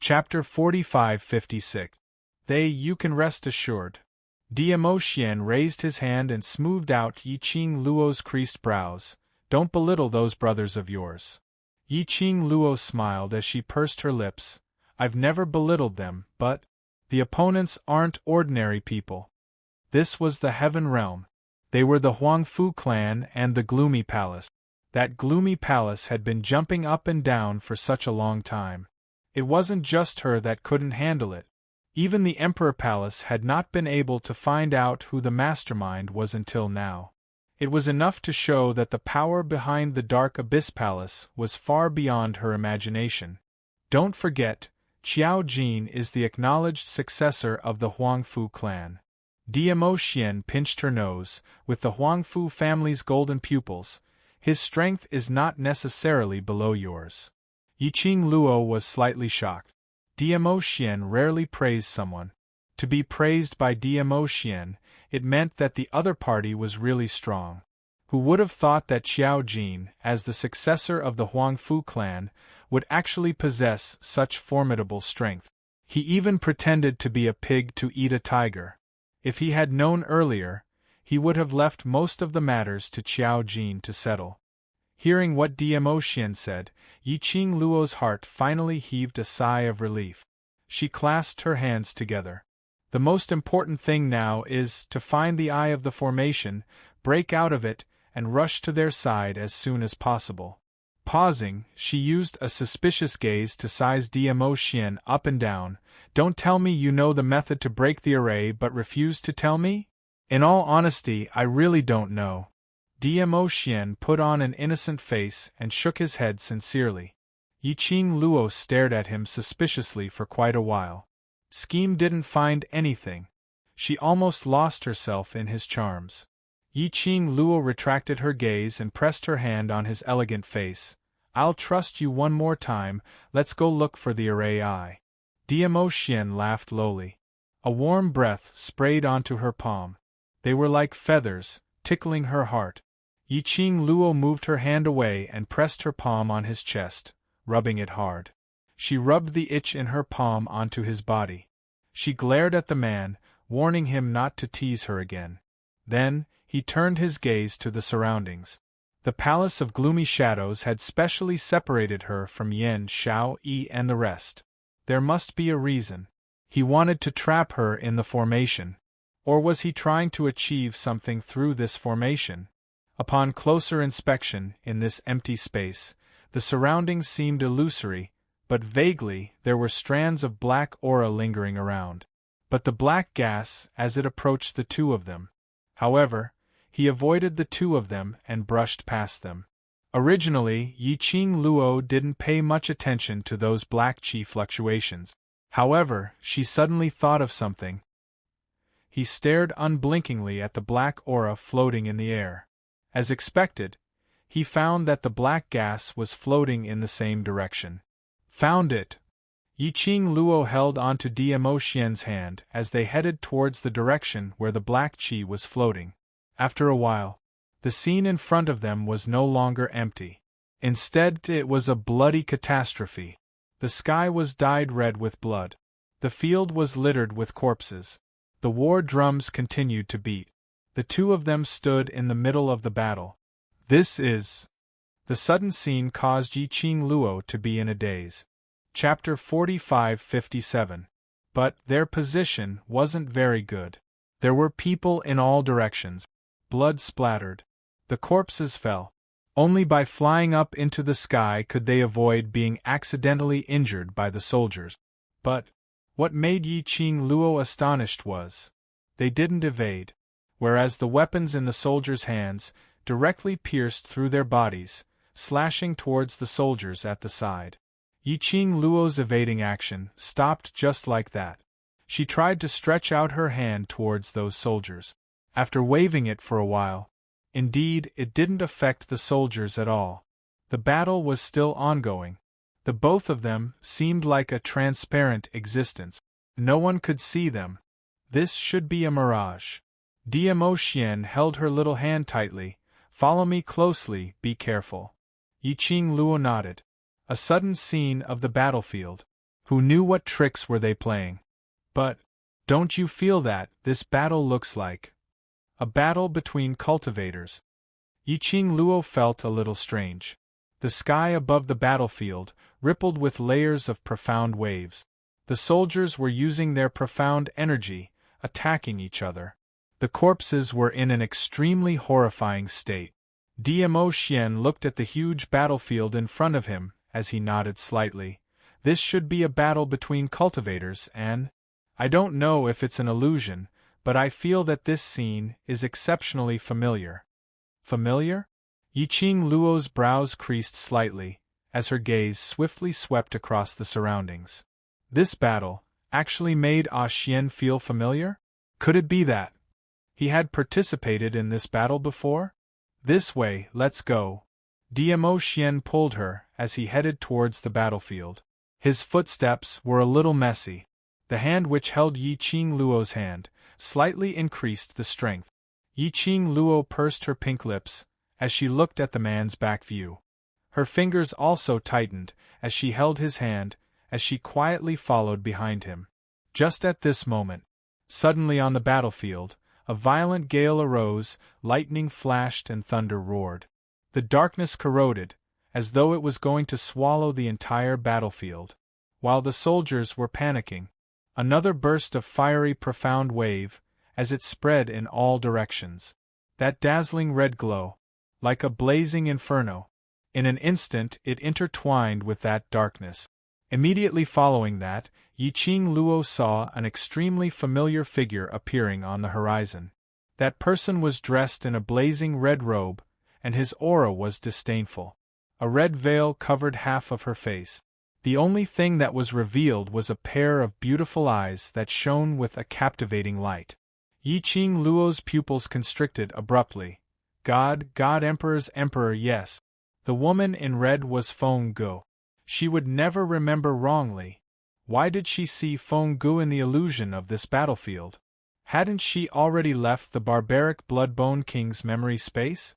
Chapter 45-56. You can rest assured. Diamo Xian raised his hand and smoothed out Yiqing Luo's creased brows. Don't belittle those brothers of yours. Yiqing Luo smiled as she pursed her lips. I've never belittled them, but the opponents aren't ordinary people. This was the Heaven Realm. They were the Huangfu clan and the Gloomy Palace. That Gloomy Palace had been jumping up and down for such a long time. It wasn't just her that couldn't handle it. Even the Emperor Palace had not been able to find out who the mastermind was until now. It was enough to show that the power behind the Dark Abyss Palace was far beyond her imagination. Don't forget, Qiao Jin is the acknowledged successor of the Huangfu clan. Diamo Xian pinched her nose. With the Huangfu family's golden pupils, his strength is not necessarily below yours. Yiqing Luo was slightly shocked. Diamo Xian rarely praised someone. To be praised by Diamo Xian, it meant that the other party was really strong. Who would have thought that Qiao Jin, as the successor of the Huangfu clan, would actually possess such formidable strength? He even pretended to be a pig to eat a tiger. If he had known earlier, he would have left most of the matters to Qiao Jin to settle. Hearing what Diamo Xian said, Yiqing Luo's heart finally heaved a sigh of relief. She clasped her hands together. The most important thing now is to find the eye of the formation, break out of it, and rush to their side as soon as possible. Pausing, she used a suspicious gaze to size Diamo Xian up and down. Don't tell me you know the method to break the array but refuse to tell me? In all honesty, I really don't know. Diamo Xian put on an innocent face and shook his head sincerely. Yiqing Luo stared at him suspiciously for quite a while. Scheme didn't find anything. She almost lost herself in his charms. Yiqing Luo retracted her gaze and pressed her hand on his elegant face. I'll trust you one more time, let's go look for the array eye. Diamo Xian laughed lowly. A warm breath sprayed onto her palm. They were like feathers, tickling her heart. Yiqing Luo moved her hand away and pressed her palm on his chest, rubbing it hard. She rubbed the itch in her palm onto his body. She glared at the man, warning him not to tease her again. Then, he turned his gaze to the surroundings. The Palace of Gloomy Shadows had specially separated her from Yan Xiao Yi and the rest. There must be a reason. He wanted to trap her in the formation. Or was he trying to achieve something through this formation? Upon closer inspection, in this empty space, the surroundings seemed illusory, but vaguely there were strands of black aura lingering around. But the black gas as it approached the two of them. However, he avoided the two of them and brushed past them. Originally, Yiqing Luo didn't pay much attention to those black chi fluctuations. However, she suddenly thought of something. He stared unblinkingly at the black aura floating in the air. As expected, he found that the black gas was floating in the same direction. Found it! Yiqing Luo held onto Diamo Xian's hand as they headed towards the direction where the black chi was floating. After a while, the scene in front of them was no longer empty. Instead, it was a bloody catastrophe. The sky was dyed red with blood. The field was littered with corpses. The war drums continued to beat. The two of them stood in the middle of the battle. The sudden scene caused Yiqing Luo to be in a daze. Chapter 45-57. But their position wasn't very good. There were people in all directions. Blood splattered. The corpses fell. Only by flying up into the sky could they avoid being accidentally injured by the soldiers. But what made Yiqing Luo astonished was, they didn't evade. Whereas the weapons in the soldiers' hands directly pierced through their bodies, slashing towards the soldiers at the side. Yiqing Luo's evading action stopped just like that. She tried to stretch out her hand towards those soldiers. After waving it for a while, indeed, it didn't affect the soldiers at all. The battle was still ongoing. The both of them seemed like a transparent existence. No one could see them. This should be a mirage. Diamo Xian held her little hand tightly. Follow me closely, be careful. Yiqing Luo nodded. A sudden scene of the battlefield. Who knew what tricks were they playing? But, don't you feel that this battle looks like a battle between cultivators? Yiqing Luo felt a little strange. The sky above the battlefield rippled with layers of profound waves. The soldiers were using their profound energy, attacking each other. The corpses were in an extremely horrifying state. Dmo Xian looked at the huge battlefield in front of him as he nodded slightly. This should be a battle between cultivators and… I don't know if it's an illusion, but I feel that this scene is exceptionally familiar. Familiar? Yiqing Luo's brows creased slightly, as her gaze swiftly swept across the surroundings. This battle actually made Xian feel familiar? Could it be that he had participated in this battle before? This way, let's go. Dmo Xian pulled her as he headed towards the battlefield. His footsteps were a little messy. The hand which held Yiqing Luo's hand slightly increased the strength. Yiqing Luo pursed her pink lips as she looked at the man's back view. Her fingers also tightened as she held his hand as she quietly followed behind him. Just at this moment, suddenly on the battlefield, a violent gale arose, lightning flashed and thunder roared. The darkness corroded, as though it was going to swallow the entire battlefield. While the soldiers were panicking, another burst of fiery profound wave, as it spread in all directions. That dazzling red glow, like a blazing inferno. In an instant it intertwined with that darkness. Immediately following that, Yiqing Luo saw an extremely familiar figure appearing on the horizon. That person was dressed in a blazing red robe, and his aura was disdainful. A red veil covered half of her face. The only thing that was revealed was a pair of beautiful eyes that shone with a captivating light. Yiqing Luo's pupils constricted abruptly. God, Emperor's Emperor, yes. The woman in red was Feng Gu. She would never remember wrongly. Why did she see Feng Gu in the illusion of this battlefield? Hadn't she already left the barbaric Bloodbone King's memory space?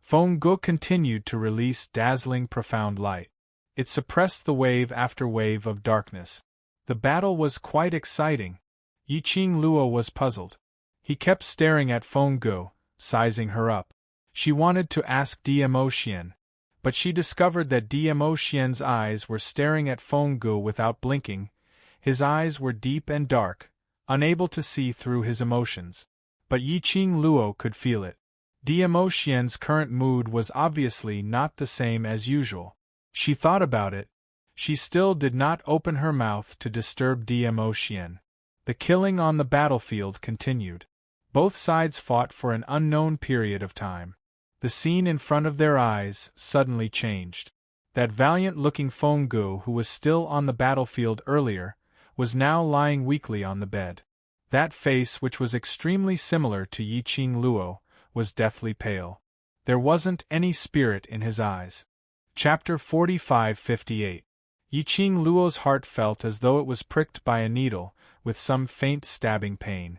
Feng Gu continued to release dazzling profound light. It suppressed the wave after wave of darkness. The battle was quite exciting. Yiqing Luo was puzzled. He kept staring at Feng Gu, sizing her up. She wanted to ask Dmo Xian, but she discovered that Dmo Xian's eyes were staring at Feng Gu without blinking. His eyes were deep and dark, unable to see through his emotions. But Yiqing Luo could feel it. Dmo Xian's current mood was obviously not the same as usual. She thought about it. She still did not open her mouth to disturb Dmo Xian. The killing on the battlefield continued. Both sides fought for an unknown period of time. The scene in front of their eyes suddenly changed. That valiant-looking Feng Gu who was still on the battlefield earlier was now lying weakly on the bed. That face, which was extremely similar to Yiqing Luo, was deathly pale. There wasn't any spirit in his eyes. Chapter 45-58. Yiqing Luo's heart felt as though it was pricked by a needle, with some faint stabbing pain.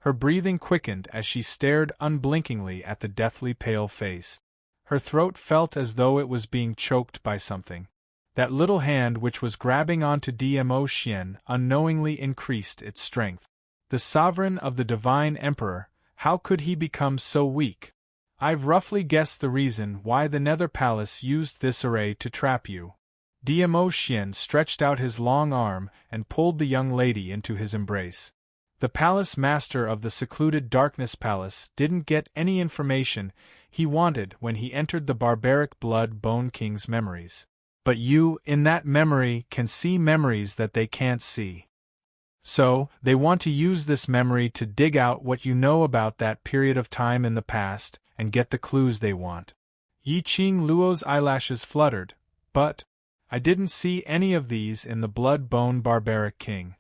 Her breathing quickened as she stared unblinkingly at the deathly pale face. Her throat felt as though it was being choked by something. That little hand which was grabbing onto Dmo Xian unknowingly increased its strength. The sovereign of the Divine Emperor, how could he become so weak? I've roughly guessed the reason why the Nether Palace used this array to trap you. Dmo Xian stretched out his long arm and pulled the young lady into his embrace. The palace master of the secluded Darkness Palace didn't get any information he wanted when he entered the barbaric Blood-Bone King's memories. But you, in that memory, can see memories that they can't see. So, they want to use this memory to dig out what you know about that period of time in the past and get the clues they want. Yiqing Luo's eyelashes fluttered, but I didn't see any of these in the Blood-Bone Barbaric King.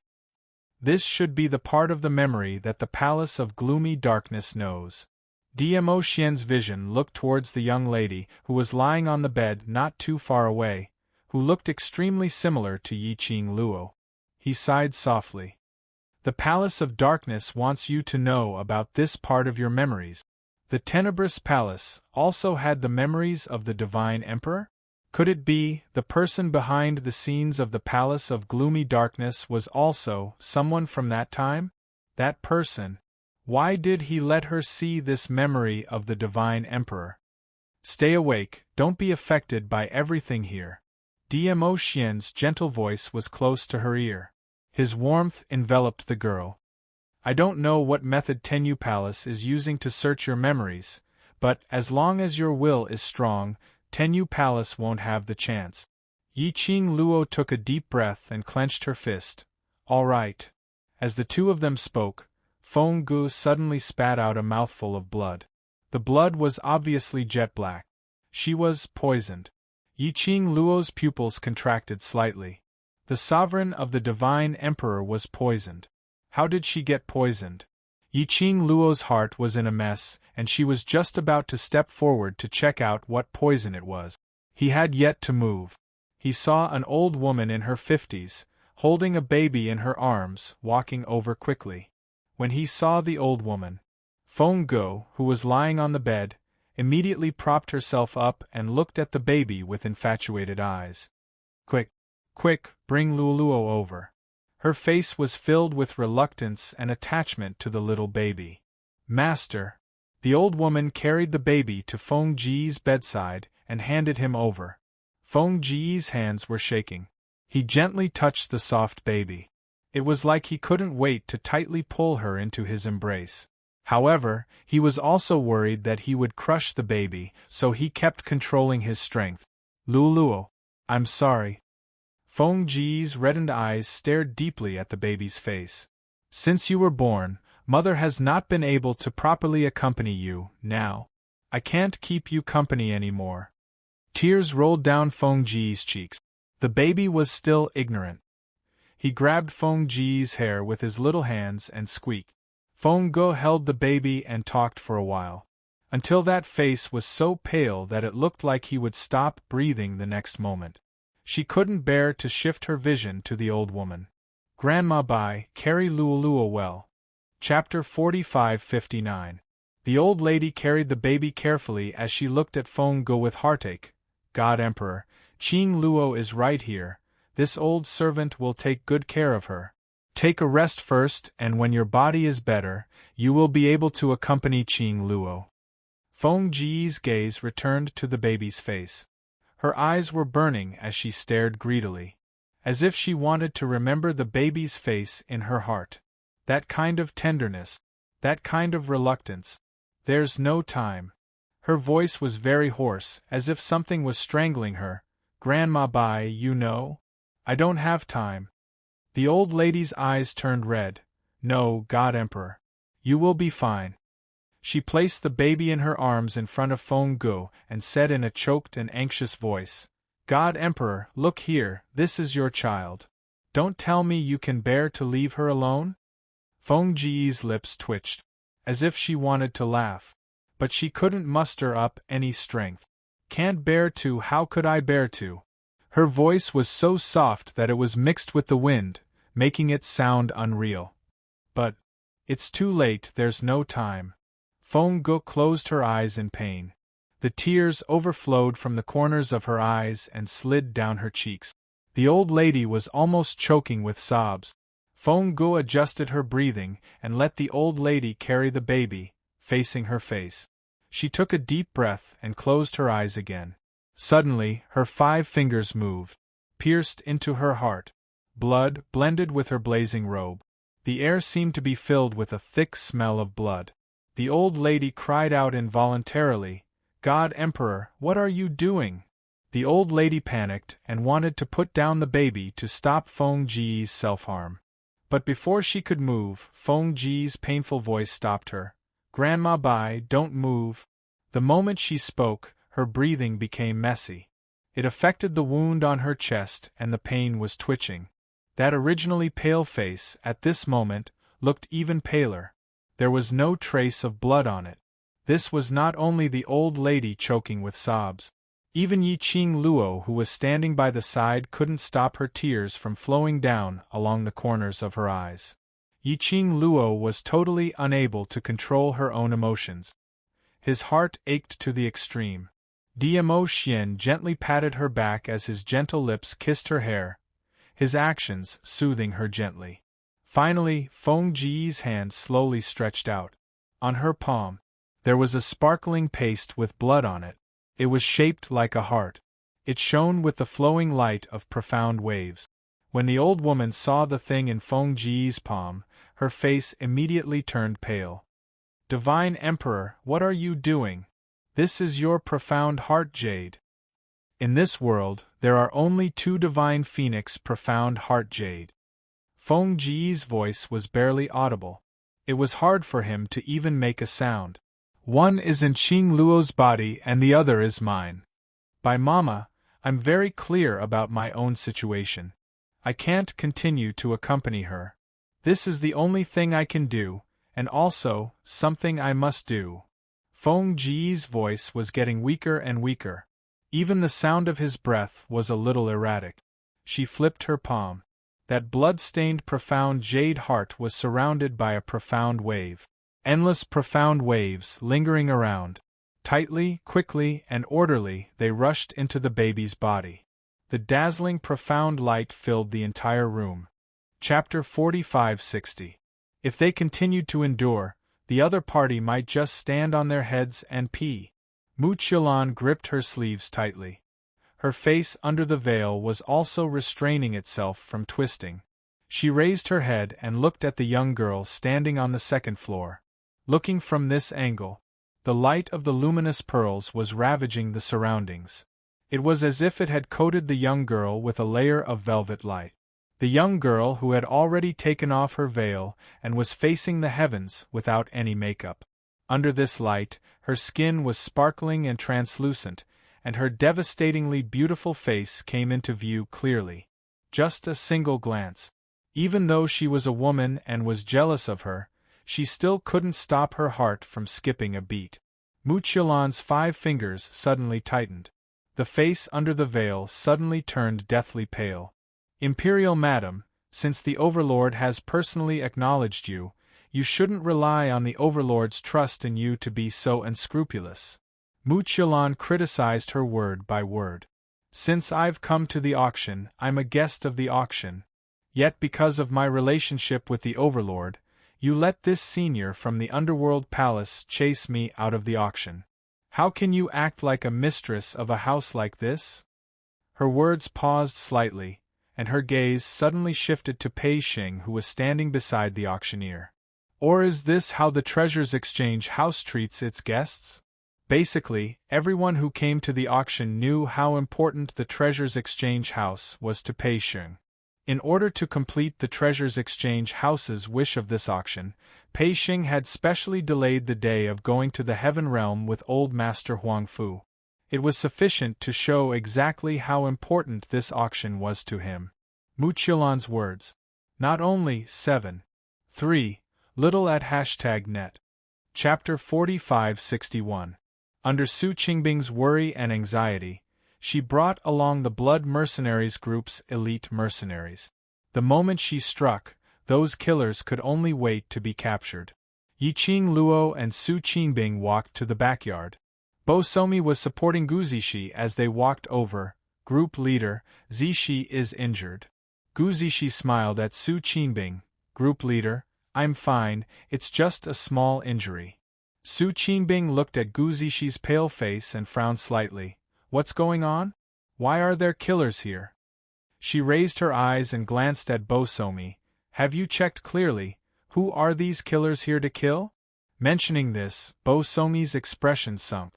This should be the part of the memory that the Palace of Gloomy Darkness knows. Dmo Xian's vision looked towards the young lady who was lying on the bed not too far away, who looked extremely similar to Yiqing Luo. He sighed softly. The Palace of Darkness wants you to know about this part of your memories. The Tenebrous Palace also had the memories of the Divine Emperor? Could it be, the person behind the scenes of the Palace of Gloomy Darkness was also someone from that time? That person. Why did he let her see this memory of the Divine Emperor? Stay awake, don't be affected by everything here. Dmo Xian's gentle voice was close to her ear. His warmth enveloped the girl. I don't know what method Tenyu Palace is using to search your memories, but as long as your will is strong, Tenyu Palace won't have the chance. Yiqing Luo took a deep breath and clenched her fist. All right. As the two of them spoke, Feng Gu suddenly spat out a mouthful of blood. The blood was obviously jet black. She was poisoned. Yiqing Luo's pupils contracted slightly. The sovereign of the Divine Emperor was poisoned. How did she get poisoned? Yiqing Luo's heart was in a mess, and she was just about to step forward to check out what poison it was. He had yet to move. He saw an old woman in her 50s, holding a baby in her arms, walking over quickly. When he saw the old woman, Feng Gu, who was lying on the bed, immediately propped herself up and looked at the baby with infatuated eyes. Quick, quick, bring Luoluo over. Her face was filled with reluctance and attachment to the little baby. Master. The old woman carried the baby to Feng Ji's bedside and handed him over. Feng Ji's hands were shaking. He gently touched the soft baby. It was like he couldn't wait to tightly pull her into his embrace. However, he was also worried that he would crush the baby, so he kept controlling his strength. Luoluo, I'm sorry. Feng Ji's reddened eyes stared deeply at the baby's face. Since you were born, Mother has not been able to properly accompany you, now. I can't keep you company anymore. Tears rolled down Feng Ji's cheeks. The baby was still ignorant. He grabbed Feng Ji's hair with his little hands and squeaked. Feng Gu held the baby and talked for a while, until that face was so pale that it looked like he would stop breathing the next moment. She couldn't bear to shift her vision to the old woman. Grandma Bai, carry Luoluo well. Chapter 45-59. The old lady carried the baby carefully as she looked at Feng Gu with heartache. God Emperor, Qing Luo is right here. This old servant will take good care of her. Take a rest first, and when your body is better, you will be able to accompany Qing Luo. Feng Ji's gaze returned to the baby's face. Her eyes were burning as she stared greedily, as if she wanted to remember the baby's face in her heart. That kind of tenderness, that kind of reluctance. There's no time. Her voice was very hoarse, as if something was strangling her. Grandma Bai, you know? I don't have time. The old lady's eyes turned red. No, God Emperor. You will be fine. She placed the baby in her arms in front of Feng Gu and said in a choked and anxious voice, God Emperor, look here, this is your child. Don't tell me you can bear to leave her alone? Feng Ji's lips twitched, as if she wanted to laugh, but she couldn't muster up any strength. Can't bear to, how could I bear to? Her voice was so soft that it was mixed with the wind, making it sound unreal. But it's too late, there's no time. Feng Gu closed her eyes in pain. The tears overflowed from the corners of her eyes and slid down her cheeks. The old lady was almost choking with sobs. Feng Gu adjusted her breathing and let the old lady carry the baby, facing her face. She took a deep breath and closed her eyes again. Suddenly, her 5 fingers moved, pierced into her heart. Blood blended with her blazing robe. The air seemed to be filled with a thick smell of blood. The old lady cried out involuntarily, God Emperor, what are you doing? The old lady panicked and wanted to put down the baby to stop Feng Ji's self-harm. But before she could move, Feng Ji's painful voice stopped her. Grandma Bai, don't move. The moment she spoke, her breathing became messy. It affected the wound on her chest and the pain was twitching. That originally pale face, at this moment, looked even paler. There was no trace of blood on it. This was not only the old lady choking with sobs. Even Yiqing Luo, who was standing by the side, couldn't stop her tears from flowing down along the corners of her eyes. Yiqing Luo was totally unable to control her own emotions. His heart ached to the extreme. Dmo Xian gently patted her back as his gentle lips kissed her hair, his actions soothing her gently. Finally, Feng Ji's hand slowly stretched out. On her palm, there was a sparkling paste with blood on it. It was shaped like a heart. It shone with the flowing light of profound waves. When the old woman saw the thing in Feng Ji's palm, her face immediately turned pale. Divine Emperor, what are you doing? This is your profound heart jade. In this world, there are only two divine phoenix profound heart jade. Feng Ji's voice was barely audible. It was hard for him to even make a sound. One is in Qing Luo's body and the other is mine. By Mama, I'm very clear about my own situation. I can't continue to accompany her. This is the only thing I can do, and also, something I must do. Feng Ji's voice was getting weaker and weaker. Even the sound of his breath was a little erratic. She flipped her palm. That blood-stained profound jade heart was surrounded by a profound wave. Endless profound waves lingering around. Tightly, quickly, and orderly, they rushed into the baby's body. The dazzling profound light filled the entire room. Chapter 45-60. If they continued to endure, the other party might just stand on their heads and pee. Mu Qilan gripped her sleeves tightly. Her face under the veil was also restraining itself from twisting. She raised her head and looked at the young girl standing on the second floor. Looking from this angle, the light of the luminous pearls was ravaging the surroundings. It was as if it had coated the young girl with a layer of velvet light. The young girl who had already taken off her veil and was facing the heavens without any makeup. Under this light, her skin was sparkling and translucent, and her devastatingly beautiful face came into view clearly. Just a single glance. Even though she was a woman and was jealous of her, she still couldn't stop her heart from skipping a beat. Mu Qilan's 5 fingers suddenly tightened. The face under the veil suddenly turned deathly pale. Imperial Madam, since the Overlord has personally acknowledged you, you shouldn't rely on the Overlord's trust in you to be so unscrupulous. Mu Qilan criticized her word by word. Since I've come to the auction, I'm a guest of the auction. Yet because of my relationship with the Overlord, you let this senior from the Underworld Palace chase me out of the auction. How can you act like a mistress of a house like this? Her words paused slightly, and her gaze suddenly shifted to Pei Xing, who was standing beside the auctioneer. Or is this how the Treasures Exchange House treats its guests? Basically, everyone who came to the auction knew how important the Treasures Exchange House was to Pei Xing. In order to complete the Treasures Exchange House's wish of this auction, Pei Xing had specially delayed the day of going to the Heaven Realm with Old Master Huang Fu. It was sufficient to show exactly how important this auction was to him. Mu Qilan's words. Not only 7. 3. Little at #net. Chapter 45-61. Under Su Qingbing's worry and anxiety, she brought along the Blood Mercenaries group's elite mercenaries. The moment she struck, those killers could only wait to be captured. Yiqing Luo and Su Qingbing walked to the backyard. Bo Somi was supporting Gu Zishi as they walked over. Group leader, Zishi is injured. Gu Zishi smiled at Su Qingbing. Group leader, I'm fine, it's just a small injury. Su Qingbing looked at Gu Zishi's pale face and frowned slightly. What's going on? Why are there killers here? She raised her eyes and glanced at Bo Somi. Have you checked clearly? Who are these killers here to kill? Mentioning this, Bo Somi's expression sunk.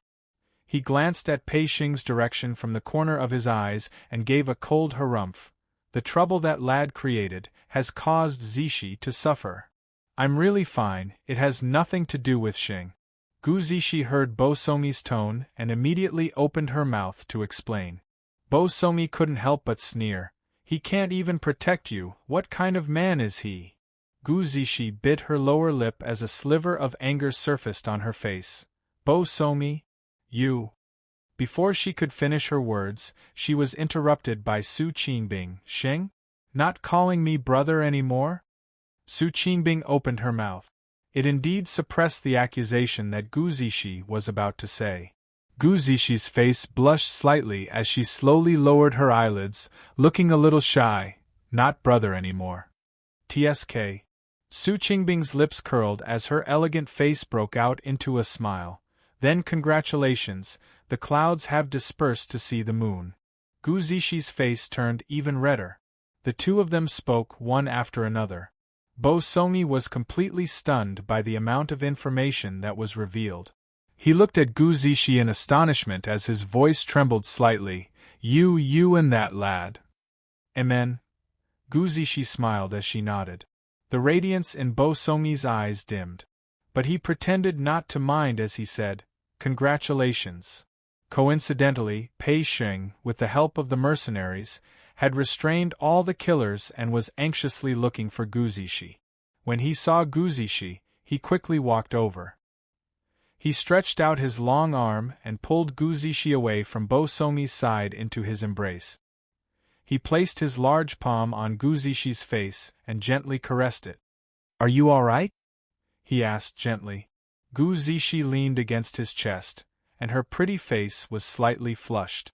He glanced at Pei Xing's direction from the corner of his eyes and gave a cold harumph. The trouble that lad created has caused Zishi to suffer. I'm really fine, it has nothing to do with Xing. Gu Zishi heard Bo Somi's tone and immediately opened her mouth to explain. Bo Somi couldn't help but sneer. He can't even protect you, what kind of man is he? Gu Zishi bit her lower lip as a sliver of anger surfaced on her face. Bo Somi? You. Before she could finish her words, she was interrupted by Su Qingbing. Xing? Not calling me brother anymore? Su Qingbing opened her mouth. It indeed suppressed the accusation that Gu Zishi was about to say. Gu Zixi face blushed slightly as she slowly lowered her eyelids, looking a little shy. Not brother anymore. TSK. Su Qingbing's lips curled as her elegant face broke out into a smile. Then congratulations, the clouds have dispersed to see the moon. Gu Zixi's face turned even redder. The two of them spoke one after another. Bo Songyi was completely stunned by the amount of information that was revealed. He looked at Gu Zixi in astonishment as his voice trembled slightly. You and that lad. Amen. Gu Zixi smiled as she nodded. The radiance in Bo Songyi's eyes dimmed. But he pretended not to mind as he said, "Congratulations." Coincidentally, Pei Xing, with the help of the mercenaries, had restrained all the killers and was anxiously looking for Gu Zixi. When he saw Gu Zixi, he quickly walked over. He stretched out his long arm and pulled Gu Zixi away from Bo Songyi's side into his embrace. He placed his large palm on Gu Zixi's face and gently caressed it. "Are you all right?" he asked gently. Gu Zixi leaned against his chest, and her pretty face was slightly flushed.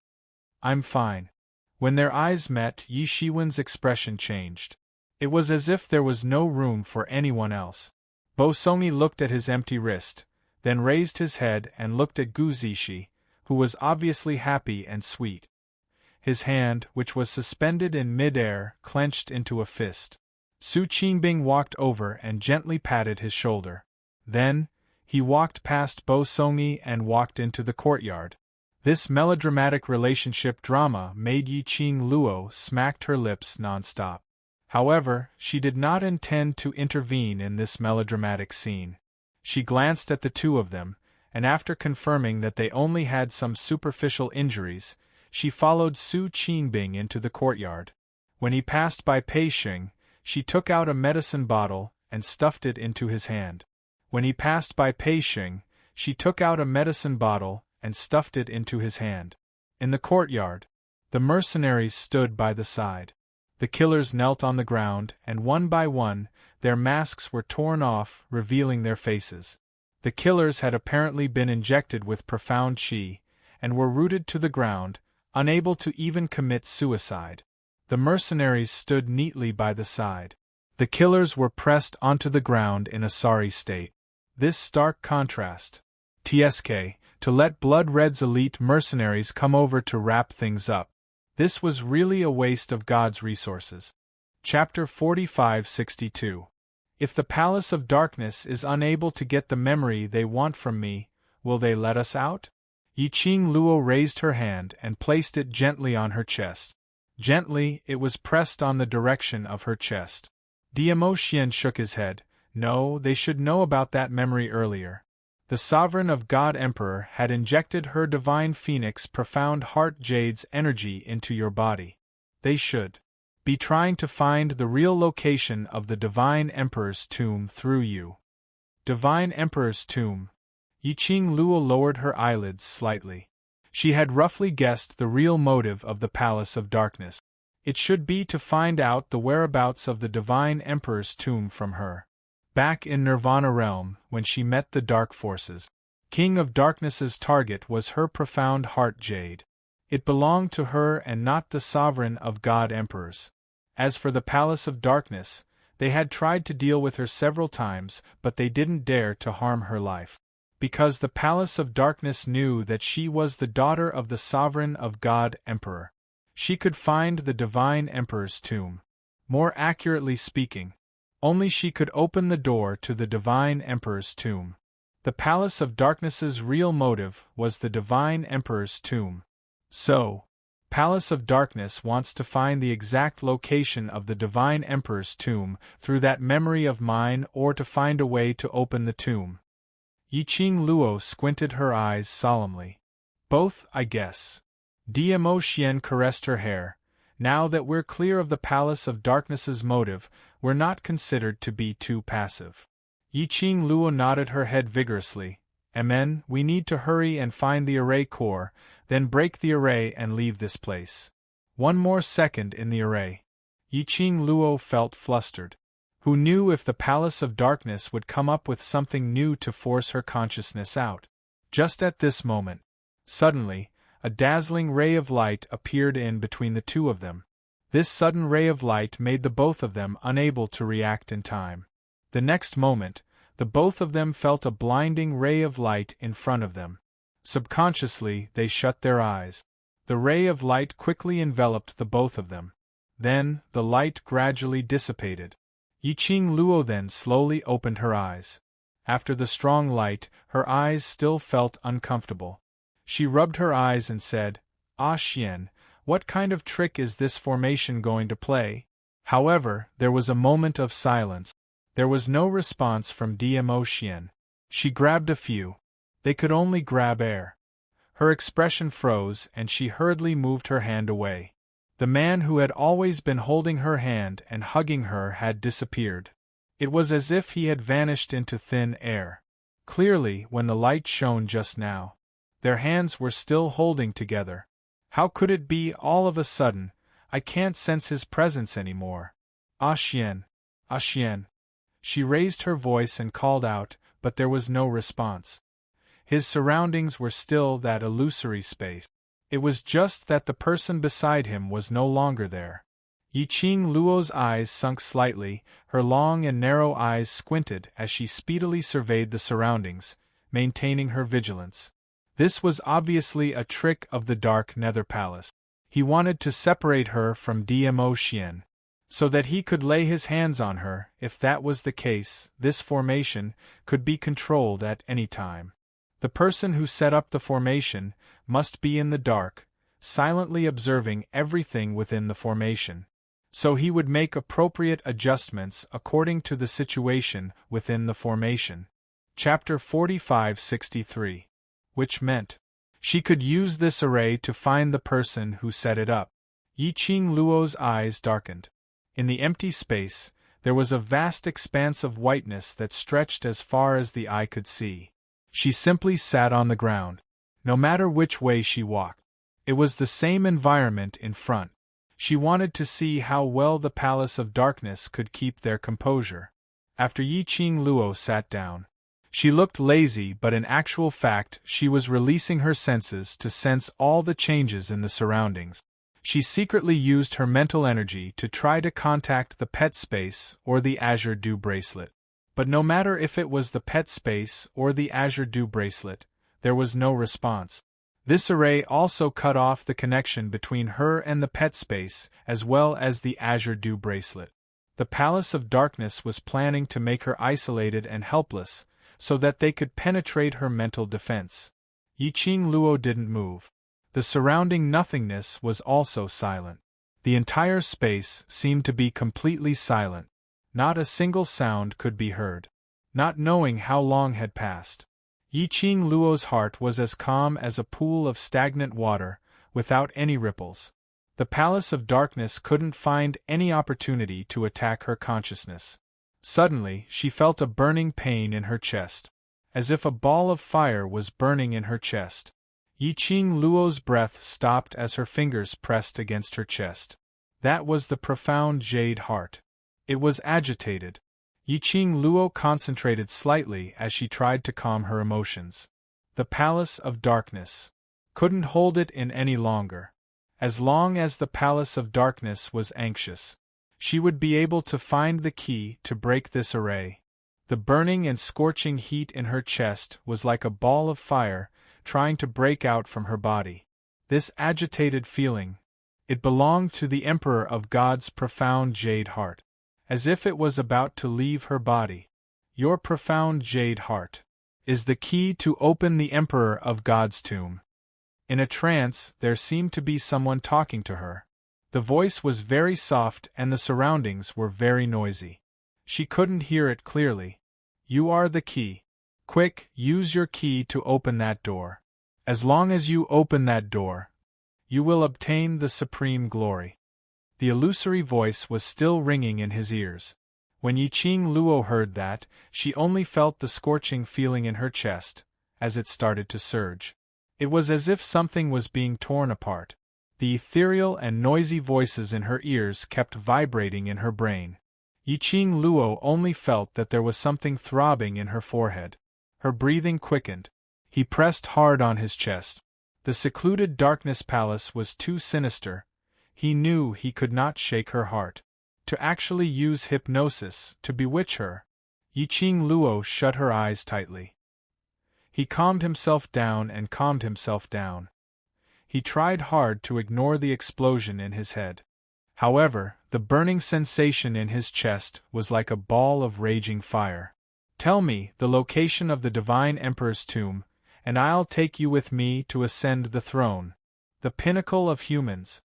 "I'm fine." When their eyes met, Yi Shiwen's expression changed. It was as if there was no room for anyone else. Bo Songyi looked at his empty wrist, then raised his head and looked at Gu Zixi, who was obviously happy and sweet. His hand, which was suspended in mid-air, clenched into a fist. Su Qingbing walked over and gently patted his shoulder. Then, he walked past Bo Songyi and walked into the courtyard. This melodramatic relationship drama made Yi Qing Luo smacked her lips non-stop. However, she did not intend to intervene in this melodramatic scene. She glanced at the two of them, and after confirming that they only had some superficial injuries, she followed Su Qingbing into the courtyard. When he passed by Pei Xing, she took out a medicine bottle and stuffed it into his hand. When he passed by Pei Xing, she took out a medicine bottle and stuffed it into his hand. In the courtyard, the mercenaries stood by the side. The killers knelt on the ground, and one by one, their masks were torn off, revealing their faces. The killers had apparently been injected with profound qi, and were rooted to the ground, unable to even commit suicide. The mercenaries stood neatly by the side. The killers were pressed onto the ground in a sorry state. This stark contrast. TSK, to let Blood Red's elite mercenaries come over to wrap things up. This was really a waste of God's resources. Chapter 4562. If the Palace of Darkness is unable to get the memory they want from me, will they let us out? Yi Qing Luo raised her hand and placed it gently on her chest. Gently, it was pressed on the direction of her chest. Diamo Xian shook his head. No, they should know about that memory earlier. The Sovereign of God Emperor had injected her divine phoenix profound heart jade's energy into your body. They should be trying to find the real location of the Divine Emperor's tomb through you. Divine Emperor's tomb. Yi Qing Luo lowered her eyelids slightly. She had roughly guessed the real motive of the Palace of Darkness. It should be to find out the whereabouts of the Divine Emperor's tomb from her. Back in Nirvana Realm, when she met the Dark Forces, King of Darkness's target was her profound heart jade. It belonged to her and not the Sovereign of God Emperors. As for the Palace of Darkness, they had tried to deal with her several times, but they didn't dare to harm her life. Because the Palace of Darkness knew that she was the daughter of the Sovereign of God Emperor. She could find the Divine Emperor's tomb. More accurately speaking, only she could open the door to the Divine Emperor's tomb. The Palace of Darkness's real motive was the Divine Emperor's tomb. So, Palace of Darkness wants to find the exact location of the Divine Emperor's tomb through that memory of mine or to find a way to open the tomb. Yi Qing Luo squinted her eyes solemnly. Both, I guess. Diamo Xian caressed her hair. Now that we're clear of the Palace of Darkness's motive, we're not considered to be too passive. Yi Qing Luo nodded her head vigorously. Amen, we need to hurry and find the array core, then break the array and leave this place. One more second in the array. Yi Qing Luo felt flustered. Who knew if the Palace of Darkness would come up with something new to force her consciousness out? Just at this moment, Suddenly, a dazzling ray of light appeared in between the two of them. This sudden ray of light made the both of them unable to react in time. The next moment, the both of them felt a blinding ray of light in front of them. Subconsciously, they shut their eyes. The ray of light quickly enveloped the both of them. Then, the light gradually dissipated. Yiqing Luo then slowly opened her eyes. After the strong light, her eyes still felt uncomfortable. She rubbed her eyes and said, "Ah Xian, what kind of trick is this formation going to play?" However, there was a moment of silence. There was no response from Dmo Xian. She grabbed a few. They could only grab air. Her expression froze and she hurriedly moved her hand away. The man who had always been holding her hand and hugging her had disappeared. It was as if he had vanished into thin air. Clearly, when the light shone just now, their hands were still holding together. How could it be all of a sudden, I can't sense his presence anymore? Ah Xian, ah Xian. She raised her voice and called out, but there was no response. His surroundings were still that illusory space. It was just that the person beside him was no longer there. Yiqing Luo's eyes sunk slightly, her long and narrow eyes squinted as she speedily surveyed the surroundings, maintaining her vigilance. This was obviously a trick of the Dark Nether Palace. He wanted to separate her from Dmo Xian, so that he could lay his hands on her. If that was the case, this formation could be controlled at any time. The person who set up the formation must be in the dark, silently observing everything within the formation. So he would make appropriate adjustments according to the situation within the formation. Chapter 4563. Which meant she could use this array to find the person who set it up. Yiqing Luo's eyes darkened. In the empty space, there was a vast expanse of whiteness that stretched as far as the eye could see. She simply sat on the ground. No matter which way she walked, it was the same environment in front. She wanted to see how well the Palace of Darkness could keep their composure. After Yiqing Luo sat down, she looked lazy, but in actual fact she was releasing her senses to sense all the changes in the surroundings. She secretly used her mental energy to try to contact the pet space or the Azure Dew bracelet. But no matter if it was the pet space or the Azure Dew bracelet, there was no response. This array also cut off the connection between her and the pet space as well as the Azure Dew bracelet. The Palace of Darkness was planning to make her isolated and helpless, so that they could penetrate her mental defense. Yiqing Luo didn't move. The surrounding nothingness was also silent. The entire space seemed to be completely silent. Not a single sound could be heard. Not knowing how long had passed, Yiqing Luo's heart was as calm as a pool of stagnant water, without any ripples. The Palace of Darkness couldn't find any opportunity to attack her consciousness. Suddenly, she felt a burning pain in her chest, as if a ball of fire was burning in her chest. Yiqing Luo's breath stopped as her fingers pressed against her chest. That was the profound jade heart. It was agitated. Yiqing Luo concentrated slightly as she tried to calm her emotions. The Palace of Darkness couldn't hold it in any longer. As long as the Palace of Darkness was anxious, she would be able to find the key to break this array. The burning and scorching heat in her chest was like a ball of fire trying to break out from her body. This agitated feeling, it belonged to the Emperor of God's profound jade heart. As if it was about to leave her body. Your profound jade heart is the key to open the Emperor of God's tomb. In a trance, there seemed to be someone talking to her. The voice was very soft and the surroundings were very noisy. She couldn't hear it clearly. You are the key. Quick, use your key to open that door. As long as you open that door, you will obtain the supreme glory. The illusory voice was still ringing in his ears. When Yiqing Luo heard that, she only felt the scorching feeling in her chest, as it started to surge. It was as if something was being torn apart. The ethereal and noisy voices in her ears kept vibrating in her brain. Yiqing Luo only felt that there was something throbbing in her forehead. Her breathing quickened. He pressed hard on his chest. The secluded darkness palace was too sinister. He knew he could not shake her heart. To actually use hypnosis to bewitch her. Yiqing Luo shut her eyes tightly. He calmed himself down and calmed himself down. He tried hard to ignore the explosion in his head. However, the burning sensation in his chest was like a ball of raging fire. Tell me the location of the Divine Emperor's tomb, and I'll take you with me to ascend the throne, the pinnacle of humans.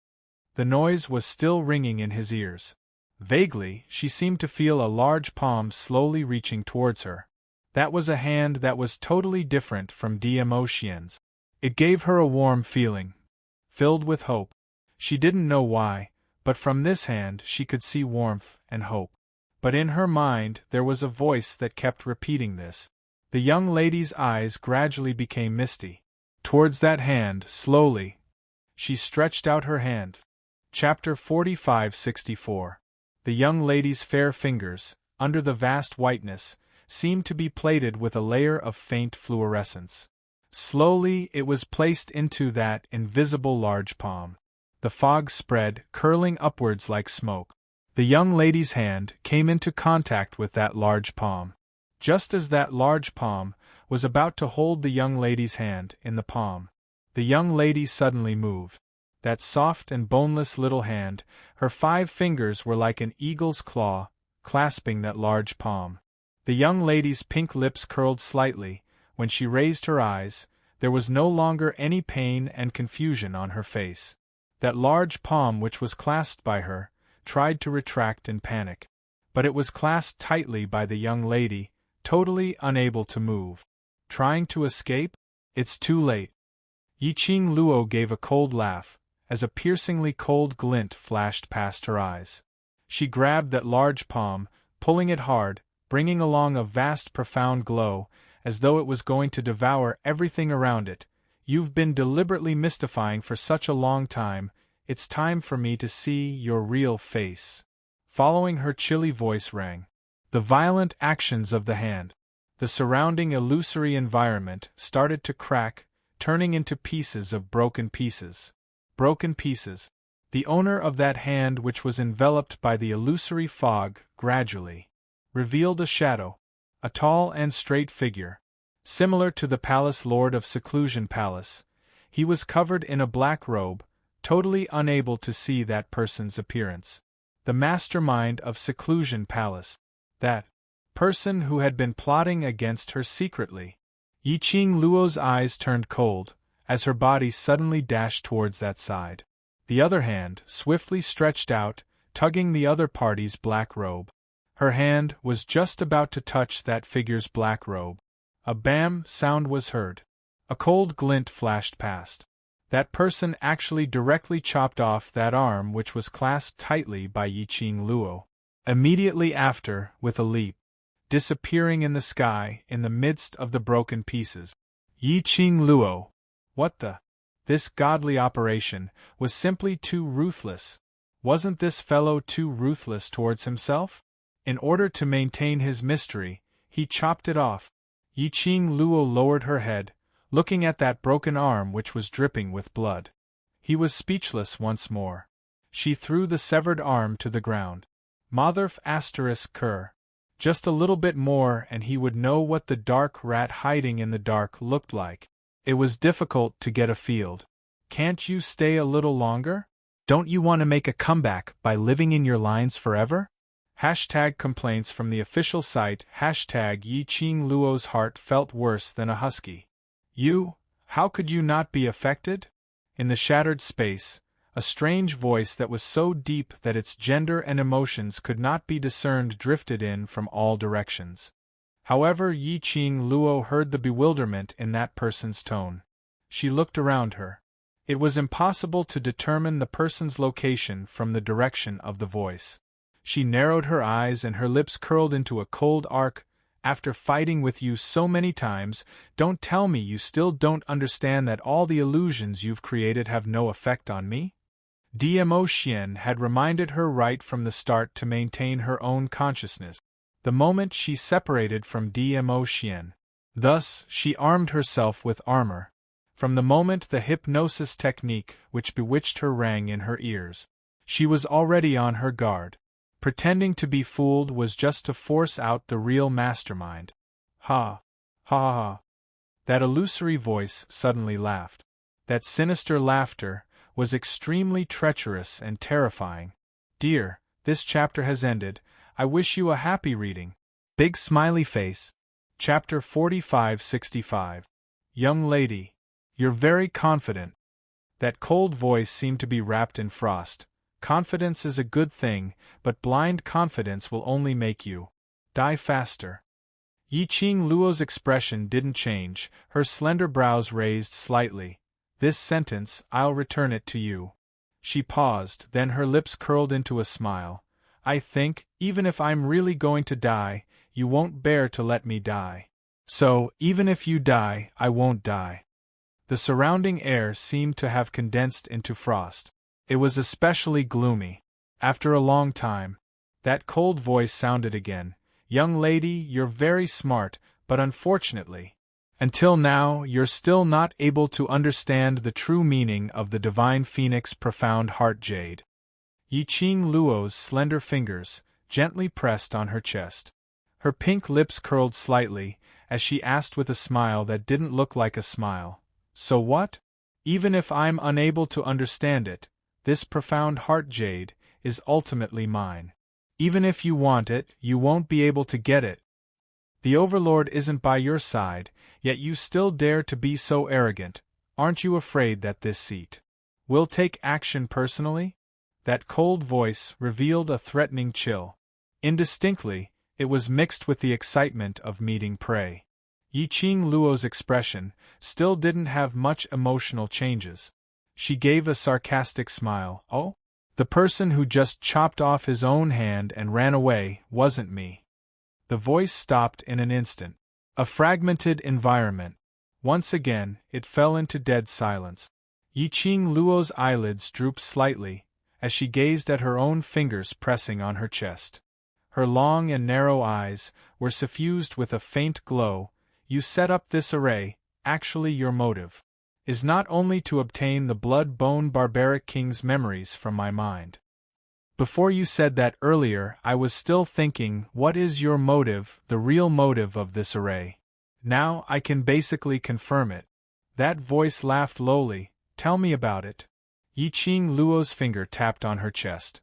The noise was still ringing in his ears. Vaguely, she seemed to feel a large palm slowly reaching towards her. That was a hand that was totally different from Dmo Xian's. It gave her a warm feeling, filled with hope. She didn't know why, but from this hand she could see warmth and hope. But in her mind there was a voice that kept repeating this. The young lady's eyes gradually became misty. Towards that hand, slowly. She stretched out her hand. Chapter 45-64. The young lady's fair fingers, under the vast whiteness, seemed to be plated with a layer of faint fluorescence. Slowly it was placed into that invisible large palm. The fog spread, curling upwards like smoke. The young lady's hand came into contact with that large palm. Just as that large palm was about to hold the young lady's hand in the palm, the young lady suddenly moved. That soft and boneless little hand, her 5 fingers were like an eagle's claw, clasping that large palm. The young lady's pink lips curled slightly. When she raised her eyes, there was no longer any pain and confusion on her face. That large palm which was clasped by her tried to retract in panic. But it was clasped tightly by the young lady, totally unable to move. Trying to escape? It's too late. Yiqing Luo gave a cold laugh, as a piercingly cold glint flashed past her eyes. She grabbed that large palm, pulling it hard, bringing along a vast profound glow, as though it was going to devour everything around it. You've been deliberately mystifying for such a long time, it's time for me to see your real face. Following her chilly voice rang the violent actions of the hand. The surrounding illusory environment started to crack, turning into pieces of broken pieces. Broken pieces. The owner of that hand, which was enveloped by the illusory fog, gradually revealed a shadow, a tall and straight figure. Similar to the palace lord of Seclusion Palace, he was covered in a black robe, totally unable to see that person's appearance. The mastermind of Seclusion Palace. That person who had been plotting against her secretly. Yiqing Luo's eyes turned cold, as her body suddenly dashed towards that side. The other hand swiftly stretched out, tugging the other party's black robe. Her hand was just about to touch that figure's black robe. A bam sound was heard. A cold glint flashed past. That person actually directly chopped off that arm which was clasped tightly by Yiqing Luo. Immediately after, with a leap, disappearing in the sky in the midst of the broken pieces. Yiqing Luo. What the? This godly operation was simply too ruthless. Wasn't this fellow too ruthless towards himself? In order to maintain his mystery, he chopped it off. Yiqing Luo lowered her head, looking at that broken arm which was dripping with blood. He was speechless once more. She threw the severed arm to the ground. Motherf *Ker. Just a little bit more and he would know what the dark rat hiding in the dark looked like. It was difficult to get a field. Can't you stay a little longer? Don't you want to make a comeback by living in your lines forever? #complaints from the official site. #Yiqing Luo's heart felt worse than a husky. How could you not be affected? In the shattered space, a strange voice that was so deep that its gender and emotions could not be discerned drifted in from all directions. However, Yiqing Luo heard the bewilderment in that person's tone. She looked around her. It was impossible to determine the person's location from the direction of the voice. She narrowed her eyes and her lips curled into a cold arc. After fighting with you so many times, don't tell me you still don't understand that all the illusions you've created have no effect on me? Dmo Xian had reminded her right from the start to maintain her own consciousness. The moment she separated from Dmo Xian. Thus, she armed herself with armor. From the moment the hypnosis technique which bewitched her rang in her ears, she was already on her guard. Pretending to be fooled was just to force out the real mastermind. Ha! Ha ha! That illusory voice suddenly laughed. That sinister laughter was extremely treacherous and terrifying. Dear, this chapter has ended. I wish you a happy reading. Big smiley face. Chapter 4565. Young lady, you're very confident. That cold voice seemed to be wrapped in frost. Confidence is a good thing, but blind confidence will only make you die faster. Yiqing Luo's expression didn't change, her slender brows raised slightly. This sentence, I'll return it to you. She paused, then her lips curled into a smile. I think, even if I'm really going to die, you won't bear to let me die. So, even if you die, I won't die. The surrounding air seemed to have condensed into frost. It was especially gloomy. After a long time, that cold voice sounded again. Young lady, you're very smart, but unfortunately, until now you're still not able to understand the true meaning of the Divine Phoenix profound heart jade. Yiqing Luo's slender fingers gently pressed on her chest. Her pink lips curled slightly, as she asked with a smile that didn't look like a smile. So what? Even if I'm unable to understand it, this profound heart jade is ultimately mine. Even if you want it, you won't be able to get it. The Overlord isn't by your side, yet you still dare to be so arrogant. Aren't you afraid that this seat will take action personally? That cold voice revealed a threatening chill. Indistinctly, it was mixed with the excitement of meeting prey. Yiqing Luo's expression still didn't have much emotional changes. She gave a sarcastic smile. Oh? The person who just chopped off his own hand and ran away wasn't me. The voice stopped in an instant. A fragmented environment. Once again, it fell into dead silence. Yiqing Luo's eyelids drooped slightly, as she gazed at her own fingers pressing on her chest. Her long and narrow eyes were suffused with a faint glow. You set up this array, actually your motive is not only to obtain the blood-bone barbaric king's memories from my mind. Before you said that earlier, I was still thinking, what is your motive, the real motive of this array? Now I can basically confirm it. That voice laughed lowly. Tell me about it. Yiqing Luo's finger tapped on her chest.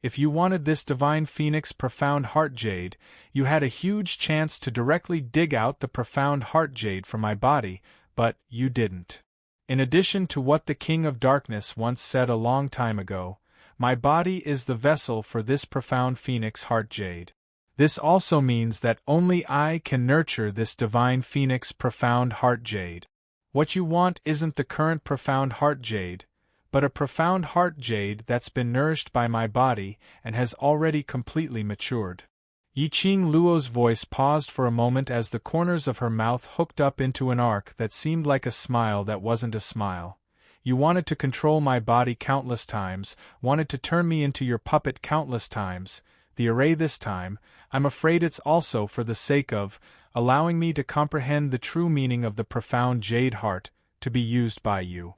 If you wanted this Divine Phoenix profound heart jade, you had a huge chance to directly dig out the profound heart jade from my body, but you didn't. In addition to what the King of Darkness once said a long time ago, my body is the vessel for this profound Phoenix heart jade. This also means that only I can nurture this Divine Phoenix profound heart jade. What you want isn't the current profound heart jade, but a profound heart jade that's been nourished by my body and has already completely matured. Yiqing Luo's voice paused for a moment as the corners of her mouth hooked up into an arc that seemed like a smile that wasn't a smile. You wanted to control my body countless times, wanted to turn me into your puppet countless times. The array this time, I'm afraid it's also for the sake of allowing me to comprehend the true meaning of the profound jade heart, to be used by you.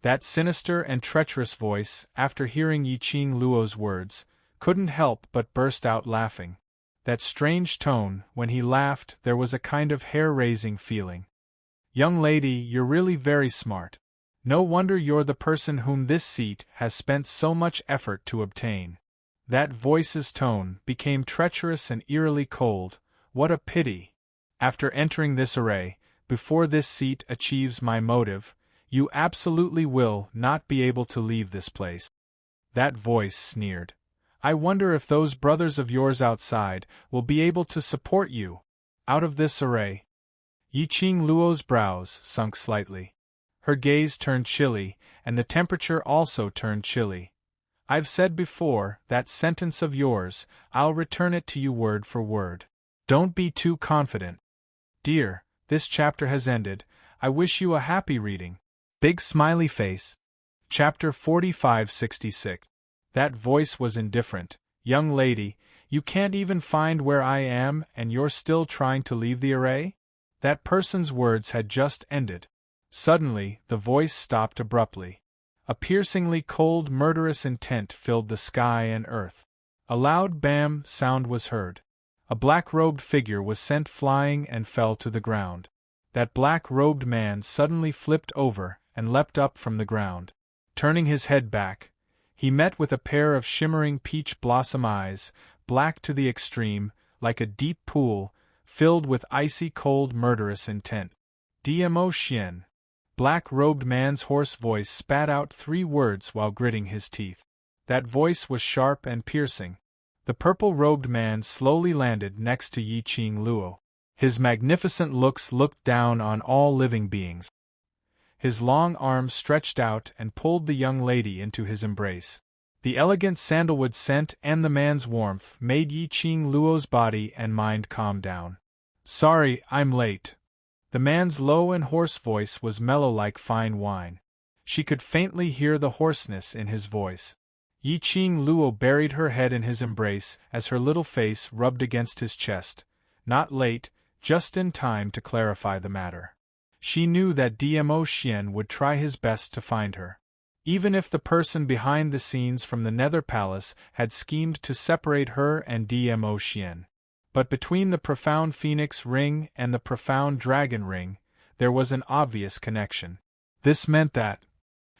That sinister and treacherous voice, after hearing Yiqing Luo's words, couldn't help but burst out laughing. That strange tone, when he laughed, there was a kind of hair-raising feeling. Young lady, you're really very smart. No wonder you're the person whom this seat has spent so much effort to obtain. That voice's tone became treacherous and eerily cold. What a pity. After entering this array, before this seat achieves my motive, you absolutely will not be able to leave this place. That voice sneered. I wonder if those brothers of yours outside will be able to support you out of this array. Yiqing Luo's brows sunk slightly. Her gaze turned chilly, and the temperature also turned chilly. I've said before, that sentence of yours, I'll return it to you word for word. Don't be too confident. Dear, this chapter has ended. I wish you a happy reading. Big smiley face. Chapter 4566. That voice was indifferent. Young lady, you can't even find where I am and you're still trying to leave the array? That person's words had just ended. Suddenly, the voice stopped abruptly. A piercingly cold, murderous intent filled the sky and earth. A loud bam sound was heard. A black-robed figure was sent flying and fell to the ground. That black-robed man suddenly flipped over and leapt up from the ground. Turning his head back, he met with a pair of shimmering peach blossom eyes, black to the extreme, like a deep pool, filled with icy cold murderous intent. Diemo-Chien. Black-robed man's hoarse voice spat out 3 words while gritting his teeth. That voice was sharp and piercing. The purple-robed man slowly landed next to Yi-Ching Luo. His magnificent looks looked down on all living beings. His long arms stretched out and pulled the young lady into his embrace. The elegant sandalwood scent and the man's warmth made Yi-Ching Luo's body and mind calm down. "Sorry, I'm late." The man's low and hoarse voice was mellow like fine wine. She could faintly hear the hoarseness in his voice. Yi-Ching Luo buried her head in his embrace as her little face rubbed against his chest. Not late, just in time to clarify the matter. She knew that Diemo-Chien would try his best to find her. Even if the person behind the scenes from the Nether Palace had schemed to separate her and Diemo-Chien. But between the profound Phoenix Ring and the profound Dragon Ring, there was an obvious connection. This meant that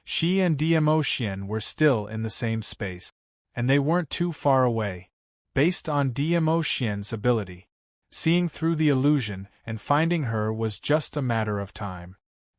she and Diemo-Chien were still in the same space, and they weren't too far away. Based on Diemo-Chien's ability, seeing through the illusion and finding her was just a matter of time.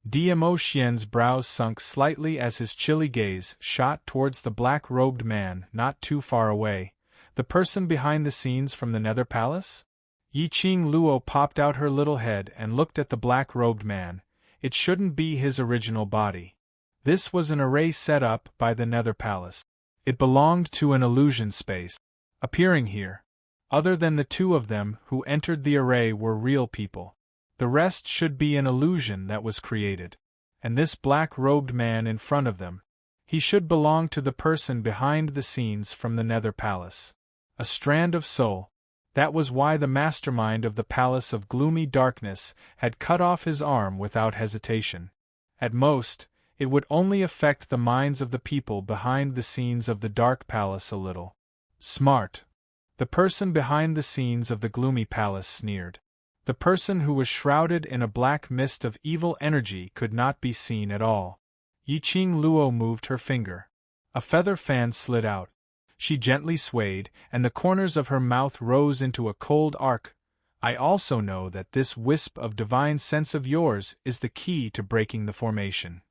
Diemo-Chien's brows sunk slightly as his chilly gaze shot towards the black-robed man not too far away. The person behind the scenes from the Nether Palace? Yi-Ching Luo popped out her little head and looked at the black-robed man. It shouldn't be his original body. This was an array set up by the Nether Palace. It belonged to an illusion space. Appearing here, other than the 2 of them who entered the array were real people. The rest should be an illusion that was created. And this black-robed man in front of them, he should belong to the person behind the scenes from the Nether Palace. A strand of soul. That was why the mastermind of the Palace of Gloomy Darkness had cut off his arm without hesitation. At most, it would only affect the minds of the people behind the scenes of the Dark Palace a little. Smart. The person behind the scenes of the Gloomy Palace sneered. The person who was shrouded in a black mist of evil energy could not be seen at all. Yi-Ching Luo moved her finger. A feather fan slid out. She gently swayed, and the corners of her mouth rose into a cold arc. "I also know that this wisp of divine sense of yours is the key to breaking the formation."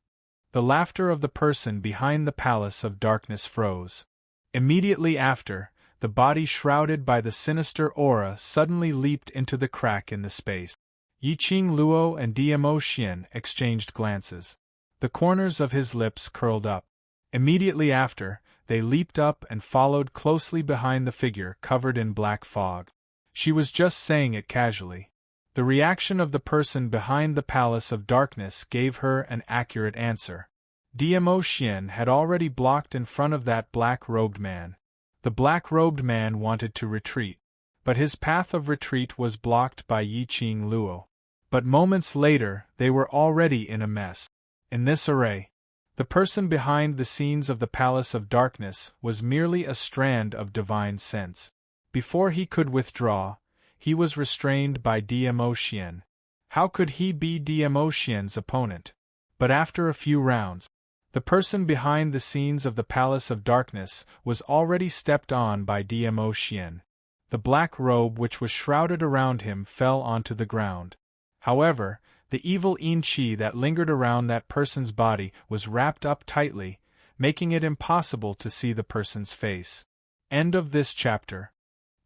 The laughter of the person behind the Palace of Darkness froze. Immediately after, the body shrouded by the sinister aura suddenly leaped into the crack in the space. Yi-Ching Luo and Diemo-Chien exchanged glances. The corners of his lips curled up. Immediately after, they leaped up and followed closely behind the figure covered in black fog. She was just saying it casually. The reaction of the person behind the Palace of Darkness gave her an accurate answer. Diemo-Chien had already blocked in front of that black-robed man. The black-robed man wanted to retreat, but his path of retreat was blocked by Yi-Ching Luo. But moments later, they were already in a mess. In this array, the person behind the scenes of the Palace of Darkness was merely a strand of divine sense. Before he could withdraw, he was restrained by Diemo-Chien. How could he be Diemo-Chien's opponent? But after a few rounds, the person behind the scenes of the Palace of Darkness was already stepped on by Diemo-Chien. The black robe which was shrouded around him fell onto the ground. However, the evil yin-chi that lingered around that person's body was wrapped up tightly, making it impossible to see the person's face. End of this chapter.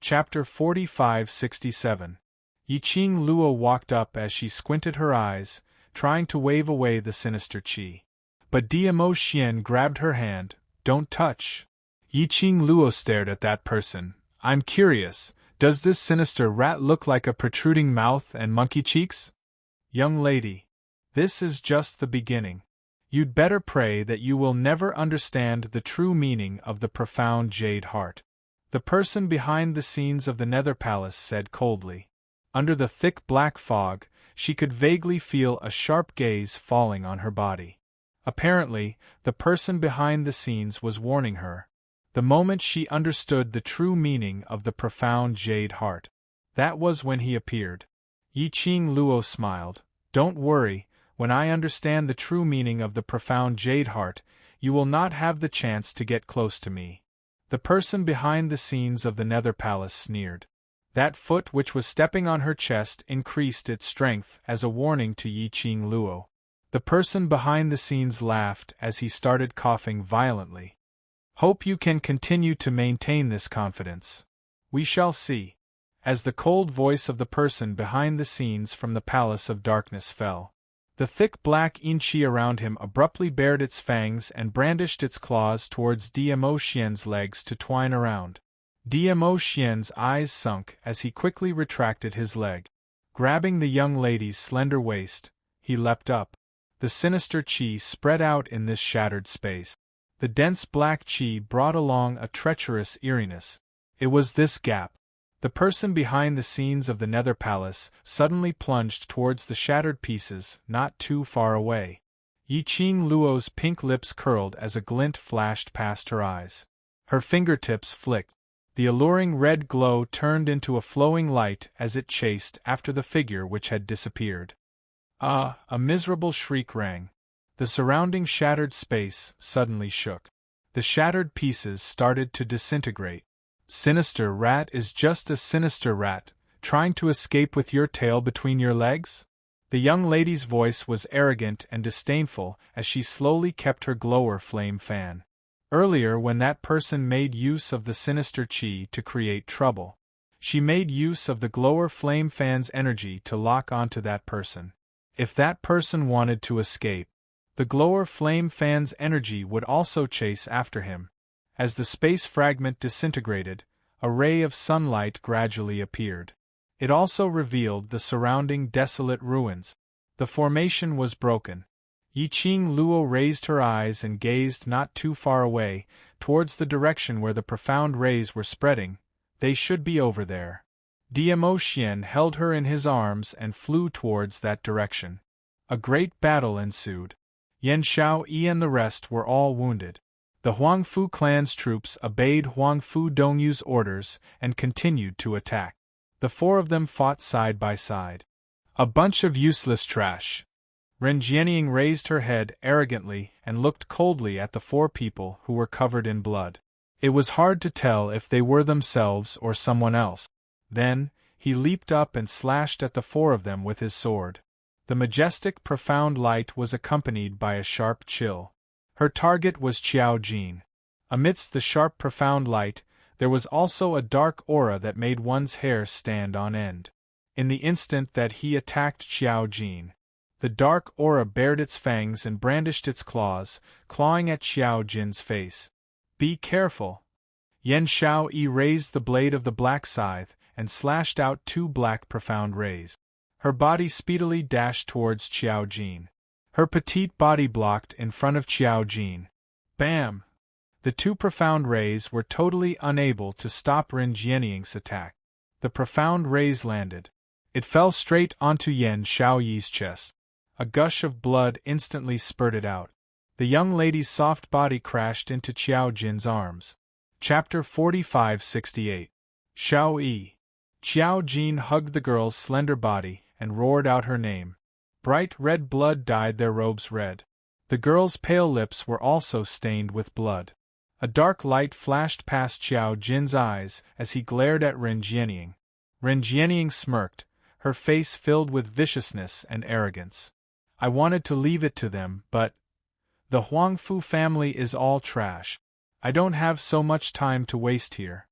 Chapter 4567. Yi-Ching Luo walked up as she squinted her eyes, trying to wave away the sinister chi. But Diemo-Chien grabbed her hand. "Don't touch." Yi-Ching Luo stared at that person. "I'm curious, does this sinister rat look like a protruding mouth and monkey cheeks?" "Young lady, this is just the beginning. You'd better pray that you will never understand the true meaning of the profound jade heart," the person behind the scenes of the Nether Palace said coldly. Under the thick black fog, she could vaguely feel a sharp gaze falling on her body. Apparently, the person behind the scenes was warning her. The moment she understood the true meaning of the profound jade heart, that was when he appeared. Yiqing Luo smiled. Don't worry, when I understand the true meaning of the profound jade heart, you will not have the chance to get close to me. The person behind the scenes of the Nether Palace sneered. That foot which was stepping on her chest increased its strength as a warning to Yiqing Luo. The person behind the scenes laughed as he started coughing violently. Hope you can continue to maintain this confidence. We shall see. As the cold voice of the person behind the scenes from the Palace of Darkness fell, the thick black inchi around him abruptly bared its fangs and brandished its claws towards Dmo Xian's legs to twine around. Dmo Xian's eyes sunk as he quickly retracted his leg. Grabbing the young lady's slender waist, he leapt up. The sinister qi spread out in this shattered space. The dense black qi brought along a treacherous eeriness. It was this gap. The person behind the scenes of the Nether Palace suddenly plunged towards the shattered pieces not too far away. Yiqing Luo's pink lips curled as a glint flashed past her eyes. Her fingertips flicked. The alluring red glow turned into a flowing light as it chased after the figure which had disappeared. Ah! A miserable shriek rang. The surrounding shattered space suddenly shook. The shattered pieces started to disintegrate. Sinister rat is just a sinister rat, trying to escape with your tail between your legs? The young lady's voice was arrogant and disdainful as she slowly kept her glower flame fan. Earlier, when that person made use of the sinister qi to create trouble, she made use of the glower flame fan's energy to lock onto that person. If that person wanted to escape, the glower flame fan's energy would also chase after him. As the space fragment disintegrated, a ray of sunlight gradually appeared. It also revealed the surrounding desolate ruins. The formation was broken. Yiqing Luo raised her eyes and gazed not too far away, towards the direction where the profound rays were spreading. They should be over there. Dmo Xian held her in his arms and flew towards that direction. A great battle ensued. Yan Xiaoyi and the rest were all wounded. The Huangfu clan's troops obeyed Huangfu Dongyu's orders and continued to attack. The four of them fought side by side. A bunch of useless trash. Ren Jianying raised her head arrogantly and looked coldly at the four people who were covered in blood. It was hard to tell if they were themselves or someone else. Then, he leaped up and slashed at the four of them with his sword. The majestic, profound light was accompanied by a sharp chill. Her target was Qiao Jin. Amidst the sharp, profound light, there was also a dark aura that made one's hair stand on end. In the instant that he attacked Qiao Jin, the dark aura bared its fangs and brandished its claws, clawing at Qiao Jin's face. Be careful! Yan Xiaoyi raised the blade of the black scythe and slashed out two black profound rays. Her body speedily dashed towards Qiao Jin. Her petite body blocked in front of Qiao Jin. Bam! The two profound rays were totally unable to stop Ren Jianying's attack. The profound rays landed. It fell straight onto Yan Xiaoyi's chest. A gush of blood instantly spurted out. The young lady's soft body crashed into Qiao Jin's arms. Chapter 4568. Xiaoyi. Qiao Jin hugged the girl's slender body and roared out her name. Bright red blood dyed their robes red. The girl's pale lips were also stained with blood. A dark light flashed past Qiao Jin's eyes as he glared at Ren Jianying. Ren Jianying smirked, her face filled with viciousness and arrogance. I wanted to leave it to them, but the Huangfu family is all trash. I don't have so much time to waste here.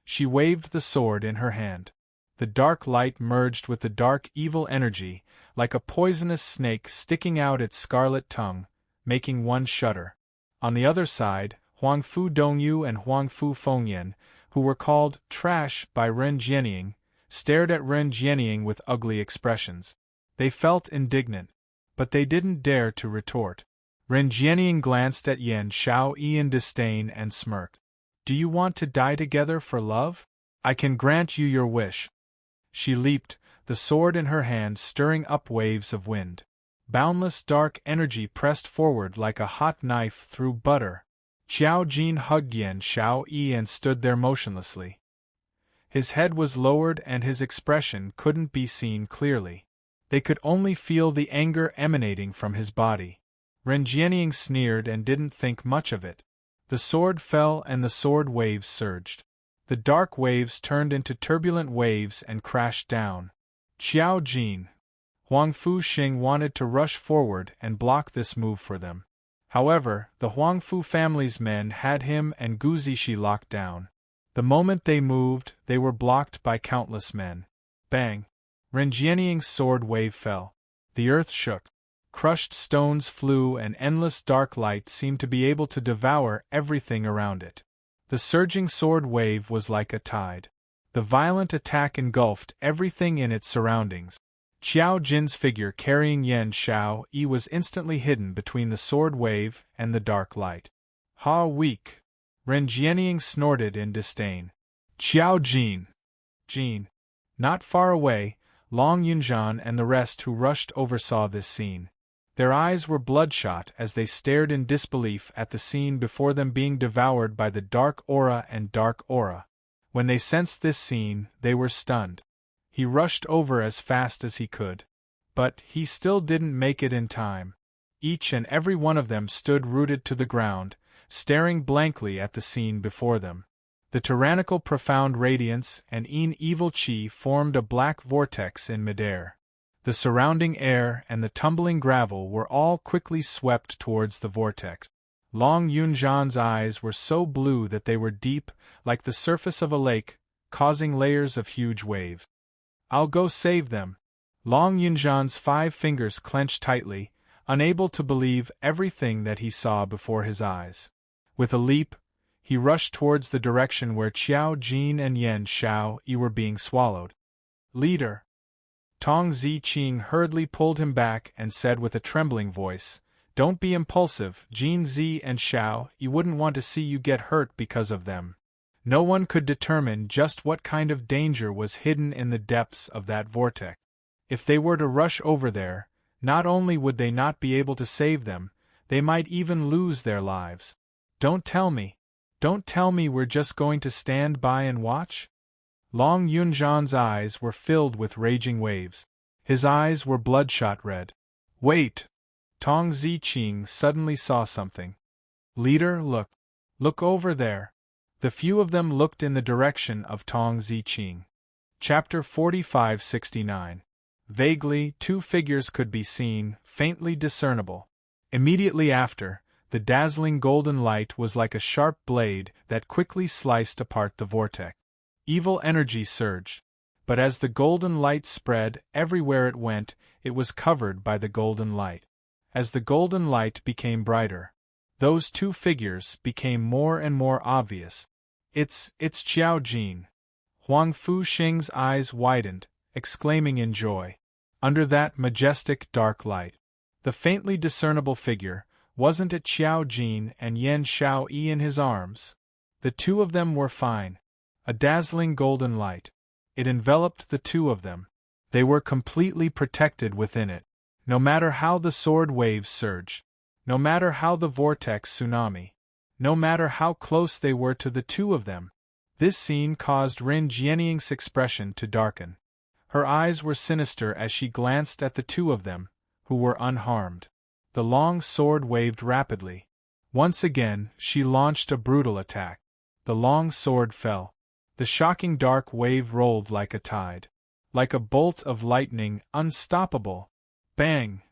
She waved the sword in her hand. The dark light merged with the dark evil energy, like a poisonous snake sticking out its scarlet tongue, making one shudder. On the other side, Huangfu Dongyu and Huangfu Fengyan, who were called trash by Ren Jianying, stared at Ren Jianying with ugly expressions. They felt indignant, but they didn't dare to retort. Ren Jianying glanced at Yan Xiaoyi in disdain and smirked. Do you want to die together for love? I can grant you your wish. She leaped, the sword in her hand stirring up waves of wind. Boundless dark energy pressed forward like a hot knife through butter. Qiao Jin hugged Yan Shao-yi and stood there motionlessly. His head was lowered and his expression couldn't be seen clearly. They could only feel the anger emanating from his body. Ren Jianying sneered and didn't think much of it. The sword fell and the sword waves surged. The dark waves turned into turbulent waves and crashed down. Qiao Jin, Huang Fuxing wanted to rush forward and block this move for them. However, the Huangfu family's men had him and Gu Zixi locked down. The moment they moved, they were blocked by countless men. Bang! Ren Jianying's sword wave fell. The earth shook. Crushed stones flew and endless dark light seemed to be able to devour everything around it. The surging sword wave was like a tide. The violent attack engulfed everything in its surroundings. Qiao Jin's figure carrying Yan Shao-yi was instantly hidden between the sword wave and the dark light. Ha, weak! Ren Jianying snorted in disdain. Qiao Jin! Jin! Not far away, Long Yunzhan and the rest who rushed oversaw this scene. Their eyes were bloodshot as they stared in disbelief at the scene before them being devoured by the dark aura and dark aura. When they sensed this scene, they were stunned. He rushed over as fast as he could. But he still didn't make it in time. Each and every one of them stood rooted to the ground, staring blankly at the scene before them. The tyrannical profound radiance and evil chi formed a black vortex in midair. The surrounding air and the tumbling gravel were all quickly swept towards the vortex. Long Yunzhan's eyes were so blue that they were deep, like the surface of a lake, causing layers of huge waves. I'll go save them. Long Yunzhan's 5 fingers clenched tightly, unable to believe everything that he saw before his eyes. With a leap, he rushed towards the direction where Qiao Jin and Yan Shao-yi were being swallowed. Leader! Tong Ziqing hurriedly pulled him back and said with a trembling voice, "Don't be impulsive, Jin Zi and Shao, you wouldn't want to see you get hurt because of them." No one could determine just what kind of danger was hidden in the depths of that vortex. If they were to rush over there, not only would they not be able to save them, they might even lose their lives. Don't tell me we're just going to stand by and watch? Long Yunzhan's eyes were filled with raging waves. His eyes were bloodshot red. Wait! Tong Ziqing suddenly saw something. Leader, look! Look over there! The few of them looked in the direction of Tong Ziqing. Chapter 4569. Vaguely, 2 figures could be seen, faintly discernible. Immediately after, the dazzling golden light was like a sharp blade that quickly sliced apart the vortex. Evil energy surged. But as the golden light spread, everywhere it went, it was covered by the golden light. As the golden light became brighter, those 2 figures became more and more obvious. It's Qiao Jin. Huang Fuxing's eyes widened, exclaiming in joy. Under that majestic dark light, the faintly discernible figure, wasn't it Qiao Jin and Yan Shao-yi in his arms? The 2 of them were fine. A dazzling golden light. It enveloped the 2 of them. They were completely protected within it. No matter how the sword waves surged, no matter how the vortex tsunami, no matter how close they were to the 2 of them, this scene caused Ren Jianying's expression to darken. Her eyes were sinister as she glanced at the 2 of them, who were unharmed. The long sword waved rapidly. Once again, she launched a brutal attack. The long sword fell. The shocking dark wave rolled like a tide. Like a bolt of lightning, unstoppable. Bang!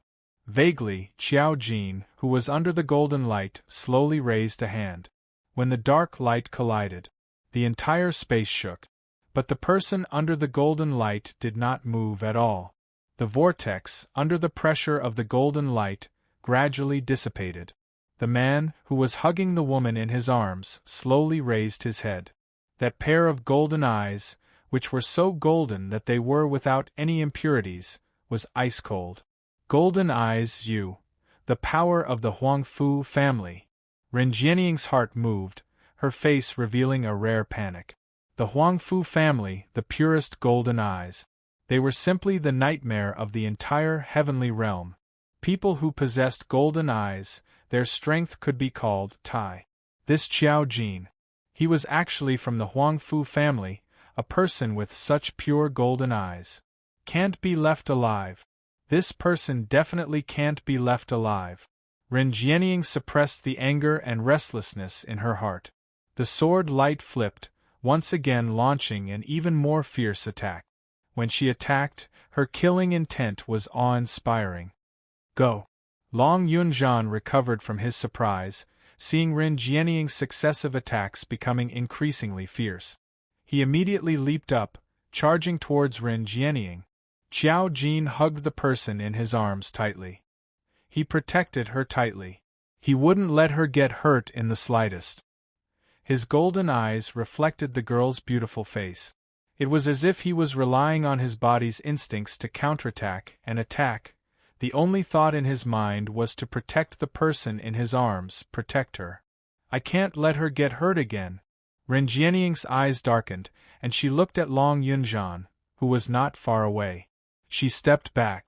Vaguely, Qiao Jin, who was under the golden light, slowly raised a hand. When the dark light collided, the entire space shook. But the person under the golden light did not move at all. The vortex, under the pressure of the golden light, gradually dissipated. The man, who was hugging the woman in his arms, slowly raised his head. That pair of golden eyes, which were so golden that they were without any impurities, was ice-cold. Golden eyes, the power of the Huangfu family. Ren Jianying's heart moved, her face revealing a rare panic. The Huangfu family, the purest golden eyes. They were simply the nightmare of the entire heavenly realm. People who possessed golden eyes, their strength could be called Tai. This Qiao Jin. He was actually from the Huangfu family, a person with such pure golden eyes. Can't be left alive. This person definitely can't be left alive. Ren Jianying suppressed the anger and restlessness in her heart. The sword light flipped, once again launching an even more fierce attack. When she attacked, her killing intent was awe-inspiring. Go! Long Yunzhan recovered from his surprise, seeing Ren Jianying's successive attacks becoming increasingly fierce. He immediately leaped up, charging towards Ren Jianying. Qiao Jin hugged the person in his arms tightly. He protected her tightly. He wouldn't let her get hurt in the slightest. His golden eyes reflected the girl's beautiful face. It was as if he was relying on his body's instincts to counterattack and attack. The only thought in his mind was to protect the person in his arms, protect her. I can't let her get hurt again. Ren Jianying's eyes darkened, and she looked at Long Yunzhan, who was not far away. She stepped back.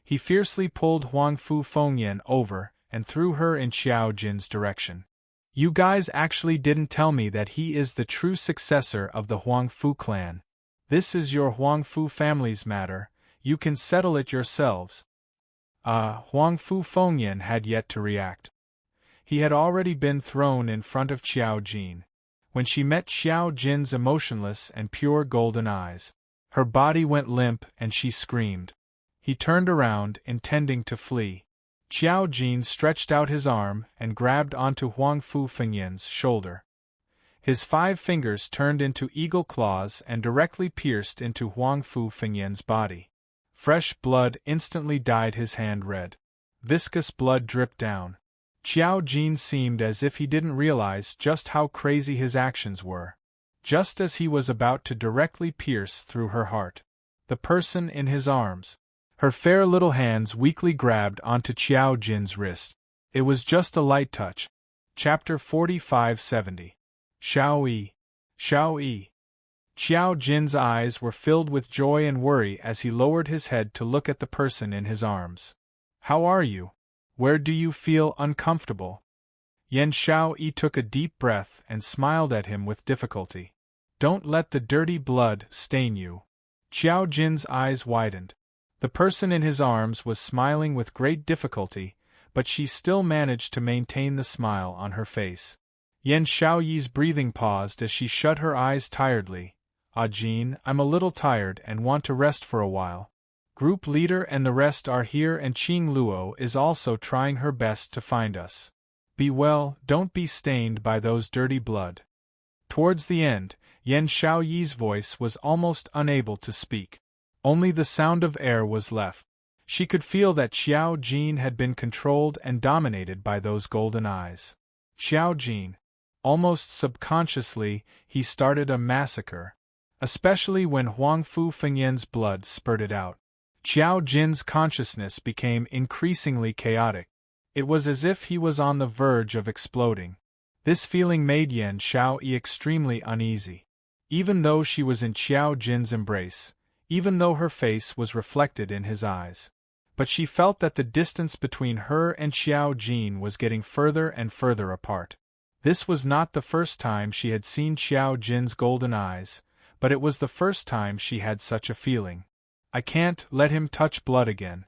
He fiercely pulled Huangfu Fengyan over and threw her in Qiao Jin's direction. You guys actually didn't tell me that he is the true successor of the Huangfu clan. This is your Huangfu family's matter, you can settle it yourselves. Huangfu Fengyan had yet to react. He had already been thrown in front of Qiao Jin. When she met Qiao Jin's emotionless and pure golden eyes, her body went limp and she screamed. He turned around, intending to flee. Qiao Jin stretched out his arm and grabbed onto Huangfu Fengyan's shoulder. His 5 fingers turned into eagle claws and directly pierced into Huangfu Fengyan's body. Fresh blood instantly dyed his hand red. Viscous blood dripped down. Qiao Jin seemed as if he didn't realize just how crazy his actions were. Just as he was about to directly pierce through her heart, the person in his arms, her fair little hands weakly grabbed onto Qiao Jin's wrist. It was just a light touch. Chapter 4570. Xiao Yi. Xiao Yi. Qiao Jin's eyes were filled with joy and worry as he lowered his head to look at the person in his arms. How are you? Where do you feel uncomfortable? Yan Xiao Yi took a deep breath and smiled at him with difficulty. Don't let the dirty blood stain you. Qiao Jin's eyes widened. The person in his arms was smiling with great difficulty, but she still managed to maintain the smile on her face. Yan Xiaoyi's breathing paused as she shut her eyes tiredly. Jin, I'm a little tired and want to rest for a while. Group leader and the rest are here and Qing Luo is also trying her best to find us. Be well, don't be stained by those dirty blood. Towards the end, Yan Xiaoyi's voice was almost unable to speak. Only the sound of air was left. She could feel that Qiao Jin had been controlled and dominated by those golden eyes. Qiao Jin. Almost subconsciously, he started a massacre. Especially when Huangfu Fengyan's blood spurted out. Qiao Jin's consciousness became increasingly chaotic. It was as if he was on the verge of exploding. This feeling made Yan Xiaoyi extremely uneasy. Even though she was in Qiao Jin's embrace, even though her face was reflected in his eyes. But she felt that the distance between her and Qiao Jin was getting further and further apart. This was not the first time she had seen Qiao Jin's golden eyes, but it was the first time she had such a feeling. I can't let him touch blood again.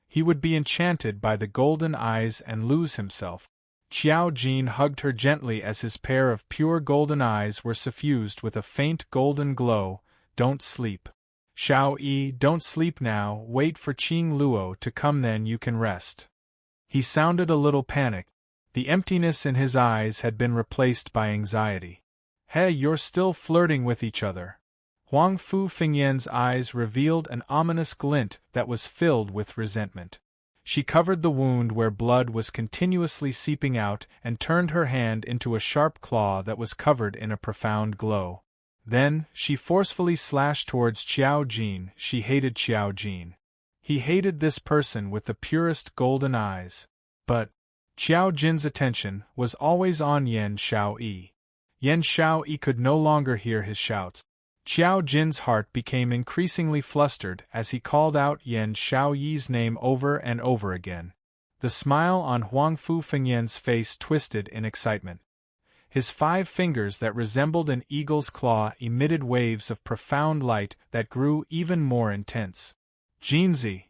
He would be enchanted by the golden eyes and lose himself. Qiao Jin hugged her gently as his pair of pure golden eyes were suffused with a faint golden glow. Don't sleep. Xiao Yi, don't sleep now, wait for Qing Luo to come, then you can rest. He sounded a little panicked. The emptiness in his eyes had been replaced by anxiety. Hey, you're still flirting with each other. Huangfu Fengyan's eyes revealed an ominous glint that was filled with resentment. She covered the wound where blood was continuously seeping out and turned her hand into a sharp claw that was covered in a profound glow. Then, she forcefully slashed towards Qiao Jin. She hated Qiao Jin. He hated this person with the purest golden eyes. But Qiao Jin's attention was always on Yan Xiaoyi. Yan Xiaoyi could no longer hear his shouts. Qiao Jin's heart became increasingly flustered as he called out Yan Shaoyi's name over and over again. The smile on Huang Fu Fengyan's face twisted in excitement. His 5 fingers that resembled an eagle's claw emitted waves of profound light that grew even more intense. Jinzi!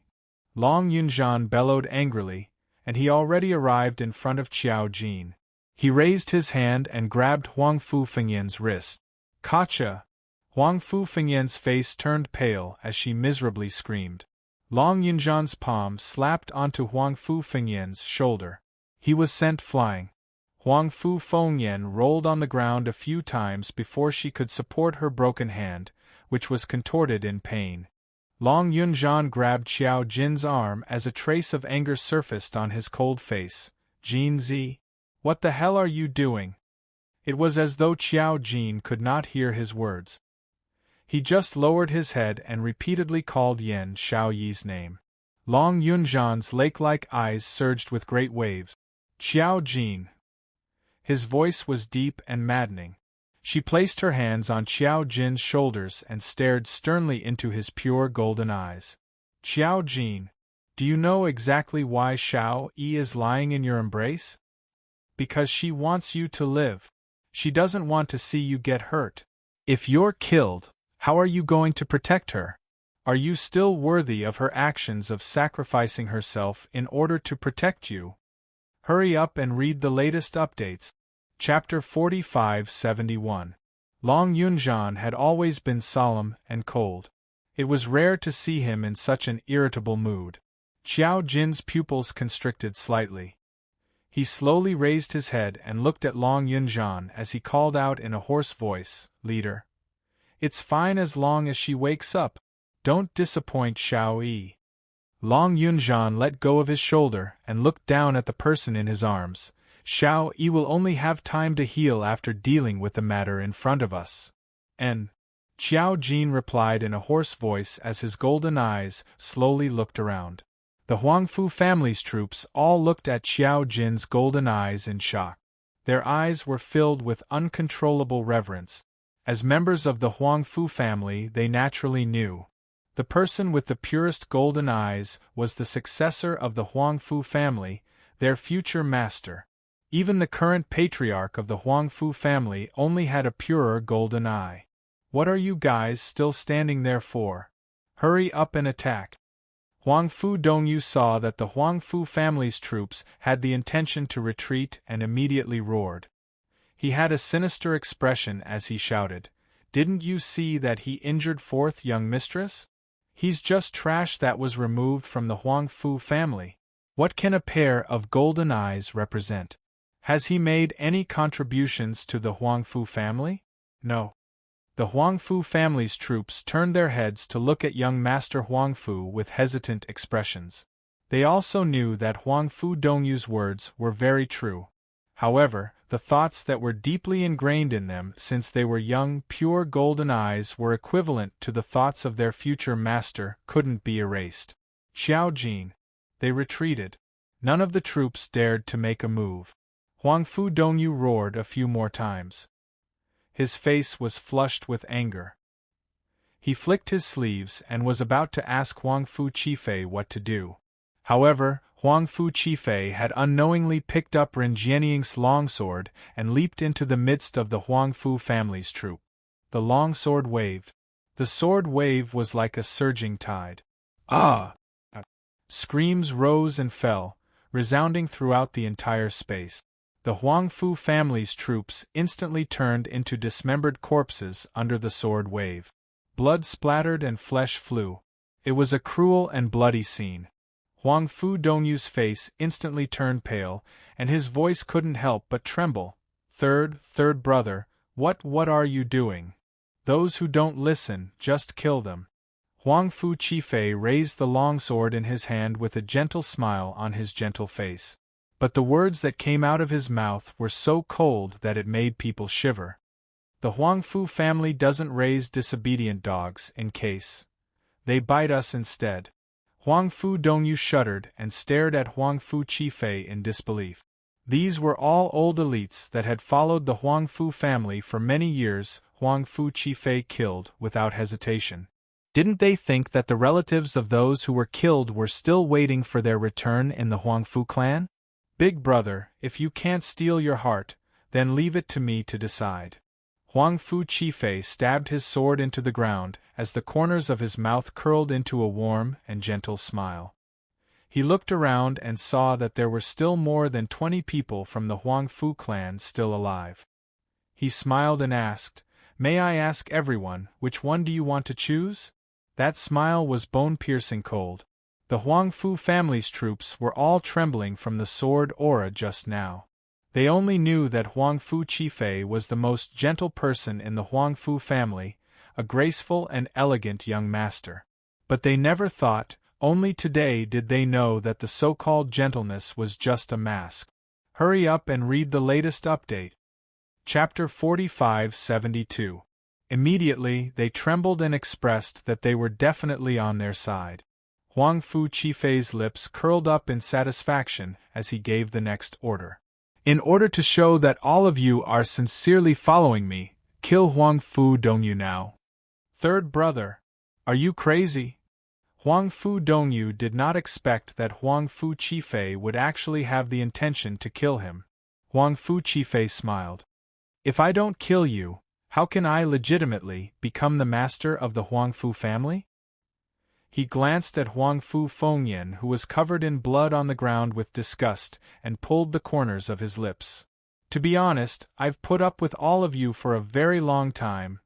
Long Yunzhan bellowed angrily, and he already arrived in front of Qiao Jin. He raised his hand and grabbed Huang Fu Fengyan's wrist. Gotcha! Huang Fu Fengyan's face turned pale as she miserably screamed. Long Yunzhan's palm slapped onto Huang Fu Fengyan's shoulder. He was sent flying. Huang Fu Fengyan rolled on the ground a few times before she could support her broken hand, which was contorted in pain. Long Yunzhan grabbed Qiao Jin's arm as a trace of anger surfaced on his cold face. Jinzi, what the hell are you doing? It was as though Qiao Jin could not hear his words. He just lowered his head and repeatedly called Yan Shaoyi's name. Long Yunzhan's lake-like eyes surged with great waves. Qiao Jin. His voice was deep and maddening. She placed her hands on Qiao Jin's shoulders and stared sternly into his pure golden eyes. Qiao Jin, do you know exactly why Shao Yi is lying in your embrace? Because she wants you to live. She doesn't want to see you get hurt. If you're killed, how are you going to protect her? Are you still worthy of her actions of sacrificing herself in order to protect you? Hurry up and read the latest updates. Chapter 4571. Long Yunzhan had always been solemn and cold. It was rare to see him in such an irritable mood. Qiao Jin's pupils constricted slightly. He slowly raised his head and looked at Long Yunzhan as he called out in a hoarse voice, "Leader. It's fine as long as she wakes up. Don't disappoint Shao Yi." Long Yunzhan let go of his shoulder and looked down at the person in his arms. Shao Yi will only have time to heal after dealing with the matter in front of us. And Qiao Jin replied in a hoarse voice as his golden eyes slowly looked around. The Huangfu family's troops all looked at Qiao Jin's golden eyes in shock. Their eyes were filled with uncontrollable reverence. As members of the Huangfu family, they naturally knew. The person with the purest golden eyes was the successor of the Huangfu family, their future master. Even the current patriarch of the Huangfu family only had a purer golden eye. What are you guys still standing there for? Hurry up and attack. Huangfu Dongyu saw that the Huangfu family's troops had the intention to retreat and immediately roared. He had a sinister expression as he shouted, "Didn't you see that he injured fourth young mistress? He's just trash that was removed from the Huangfu family. What can a pair of golden eyes represent? Has he made any contributions to the Huangfu family? No." The Huangfu family's troops turned their heads to look at young Master Huangfu with hesitant expressions. They also knew that Huangfu Dongyu's words were very true. However, the thoughts that were deeply ingrained in them since they were young, pure golden eyes were equivalent to the thoughts of their future master, couldn't be erased. Qiao Jin. They retreated. None of the troops dared to make a move. Huangfu Dongyu roared a few more times. His face was flushed with anger. He flicked his sleeves and was about to ask Huangfu Qifei what to do. However, Huangfu Qifei had unknowingly picked up Ren Jianying's longsword and leaped into the midst of the Huangfu family's troop. The longsword waved. The sword wave was like a surging tide. Ah! Screams rose and fell, resounding throughout the entire space. The Huangfu family's troops instantly turned into dismembered corpses under the sword wave. Blood splattered and flesh flew. It was a cruel and bloody scene. Huangfu Dongyu's face instantly turned pale, and his voice couldn't help but tremble. Third brother, what are you doing? Those who don't listen, just kill them." Huangfu Qifei raised the longsword in his hand with a gentle smile on his gentle face. But the words that came out of his mouth were so cold that it made people shiver. The Huangfu family doesn't raise disobedient dogs in case. They bite us instead. Huangfu Dongyu shuddered and stared at Huangfu Qifei in disbelief. These were all old elites that had followed the Huangfu family for many years. Huang Fu Qifei killed without hesitation. Didn't they think that the relatives of those who were killed were still waiting for their return in the Huang Fu clan? Big brother, if you can't steal your heart, then leave it to me to decide. Huang Fu Qifei stabbed his sword into the ground as the corners of his mouth curled into a warm and gentle smile. He looked around and saw that there were still more than 20 people from the Huang Fu clan still alive. He smiled and asked, "May I ask everyone, which one do you want to choose?" That smile was bone-piercing cold. The Huang Fu family's troops were all trembling from the sword aura just now. They only knew that Huang Fu Qifei was the most gentle person in the Huang Fu family, a graceful and elegant young master. But they never thought, only today did they know that the so-called gentleness was just a mask. Hurry up and read the latest update. Chapter 4572. Immediately, they trembled and expressed that they were definitely on their side. Huang Fu Qifei's lips curled up in satisfaction as he gave the next order. In order to show that all of you are sincerely following me, kill Huang Fu Dongyu now. Third brother. Are you crazy? Huang Fu Dongyu did not expect that Huang Fu Qifei would actually have the intention to kill him. Huang Fu Qifei smiled. If I don't kill you, how can I legitimately become the master of the Huang Fu family? He glanced at Huang Fu Fengyan, who was covered in blood on the ground with disgust, and pulled the corners of his lips. To be honest, I've put up with all of you for a very long time.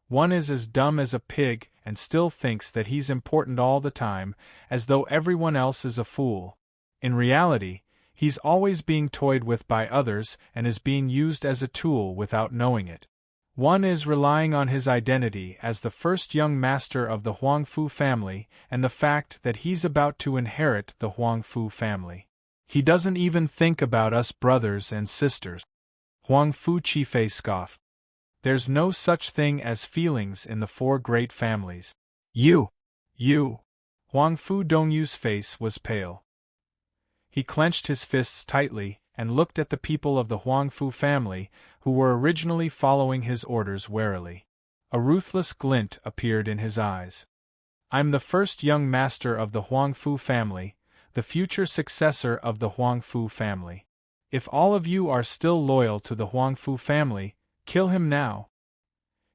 One is as dumb as a pig and still thinks that he's important all the time, as though everyone else is a fool. In reality, he's always being toyed with by others and is being used as a tool without knowing it. One is relying on his identity as the first young master of the Huang Fu family and the fact that he's about to inherit the Huang Fu family. He doesn't even think about us brothers and sisters. Huang Fu Qifei scoffed. There's no such thing as feelings in the four great families. You! Huang Fu Dongyu's face was pale. He clenched his fists tightly and looked at the people of the Huang Fu family, who were originally following his orders warily. A ruthless glint appeared in his eyes. I'm the first young master of the Huang Fu family, the future successor of the Huang Fu family. If all of you are still loyal to the Huang Fu family, kill him now.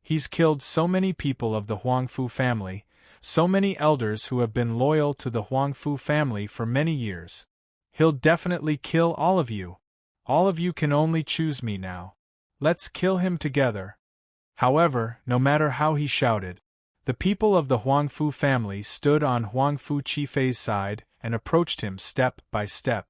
He's killed so many people of the Huang Fu family, so many elders who have been loyal to the Huang Fu family for many years. He'll definitely kill all of you. All of you can only choose me now. Let's kill him together. However, no matter how he shouted, the people of the Huang Fu family stood on Huang Fu Qifei's side and approached him step by step.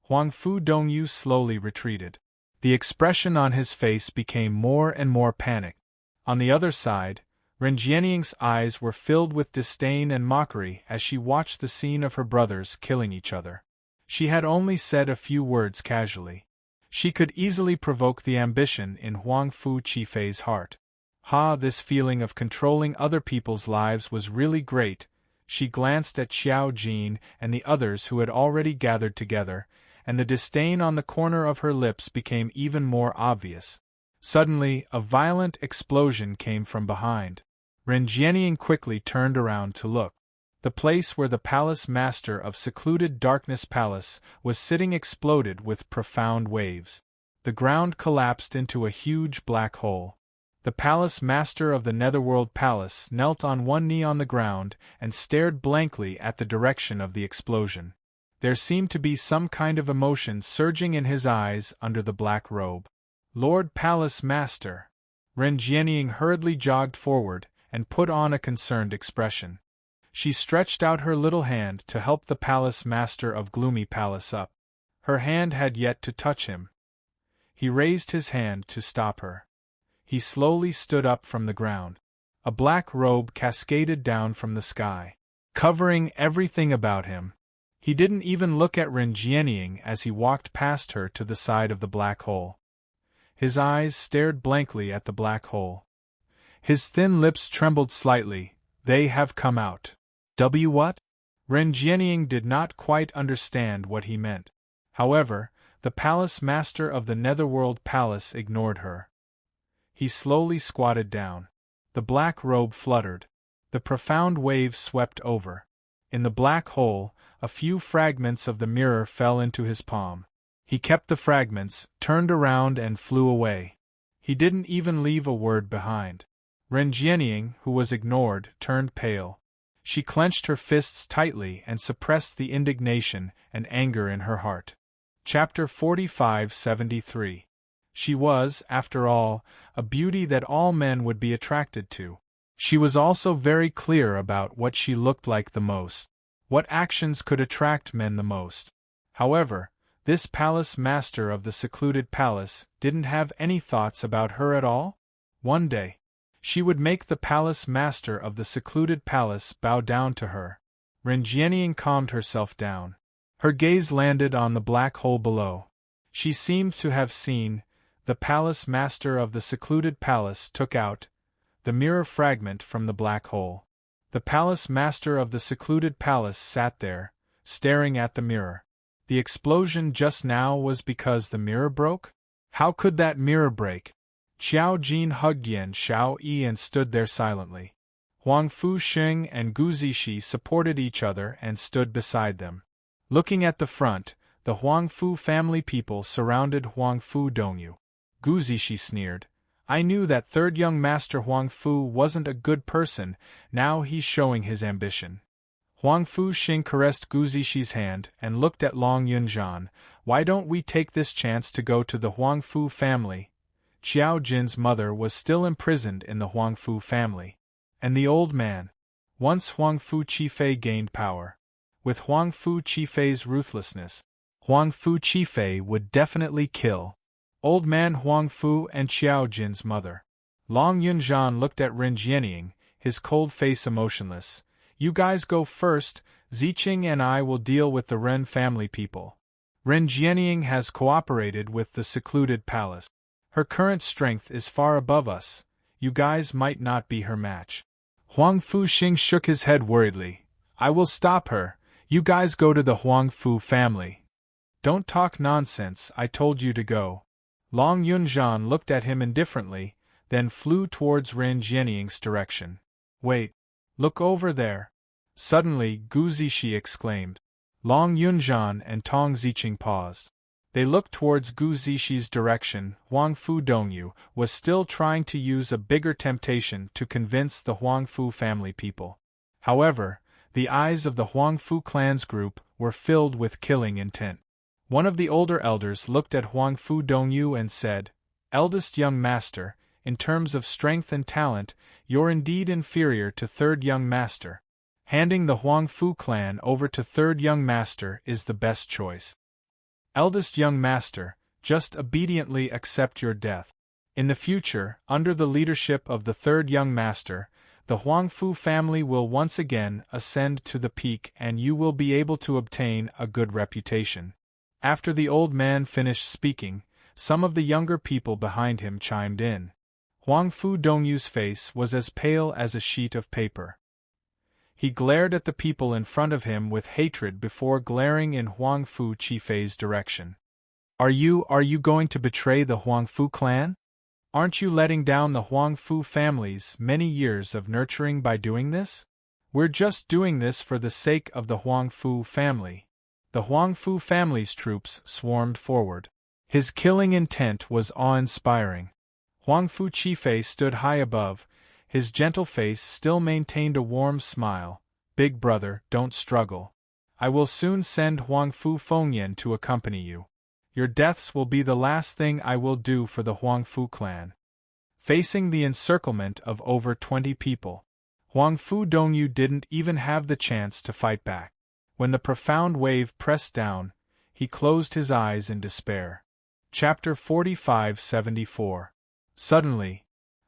Huang Fu Dongyu slowly retreated. The expression on his face became more and more panicked. On the other side, Ren Jianying's eyes were filled with disdain and mockery as she watched the scene of her brothers killing each other. She had only said a few words casually. She could easily provoke the ambition in Huang Fu Qifei's heart. This feeling of controlling other people's lives was really great. She glanced at Xiao Jin and the others who had already gathered together, and the disdain on the corner of her lips became even more obvious. Suddenly, a violent explosion came from behind. Ren Jianying quickly turned around to look. The place where the palace master of secluded Darkness Palace was sitting exploded with profound waves. The ground collapsed into a huge black hole. The palace master of the Netherworld Palace knelt on one knee on the ground and stared blankly at the direction of the explosion. There seemed to be some kind of emotion surging in his eyes under the black robe. Lord Palace Master! Ren Jianying hurriedly jogged forward and put on a concerned expression. She stretched out her little hand to help the palace master of Gloomy Palace up. Her hand had yet to touch him. He raised his hand to stop her. He slowly stood up from the ground. A black robe cascaded down from the sky, covering everything about him. He didn't even look at Ren Jianying as he walked past her to the side of the black hole. His eyes stared blankly at the black hole. His thin lips trembled slightly. They have come out. What? Ren Jianying did not quite understand what he meant. However, the palace master of the Netherworld Palace ignored her. He slowly squatted down. The black robe fluttered. The profound wave swept over. In the black hole, a few fragments of the mirror fell into his palm. He kept the fragments, turned around and flew away. He didn't even leave a word behind. Ren Jianying, who was ignored, turned pale. She clenched her fists tightly and suppressed the indignation and anger in her heart. Chapter 45-73. She was, after all, a beauty that all men would be attracted to. She was also very clear about what she looked like the most. What actions could attract men the most. However, this palace master of the secluded palace didn't have any thoughts about her at all? One day, she would make the palace master of the secluded palace bow down to her. Ren Jianying calmed herself down. Her gaze landed on the black hole below. She seemed to have seen. The palace master of the secluded palace took out the mirror fragment from the black hole. The palace master of the secluded palace sat there, staring at the mirror. The explosion just now was because the mirror broke? How could that mirror break? Qiao Jin hugged Yan Xiao Yi and stood there silently. Huang Fu Xing and Gu Zixi supported each other and stood beside them. Looking at the front, the Huang Fu family people surrounded Huang Fu Dongyu. Gu Zixi sneered. I knew that third young master Huang Fu wasn't a good person, now he's showing his ambition. Huang Fu Xing caressed Gu Zixi hand and looked at Long Yunzhan. Why don't we take this chance to go to the Huang Fu family? Qiao Jin's mother was still imprisoned in the Huang Fu family. And the old man. Once Huang Fu Qifei gained power. With Huang Fu Qifei's ruthlessness, Huang Fu Qifei would definitely kill Old Man Huang Fu and Qiao Jin's mother. Long Yunzhan looked at Ren Jianying, his cold face emotionless. You guys go first, Ziqing and I will deal with the Ren family people. Ren Jianying has cooperated with the secluded palace. Her current strength is far above us. You guys might not be her match. Huang Fu Xing shook his head worriedly. I will stop her. You guys go to the Huang Fu family. Don't talk nonsense, I told you to go. Long Yunzhan looked at him indifferently, then flew towards Ren Jianying's direction. Wait! Look over there! Suddenly, Gu Zixi exclaimed. Long Yunzhan and Tong Ziqing paused. They looked towards Gu Zixi's direction. Huang Fu Dongyu was still trying to use a bigger temptation to convince the Huang Fu family people. However, the eyes of the Huang Fu clan's group were filled with killing intent. One of the older elders looked at Huang Fu Dongyu and said, Eldest young master, in terms of strength and talent, you're indeed inferior to third young master. Handing the Huang Fu clan over to third young master is the best choice. Eldest young master, just obediently accept your death. In the future, under the leadership of the third young master, the Huang Fu family will once again ascend to the peak and you will be able to obtain a good reputation. After the old man finished speaking, some of the younger people behind him chimed in. Huang Fu Dongyu's face was as pale as a sheet of paper. He glared at the people in front of him with hatred before glaring in Huang Fu Qifei's direction. Are you going to betray the Huang Fu clan? Aren't you letting down the Huang Fu family's many years of nurturing by doing this? We're just doing this for the sake of the Huang Fu family. The Huang Fu family's troops swarmed forward. His killing intent was awe-inspiring. Huang Fu Qifei stood high above. His gentle face still maintained a warm smile. Big brother, don't struggle. I will soon send Huang Fu Fengyan to accompany you. Your deaths will be the last thing I will do for the Huang Fu clan. Facing the encirclement of over 20 people, Huang Fu Dongyu didn't even have the chance to fight back. When the profound wave pressed down, he closed his eyes in despair. Chapter 45-74. Suddenly,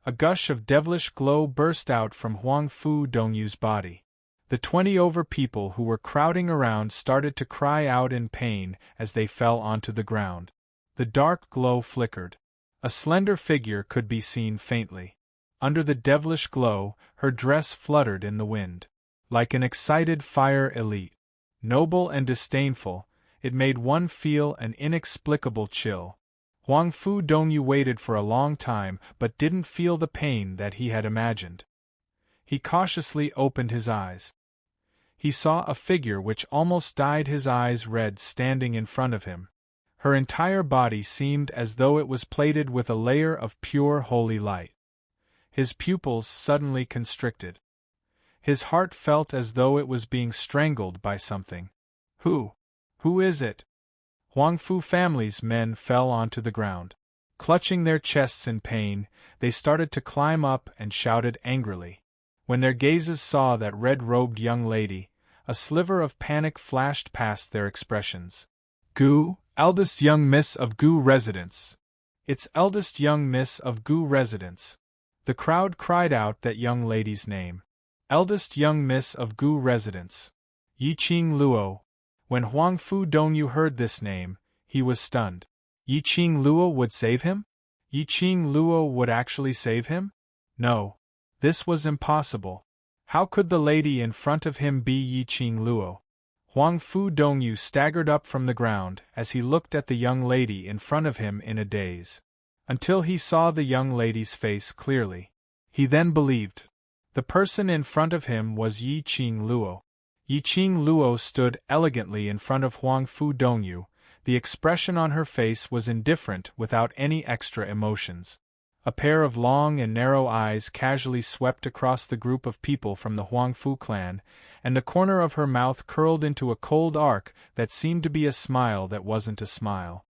a gush of devilish glow burst out from Huang Fu Dongyu's body. The 20 over people who were crowding around started to cry out in pain as they fell onto the ground. The dark glow flickered. A slender figure could be seen faintly. Under the devilish glow, her dress fluttered in the wind. Like an excited fire elite. Noble and disdainful, it made one feel an inexplicable chill. Huang Fu Dongyu waited for a long time but didn't feel the pain that he had imagined. He cautiously opened his eyes. He saw a figure which almost dyed his eyes red standing in front of him. Her entire body seemed as though it was plated with a layer of pure holy light. His pupils suddenly constricted. His heart felt as though it was being strangled by something. Who is it? Huang Fu family's men fell onto the ground. Clutching their chests in pain, they started to climb up and shouted angrily. When their gazes saw that red-robed young lady, a sliver of panic flashed past their expressions. Gu, eldest young miss of Gu residence. It's eldest young miss of Gu residence. The crowd cried out that young lady's name. Eldest young miss of Gu residence. Yiqing Luo. When Huang Fu Dongyu heard this name, he was stunned. Yiqing Luo would save him? Yiqing Luo would actually save him? No. This was impossible. How could the lady in front of him be Yiqing Luo? Huang Fu Dongyu staggered up from the ground as he looked at the young lady in front of him in a daze. Until he saw the young lady's face clearly. He then believed. The person in front of him was Yiqing Luo. Yiqing Luo stood elegantly in front of Huang Fu Dongyu. The expression on her face was indifferent without any extra emotions. A pair of long and narrow eyes casually swept across the group of people from the Huang Fu clan, and the corner of her mouth curled into a cold arc that seemed to be a smile that wasn't a smile.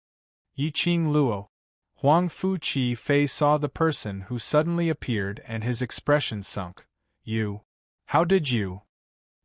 Yiqing Luo. Huang Fu Chi Fei saw the person who suddenly appeared and his expression sunk. You? How did you?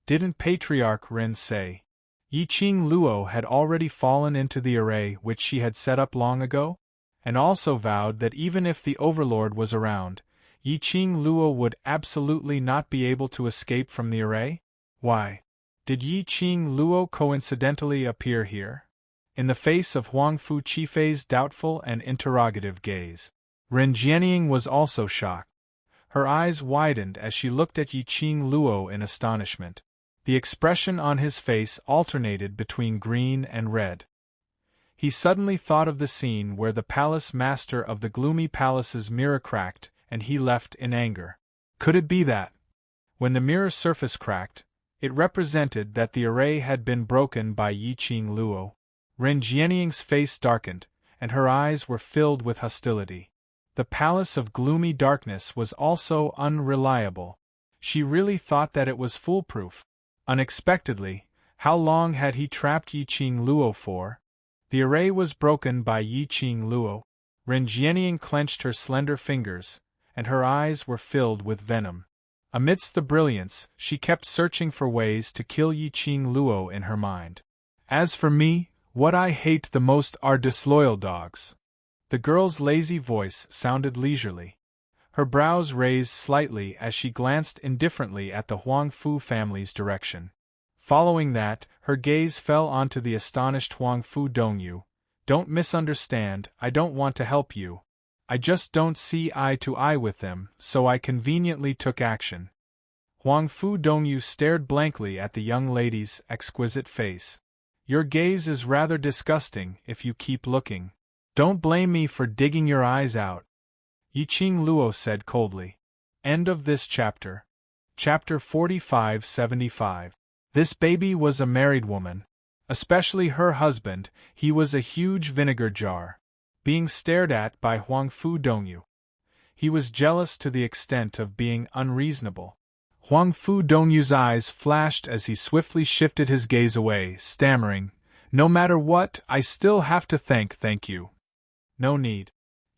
Didn't Patriarch Ren say? Yiqing Luo had already fallen into the array which she had set up long ago, and also vowed that even if the Overlord was around, Yiqing Luo would absolutely not be able to escape from the array? Why? Did Yiqing Luo coincidentally appear here? In the face of Huang Fu Qifei's doubtful and interrogative gaze, Ren Jianying was also shocked. Her eyes widened as she looked at Yiqing Luo in astonishment. The expression on his face alternated between green and red. He suddenly thought of the scene where the palace master of the gloomy palace's mirror cracked, and he left in anger. Could it be that, when the mirror surface cracked, it represented that the array had been broken by Yiqing Luo? Ren Jianying's face darkened, and her eyes were filled with hostility. The palace of gloomy darkness was also unreliable. She really thought that it was foolproof. Unexpectedly, how long had he trapped Yiqing Luo for? The array was broken by Yiqing Luo. Ren Jianying clenched her slender fingers, and her eyes were filled with venom. Amidst the brilliance, she kept searching for ways to kill Yiqing Luo in her mind. As for me, what I hate the most are disloyal dogs. The girl's lazy voice sounded leisurely. Her brows raised slightly as she glanced indifferently at the Huang Fu family's direction. Following that, her gaze fell onto the astonished Huang Fu Dongyu. Don't misunderstand, I don't want to help you. I just don't see eye to eye with them, so I conveniently took action. Huang Fu Dongyu stared blankly at the young lady's exquisite face. Your gaze is rather disgusting if you keep looking. Don't blame me for digging your eyes out. Yiqing Luo said coldly. End of this chapter. Chapter 4575. This baby was a married woman. Especially her husband, he was a huge vinegar jar. Being stared at by Huang Fu Dongyu. He was jealous to the extent of being unreasonable. Huang Fu Dongyu's eyes flashed as he swiftly shifted his gaze away, stammering, No matter what, I still have to thank you. No need.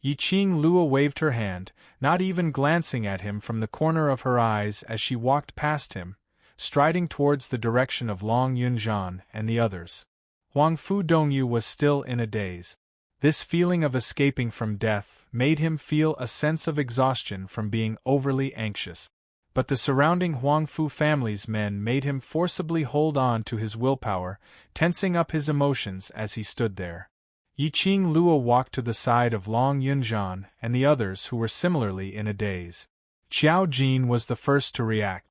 Yiqing Luo waved her hand, not even glancing at him from the corner of her eyes as she walked past him, striding towards the direction of Long Yunzhan and the others. Huang Fu Dongyu was still in a daze. This feeling of escaping from death made him feel a sense of exhaustion from being overly anxious. But the surrounding Huang Fu family's men made him forcibly hold on to his willpower, tensing up his emotions as he stood there. Yiqing Luo walked to the side of Long Yunzhan and the others who were similarly in a daze. Qiao Jin was the first to react.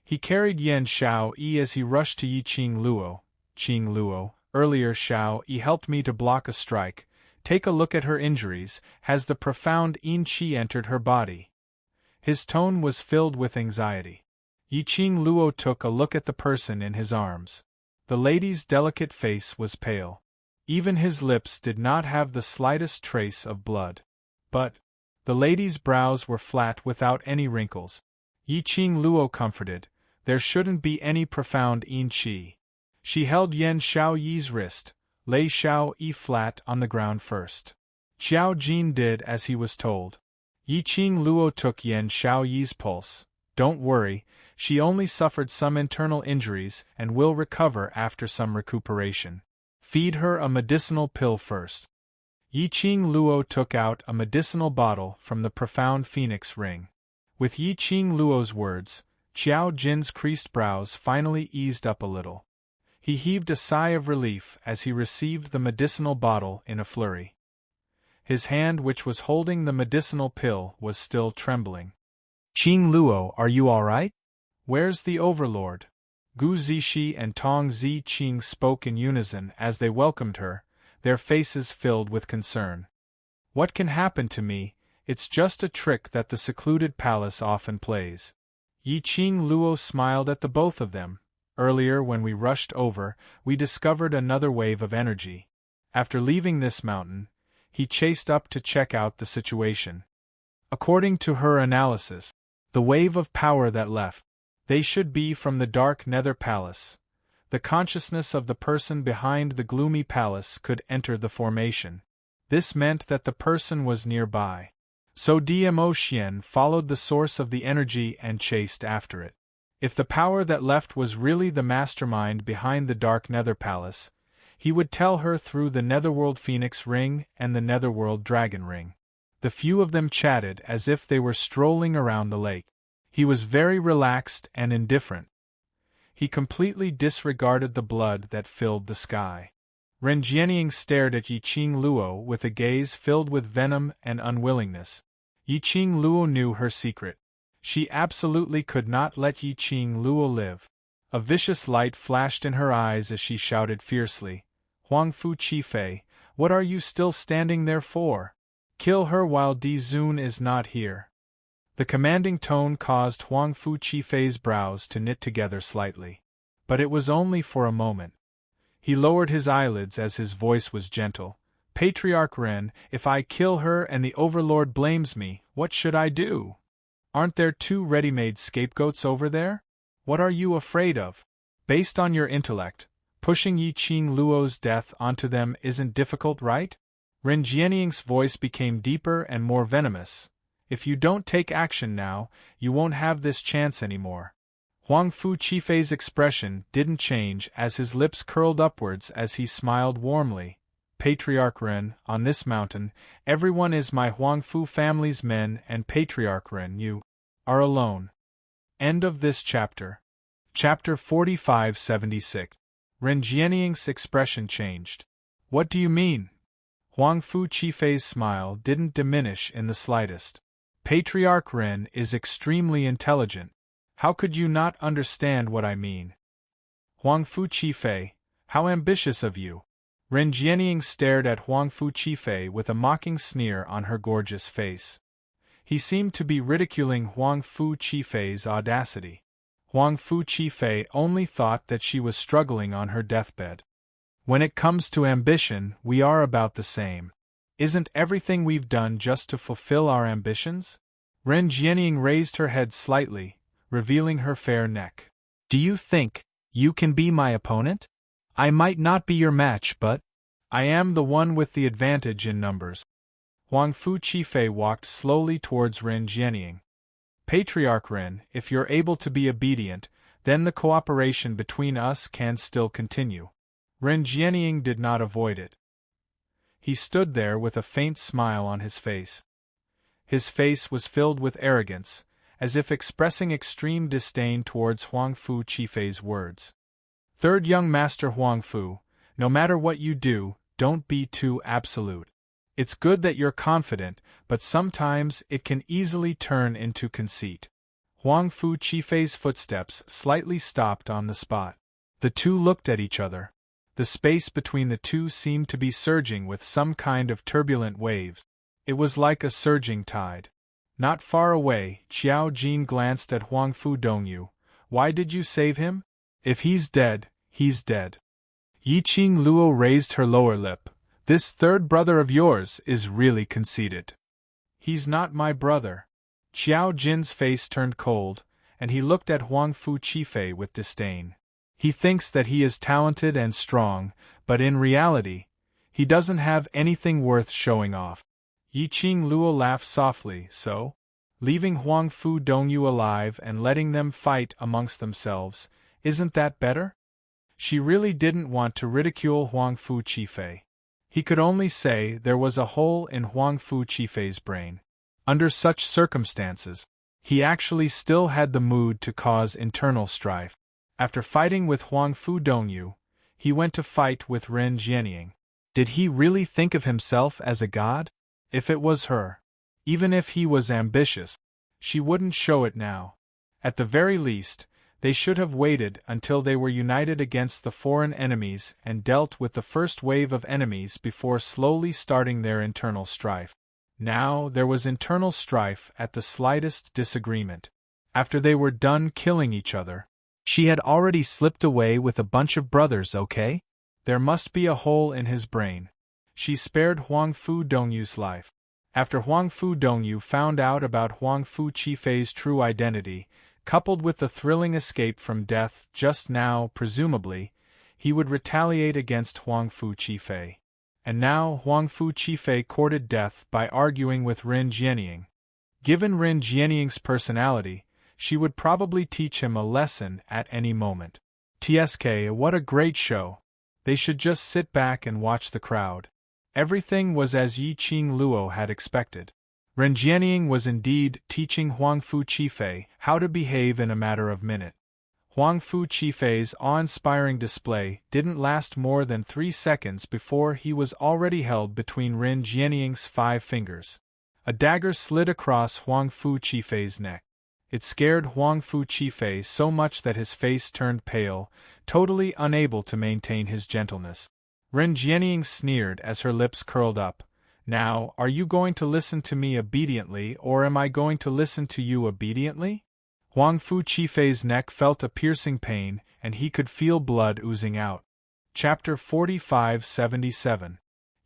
He carried Yan Xiao Yi as he rushed to Yiqing Luo. Qing Luo, earlier Xiao Yi helped me to block a strike. Take a look at her injuries. Has the profound yin qi entered her body? His tone was filled with anxiety. Yiqing Luo took a look at the person in his arms. The lady's delicate face was pale. Even his lips did not have the slightest trace of blood. But the lady's brows were flat without any wrinkles. Yiqing Luo comforted, there shouldn't be any profound yin qi. She held Yan Xiaoyi's wrist, lay Xiao-yi flat on the ground first. Xiao Jin did as he was told. Yiqing Luo took Yan Xiaoyi's pulse. Don't worry, she only suffered some internal injuries and will recover after some recuperation. Feed her a medicinal pill first. Yiqing Luo took out a medicinal bottle from the profound phoenix ring. With Yiqing Luo's words, Xiao Jin's creased brows finally eased up a little. He heaved a sigh of relief as he received the medicinal bottle in a flurry. His hand which was holding the medicinal pill was still trembling. Qing Luo, are you all right? Where's the Overlord? Gu Zishi and Tong Ziqing spoke in unison as they welcomed her, their faces filled with concern. What can happen to me? It's just a trick that the secluded palace often plays. Yiqing Luo smiled at the both of them. Earlier when we rushed over, we discovered another wave of energy. After leaving this mountain, he chased up to check out the situation. According to her analysis, the wave of power that left, they should be from the dark nether palace. The consciousness of the person behind the gloomy palace could enter the formation. This meant that the person was nearby. So Dmo Xian followed the source of the energy and chased after it. If the power that left was really the mastermind behind the dark nether palace, he would tell her through the netherworld phoenix ring and the netherworld dragon ring. The few of them chatted as if they were strolling around the lake. He was very relaxed and indifferent. He completely disregarded the blood that filled the sky. Ren Jianying stared at Yiqing Luo with a gaze filled with venom and unwillingness. Yiqing Luo knew her secret. She absolutely could not let Yiqing Luo live. A vicious light flashed in her eyes as she shouted fiercely, Huangfu Qifei, what are you still standing there for? Kill her while Di Zun is not here. The commanding tone caused Huangfu Qifei's brows to knit together slightly. But it was only for a moment. He lowered his eyelids as his voice was gentle. Patriarch Ren, if I kill her and the Overlord blames me, what should I do? Aren't there 2 ready-made scapegoats over there? What are you afraid of? Based on your intellect, pushing Yiqing Luo's death onto them isn't difficult, right? Ren Jianying's voice became deeper and more venomous. If you don't take action now, you won't have this chance anymore. Huangfu Qifei's expression didn't change as his lips curled upwards as he smiled warmly. Patriarch Ren, on this mountain, everyone is my Huangfu family's men, and Patriarch Ren, you are alone. End of this chapter. Chapter 4576. Ren Jianying's expression changed. What do you mean? Huangfu Qifei's smile didn't diminish in the slightest. Patriarch Ren is extremely intelligent. How could you not understand what I mean? Huangfu Qifei, how ambitious of you. Ren Jianying stared at Huangfu Qifei with a mocking sneer on her gorgeous face. He seemed to be ridiculing Huangfu Qifei's audacity. Huangfu Qifei only thought that she was struggling on her deathbed. When it comes to ambition, we are about the same. Isn't everything we've done just to fulfill our ambitions? Ren Jianying raised her head slightly, revealing her fair neck. Do you think you can be my opponent? I might not be your match, but I am the one with the advantage in numbers. Huangfu Qifei walked slowly towards Ren Jianying. Patriarch Ren, if you're able to be obedient, then the cooperation between us can still continue. Ren Jianying did not avoid it. He stood there with a faint smile on his face. His face was filled with arrogance, as if expressing extreme disdain towards Huangfu Qifei's words. Third young master Huangfu, no matter what you do, don't be too absolute. It's good that you're confident, but sometimes it can easily turn into conceit. Huangfu Qifei's footsteps slightly stopped on the spot. The two looked at each other. The space between the two seemed to be surging with some kind of turbulent waves. It was like a surging tide. Not far away, Qiao Jin glanced at Huang Fu Dongyu. Why did you save him? If he's dead, he's dead. Yiqing Luo raised her lower lip. This third brother of yours is really conceited. He's not my brother. Qiao Jin's face turned cold, and he looked at Huang Fu Qifei with disdain. He thinks that he is talented and strong, but in reality, he doesn't have anything worth showing off. Yiqing Luo laughed softly. So? Leaving Huang Fu Dongyu alive and letting them fight amongst themselves, isn't that better? She really didn't want to ridicule Huang Fu Qifei. He could only say there was a hole in Huang Fu Qifei's brain. Under such circumstances, he actually still had the mood to cause internal strife. After fighting with Huang Fu Dongyu, he went to fight with Ren Jianying. Did he really think of himself as a god? If it was her, even if he was ambitious, she wouldn't show it now. At the very least, they should have waited until they were united against the foreign enemies and dealt with the first wave of enemies before slowly starting their internal strife. Now there was internal strife at the slightest disagreement. After they were done killing each other, she had already slipped away with a bunch of brothers, okay? There must be a hole in his brain. She spared Huang Fu Dongyu's life. After Huang Fu Dongyu found out about Huang Fu Qifei's true identity, coupled with the thrilling escape from death just now, presumably, he would retaliate against Huang Fu Qifei. And now Huang Fu Qifei courted death by arguing with Ren Jianying. Given Ren Jianying's personality, she would probably teach him a lesson at any moment. TSK, what a great show! They should just sit back and watch the crowd. Everything was as Yiqing Luo had expected. Ren Jianying was indeed teaching Huang Fu Qifei how to behave in a matter of minutes. Huang Fu Qifei's awe-inspiring display didn't last more than 3 seconds before he was already held between Ren Jianying's 5 fingers. A dagger slid across Huang Fu Qifei's neck. It scared Huang Fu Qifei so much that his face turned pale, totally unable to maintain his gentleness. Ren Jianying sneered as her lips curled up. Now, are you going to listen to me obediently, or am I going to listen to you obediently? Huang Fu Qifei's neck felt a piercing pain, and he could feel blood oozing out. Chapter 45-77.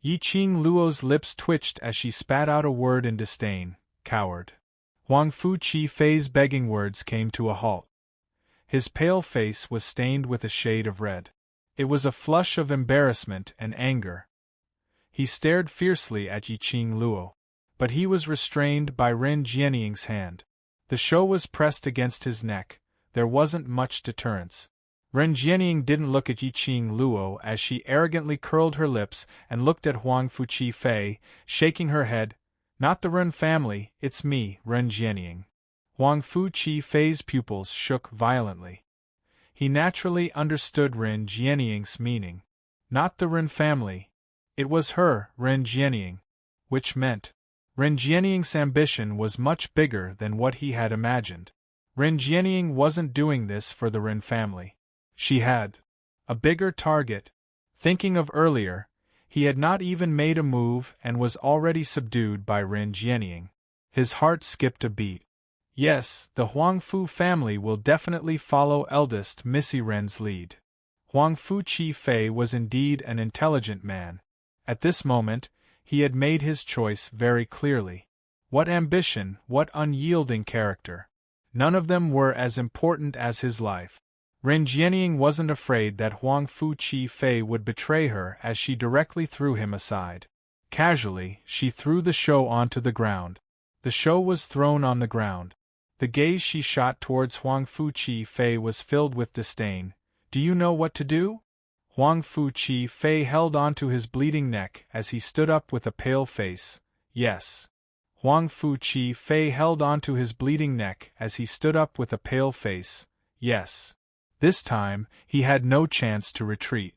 Yiqing Luo's lips twitched as she spat out a word in disdain. Coward. Huang Fu Qifei's begging words came to a halt. His pale face was stained with a shade of red. It was a flush of embarrassment and anger. He stared fiercely at Yiqing Luo, but he was restrained by Ren Jianying's hand. The show was pressed against his neck. There wasn't much deterrence. Ren Jianying didn't look at Yiqing Luo as she arrogantly curled her lips and looked at Huang Fu Qifei, shaking her head. Not the Ren family, it's me, Ren Jianying. Huang Fu Qifei's pupils shook violently. He naturally understood Ren Jianying's meaning. Not the Ren family. It was her, Ren Jianying. Which meant, Ren Jianying's ambition was much bigger than what he had imagined. Ren Jianying wasn't doing this for the Ren family. She had a bigger target. Thinking of earlier, he had not even made a move and was already subdued by Ren Jianying. His heart skipped a beat. Yes, the Huang Fu family will definitely follow eldest Missy Ren's lead. Huang Fu Qifei was indeed an intelligent man. At this moment, he had made his choice very clearly. What ambition, what unyielding character. None of them were as important as his life. Ren Jianying wasn't afraid that Huang Fu Qifei would betray her as she directly threw him aside. Casually, she threw the show onto the ground. The show was thrown on the ground. The gaze she shot towards Huang Fu Qifei was filled with disdain. Do you know what to do? Huang Fu Qifei held onto his bleeding neck as he stood up with a pale face. Yes. Huang Fu Qifei held onto his bleeding neck as he stood up with a pale face. Yes. This time, he had no chance to retreat.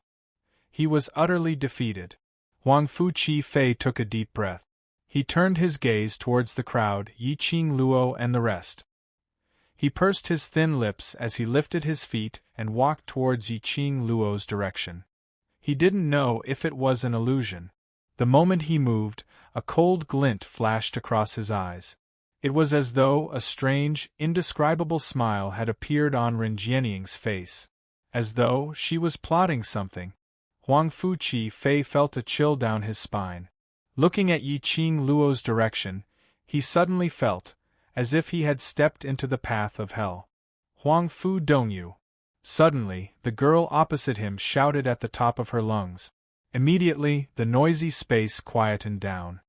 He was utterly defeated. Huang Fu Qifei took a deep breath. He turned his gaze towards the crowd, Yiqing Luo and the rest. He pursed his thin lips as he lifted his feet and walked towards Yiqing Luo's direction. He didn't know if it was an illusion. The moment he moved, a cold glint flashed across his eyes. It was as though a strange, indescribable smile had appeared on Ren Jianying's face. As though she was plotting something. Huang Fuqi Fei felt a chill down his spine. Looking at Yi Qing Luo's direction, he suddenly felt as if he had stepped into the path of hell. Huang Fu Dongyu. Suddenly, the girl opposite him shouted at the top of her lungs. Immediately, the noisy space quietened down.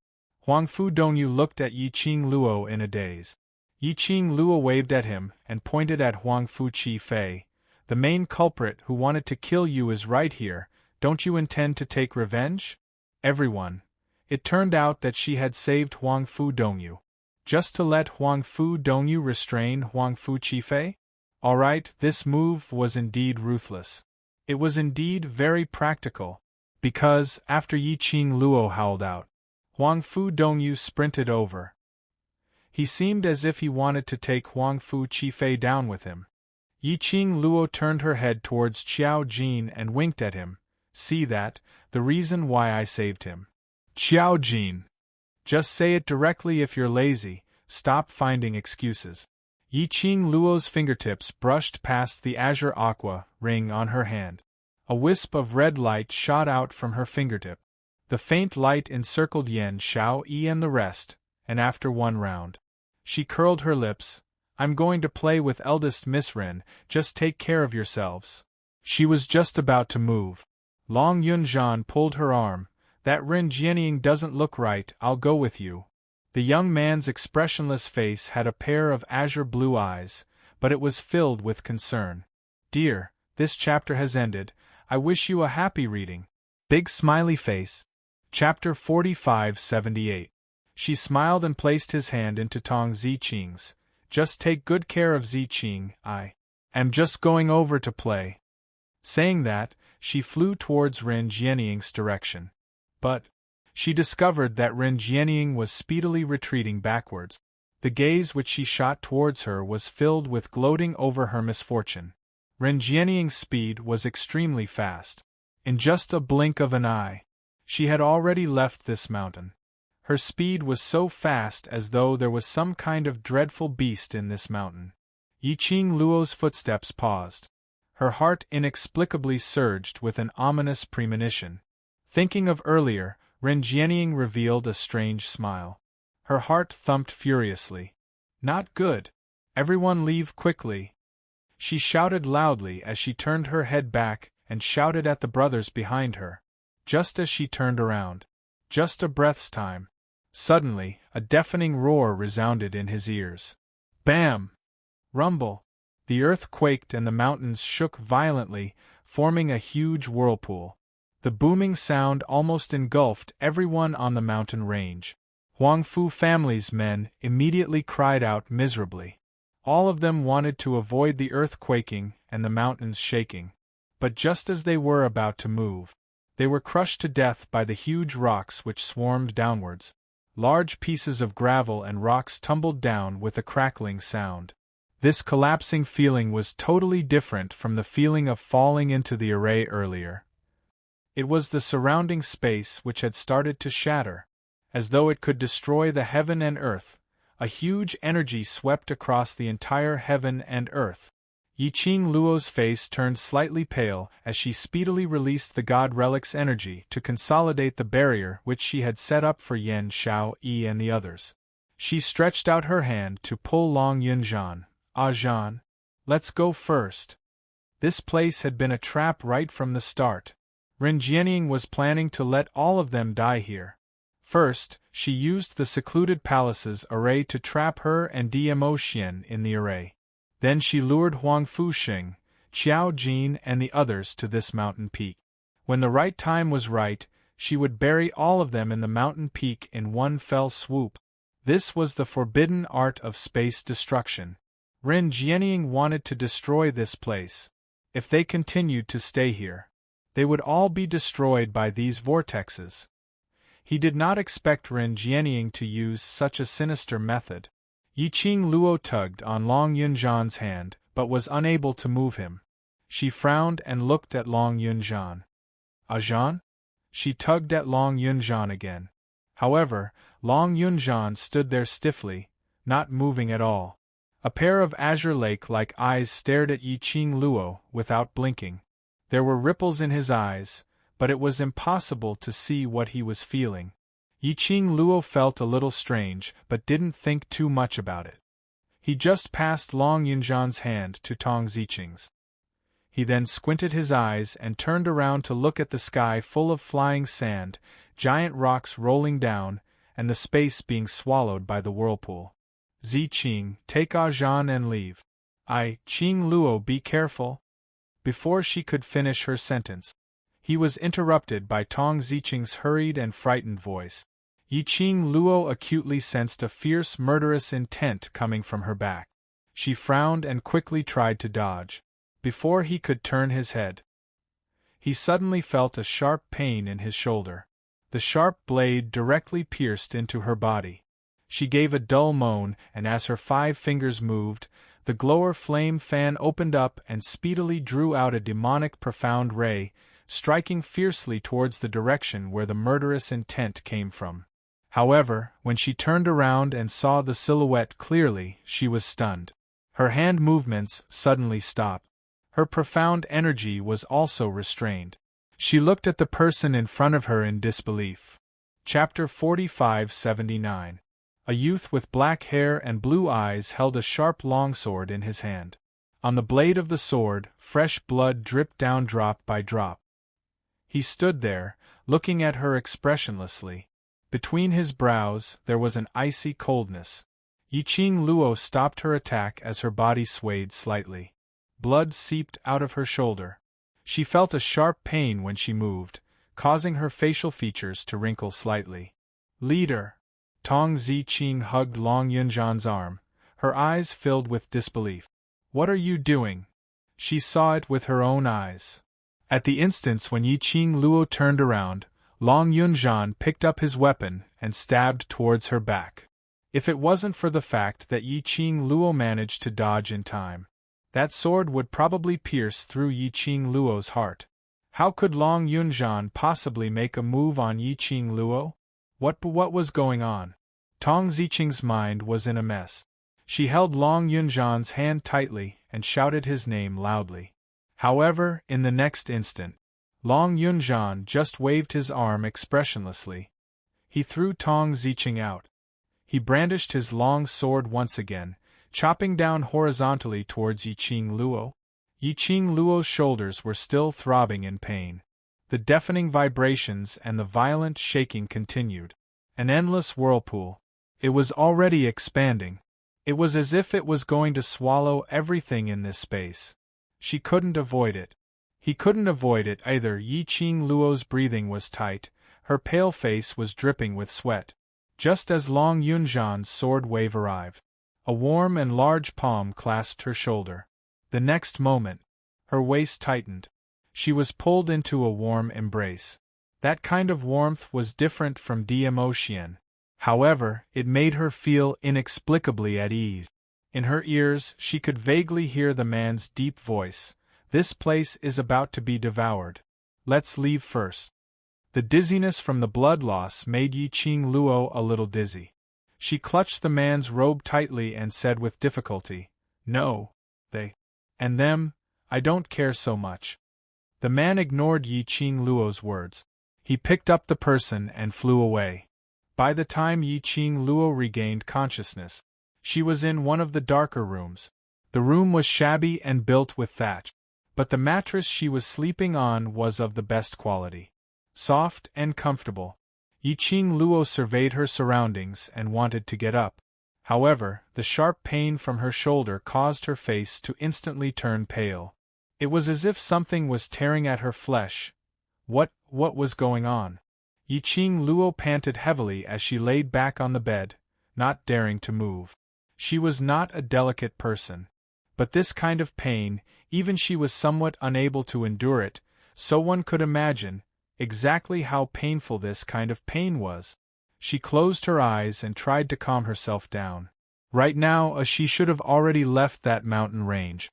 Huang Fu Dongyu looked at Yi Qing Luo in a daze. Yi Qing Luo waved at him and pointed at Huang Fuqi Fei. The main culprit who wanted to kill you is right here. Don't you intend to take revenge? Everyone. It turned out that she had saved Huang Fu Dongyu. Just to let Huang Fu Dongyu restrain Huang Fuqi Fei? Alright, this move was indeed ruthless. It was indeed very practical. Because, after Yi Qing Luo howled out, Huang Fu Dongyu sprinted over. He seemed as if he wanted to take Huang Fuqi Fei down with him. Yi Qing Luo turned her head towards Qiao Jin and winked at him. See that? The reason why I saved him. Qiao Jin. Just say it directly if you're lazy, stop finding excuses. Yi Qing Luo's fingertips brushed past the azure aqua ring on her hand. A wisp of red light shot out from her fingertip. The faint light encircled Yan Xiao Yi and the rest, and after one round, she curled her lips. I'm going to play with eldest Miss Ren, just take care of yourselves. She was just about to move. Long Yunzhan pulled her arm. That Ren Jianying doesn't look right, I'll go with you. The young man's expressionless face had a pair of azure blue eyes, but it was filled with concern. Dear, this chapter has ended, I wish you a happy reading. Big smiley face. Chapter 4578. She smiled and placed his hand into Tong Ziqing's. Just take good care of Ziqing, I am just going over to play. Saying that, she flew towards Ren Jianying's direction. But she discovered that Ren Jianying was speedily retreating backwards. The gaze which she shot towards her was filled with gloating over her misfortune. Ren Jianying's speed was extremely fast. In just a blink of an eye, she had already left this mountain. Her speed was so fast as though there was some kind of dreadful beast in this mountain. Yi Qing Luo's footsteps paused. Her heart inexplicably surged with an ominous premonition. Thinking of earlier, Ren Jianying revealed a strange smile. Her heart thumped furiously. Not good. Everyone leave quickly. She shouted loudly as she turned her head back and shouted at the brothers behind her. Just as she turned around. Just a breath's time. Suddenly, a deafening roar resounded in his ears. Bam! Rumble! The earth quaked and the mountains shook violently, forming a huge whirlpool. The booming sound almost engulfed everyone on the mountain range. Huang Fu family's men immediately cried out miserably. All of them wanted to avoid the earth quaking and the mountains shaking. But just as they were about to move, they were crushed to death by the huge rocks which swarmed downwards. Large pieces of gravel and rocks tumbled down with a crackling sound. This collapsing feeling was totally different from the feeling of falling into the array earlier. It was the surrounding space which had started to shatter. As though it could destroy the heaven and earth, a huge energy swept across the entire heaven and earth. Yi Qing Luo's face turned slightly pale as she speedily released the God Relic's energy to consolidate the barrier which she had set up for Yan Xiao Yi and the others. She stretched out her hand to pull Long Yunzhan. Ah Zhan, let's go first. This place had been a trap right from the start. Ren Jianying was planning to let all of them die here. First, she used the secluded palace's array to trap her and Dmo Xian in the array. Then she lured Huang Fuxing, Qiao Jin and the others to this mountain peak. When the right time was right, she would bury all of them in the mountain peak in one fell swoop. This was the forbidden art of space destruction. Ren Jianying wanted to destroy this place. If they continued to stay here, they would all be destroyed by these vortexes. He did not expect Ren Jianying to use such a sinister method. Yi Qing Luo tugged on Long Yunzhan's hand, but was unable to move him. She frowned and looked at Long Yunzhan. Ajan? She tugged at Long Yunjan again. However, Long Yunjan stood there stiffly, not moving at all. A pair of azure lake-like eyes stared at Yi Qing Luo without blinking. There were ripples in his eyes, but it was impossible to see what he was feeling. Yi Qing Luo felt a little strange, but didn't think too much about it. He just passed Long Yunjan's hand to Tong Ziqing's. He then squinted his eyes and turned around to look at the sky full of flying sand, giant rocks rolling down, and the space being swallowed by the whirlpool. Ziqing, take Ajan and leave. Qing Luo, be careful. Before she could finish her sentence, he was interrupted by Tong Ziqing's hurried and frightened voice. Yi Qing Luo acutely sensed a fierce, murderous intent coming from her back. She frowned and quickly tried to dodge. Before he could turn his head, he suddenly felt a sharp pain in his shoulder. The sharp blade directly pierced into her body. She gave a dull moan, and as her 5 fingers moved, the glower flame fan opened up and speedily drew out a demonic profound ray, striking fiercely towards the direction where the murderous intent came from. However, when she turned around and saw the silhouette clearly, she was stunned. Her hand movements suddenly stopped. Her profound energy was also restrained. She looked at the person in front of her in disbelief. Chapter 45-79. A youth with black hair and blue eyes held a sharp longsword in his hand. On the blade of the sword, fresh blood dripped down drop by drop. He stood there, looking at her expressionlessly. Between his brows, there was an icy coldness. Yi Qing Luo stopped her attack as her body swayed slightly. Blood seeped out of her shoulder. She felt a sharp pain when she moved, causing her facial features to wrinkle slightly. Leader! Tong Ziqing hugged Long Yunjan's arm, her eyes filled with disbelief. What are you doing? She saw it with her own eyes. At the instant when Yi Qing Luo turned around, Long Yunjan picked up his weapon and stabbed towards her back. If it wasn't for the fact that Yi Qing Luo managed to dodge in time, that sword would probably pierce through Yi Qing Luo's heart. How could Long Yunjan possibly make a move on Yi Qing Luo? What was going on? Tong Ziqing's mind was in a mess. She held Long Yunjan's hand tightly and shouted his name loudly. However, in the next instant, Long Yunjan just waved his arm expressionlessly. He threw Tong Ziqing out. He brandished his long sword once again, chopping down horizontally towards Yi Qing Luo. Yi Qing Luo's shoulders were still throbbing in pain. The deafening vibrations and the violent shaking continued. An endless whirlpool. It was already expanding. It was as if it was going to swallow everything in this space. She couldn't avoid it. He couldn't avoid it either. Yi Qing Luo's breathing was tight, her pale face was dripping with sweat. Just as Long Yunjan's sword wave arrived, a warm and large palm clasped her shoulder. The next moment, her waist tightened. She was pulled into a warm embrace. That kind of warmth was different from emotion. However, it made her feel inexplicably at ease. In her ears, she could vaguely hear the man's deep voice. This place is about to be devoured. Let's leave first. The dizziness from the blood loss made Yi Qing Luo a little dizzy. She clutched the man's robe tightly and said with difficulty, "No, they and them, I don't care so much." The man ignored Yi Qing Luo's words. He picked up the person and flew away. By the time Yi Qing Luo regained consciousness, she was in one of the darker rooms. The room was shabby and built with thatch, but the mattress she was sleeping on was of the best quality. Soft and comfortable. Yi Qing Luo surveyed her surroundings and wanted to get up. However, the sharp pain from her shoulder caused her face to instantly turn pale. It was as if something was tearing at her flesh. What was going on? Yi Qing Luo panted heavily as she laid back on the bed, not daring to move. She was not a delicate person. But this kind of pain, even she was somewhat unable to endure it, so one could imagine exactly how painful this kind of pain was. She closed her eyes and tried to calm herself down. Right now, she should have already left that mountain range.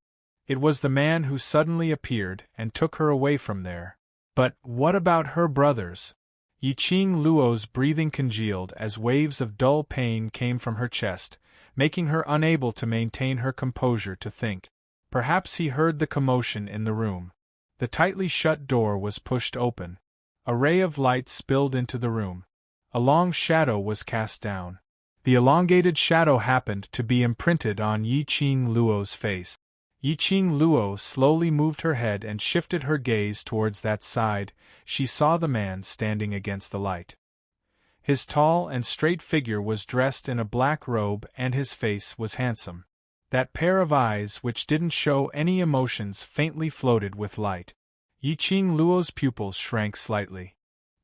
It was the man who suddenly appeared and took her away from there. But what about her brothers? Yiqing Luo's breathing congealed as waves of dull pain came from her chest, making her unable to maintain her composure to think. Perhaps he heard the commotion in the room. The tightly shut door was pushed open. A ray of light spilled into the room. A long shadow was cast down. The elongated shadow happened to be imprinted on Yiqing Luo's face. Yiqing Luo slowly moved her head and shifted her gaze towards that side. She saw the man standing against the light. His tall and straight figure was dressed in a black robe and his face was handsome. That pair of eyes which didn't show any emotions faintly floated with light. Yiqing Luo's pupils shrank slightly.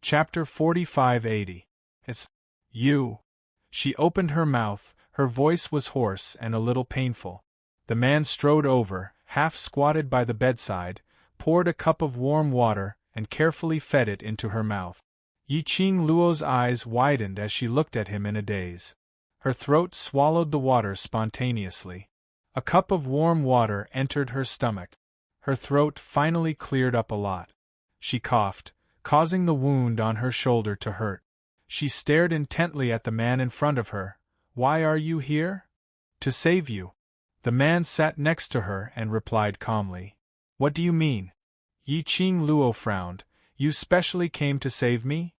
Chapter 4580. It's you. She opened her mouth, her voice was hoarse and a little painful. The man strode over, half squatted by the bedside, poured a cup of warm water, and carefully fed it into her mouth. Yiqing Luo's eyes widened as she looked at him in a daze. Her throat swallowed the water spontaneously. A cup of warm water entered her stomach. Her throat finally cleared up a lot. She coughed, causing the wound on her shoulder to hurt. She stared intently at the man in front of her. "Why are you here?" "To save you." The man sat next to her and replied calmly. "What do you mean?" Yiqing Luo frowned. "You specially came to save me?"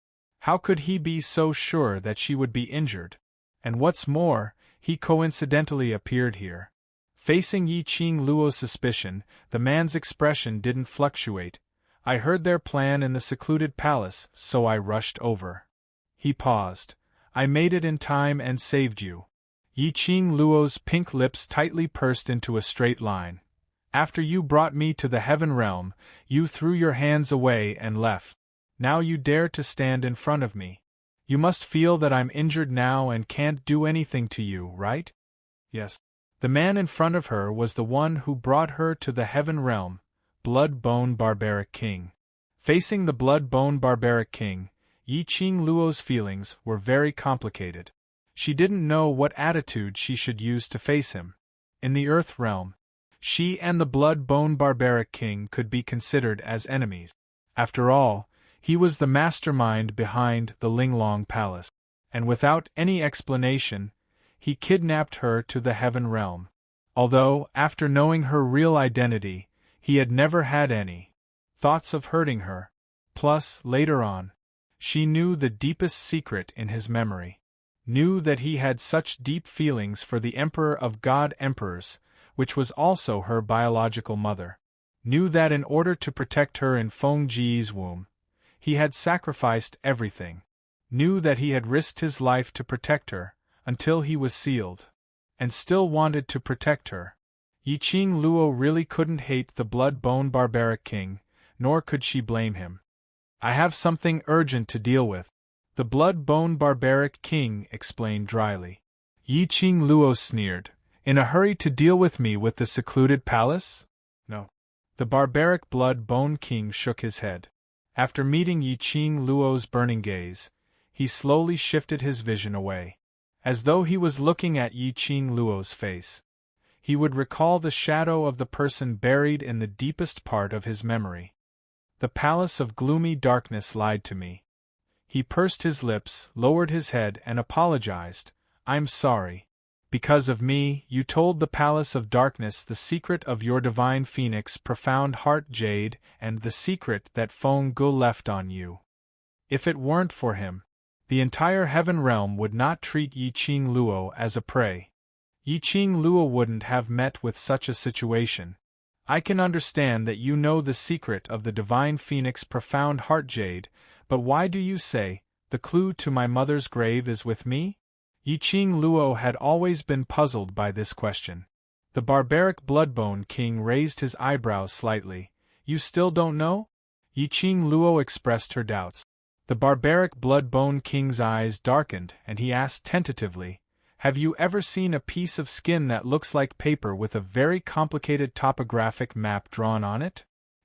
How could he be so sure that she would be injured? And what's more, he coincidentally appeared here. Facing Yiqing Luo's suspicion, the man's expression didn't fluctuate. "I heard their plan in the secluded palace, so I rushed over." He paused. "I made it in time and saved you." Yiqing Luo's pink lips tightly pursed into a straight line. "After you brought me to the heaven realm, you threw your hands away and left. Now you dare to stand in front of me. You must feel that I'm injured now and can't do anything to you, right?" "Yes." The man in front of her was the one who brought her to the heaven realm, Blood-Bone Barbaric King. Facing the Blood-Bone Barbaric King, Yiqing Luo's feelings were very complicated. She didn't know what attitude she should use to face him. In the Earth realm, she and the Blood-Bone Barbaric King could be considered as enemies. After all, he was the mastermind behind the Linglong Palace, and without any explanation, he kidnapped her to the heaven realm. Although, after knowing her real identity, he had never had any thoughts of hurting her. Plus, later on, she knew the deepest secret in his memory. Knew that he had such deep feelings for the Emperor of God Emperors, which was also her biological mother. Knew that in order to protect her in Feng Ji's womb, he had sacrificed everything. Knew that he had risked his life to protect her, until he was sealed. And still wanted to protect her. Yiqing Luo really couldn't hate the Blood-Bone Barbaric King, nor could she blame him. "I have something urgent to deal with," the Blood-Bone Barbaric King explained dryly. Yiqing Luo sneered. "In a hurry to deal with me with the secluded palace?" "No." The Barbaric Blood-Bone King shook his head. After meeting Yiqing Luo's burning gaze, he slowly shifted his vision away. As though he was looking at Yiqing Luo's face. He would recall the shadow of the person buried in the deepest part of his memory. "The palace of gloomy darkness lied to me." He pursed his lips, lowered his head, and apologized. "I'm sorry. Because of me, you told the palace of darkness the secret of your divine phoenix profound heart jade and the secret that Feng Gu left on you. If it weren't for him, the entire heaven realm would not treat Yiqing Luo as a prey. Yiqing Luo wouldn't have met with such a situation. I can understand that you know the secret of the divine phoenix profound heart jade, but why do you say, the clue to my mother's grave is with me?" Yiqing Luo had always been puzzled by this question. The barbaric Bloodbone King raised his eyebrows slightly. "You still don't know?" Yiqing Luo expressed her doubts. The barbaric Bloodbone King's eyes darkened and he asked tentatively, "Have you ever seen a piece of skin that looks like paper with a very complicated topographic map drawn on it?"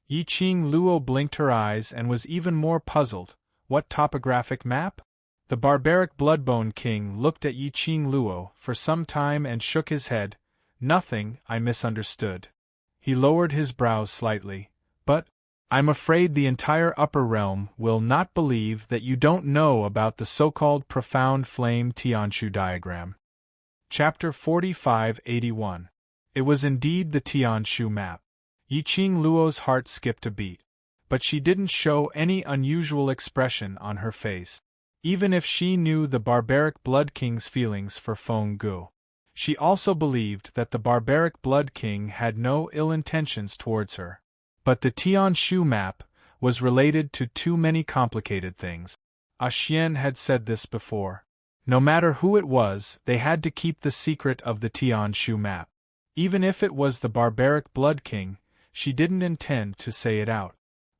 Yiqing Luo blinked her eyes and was even more puzzled. "What topographic map?" The barbaric Bloodbone King looked at Yiqing Luo for some time and shook his head. "Nothing, I misunderstood." He lowered his brows slightly. "But I'm afraid the entire upper realm will not believe that you don't know about the so-called profound flame Tianshu diagram. Chapter 4581. It was indeed the Tianshu map. Yiqing Luo's heart skipped a beat. But she didn't show any unusual expression on her face. Even if she knew the barbaric Blood King's feelings for Feng Gu. She also believed that the barbaric Blood King had no ill intentions towards her. But the Tianshu map was related to too many complicated things. A Xian had said this before. No matter who it was, they had to keep the secret of the Tianshu map. Even if it was the barbaric Blood King, she didn't intend to say it out.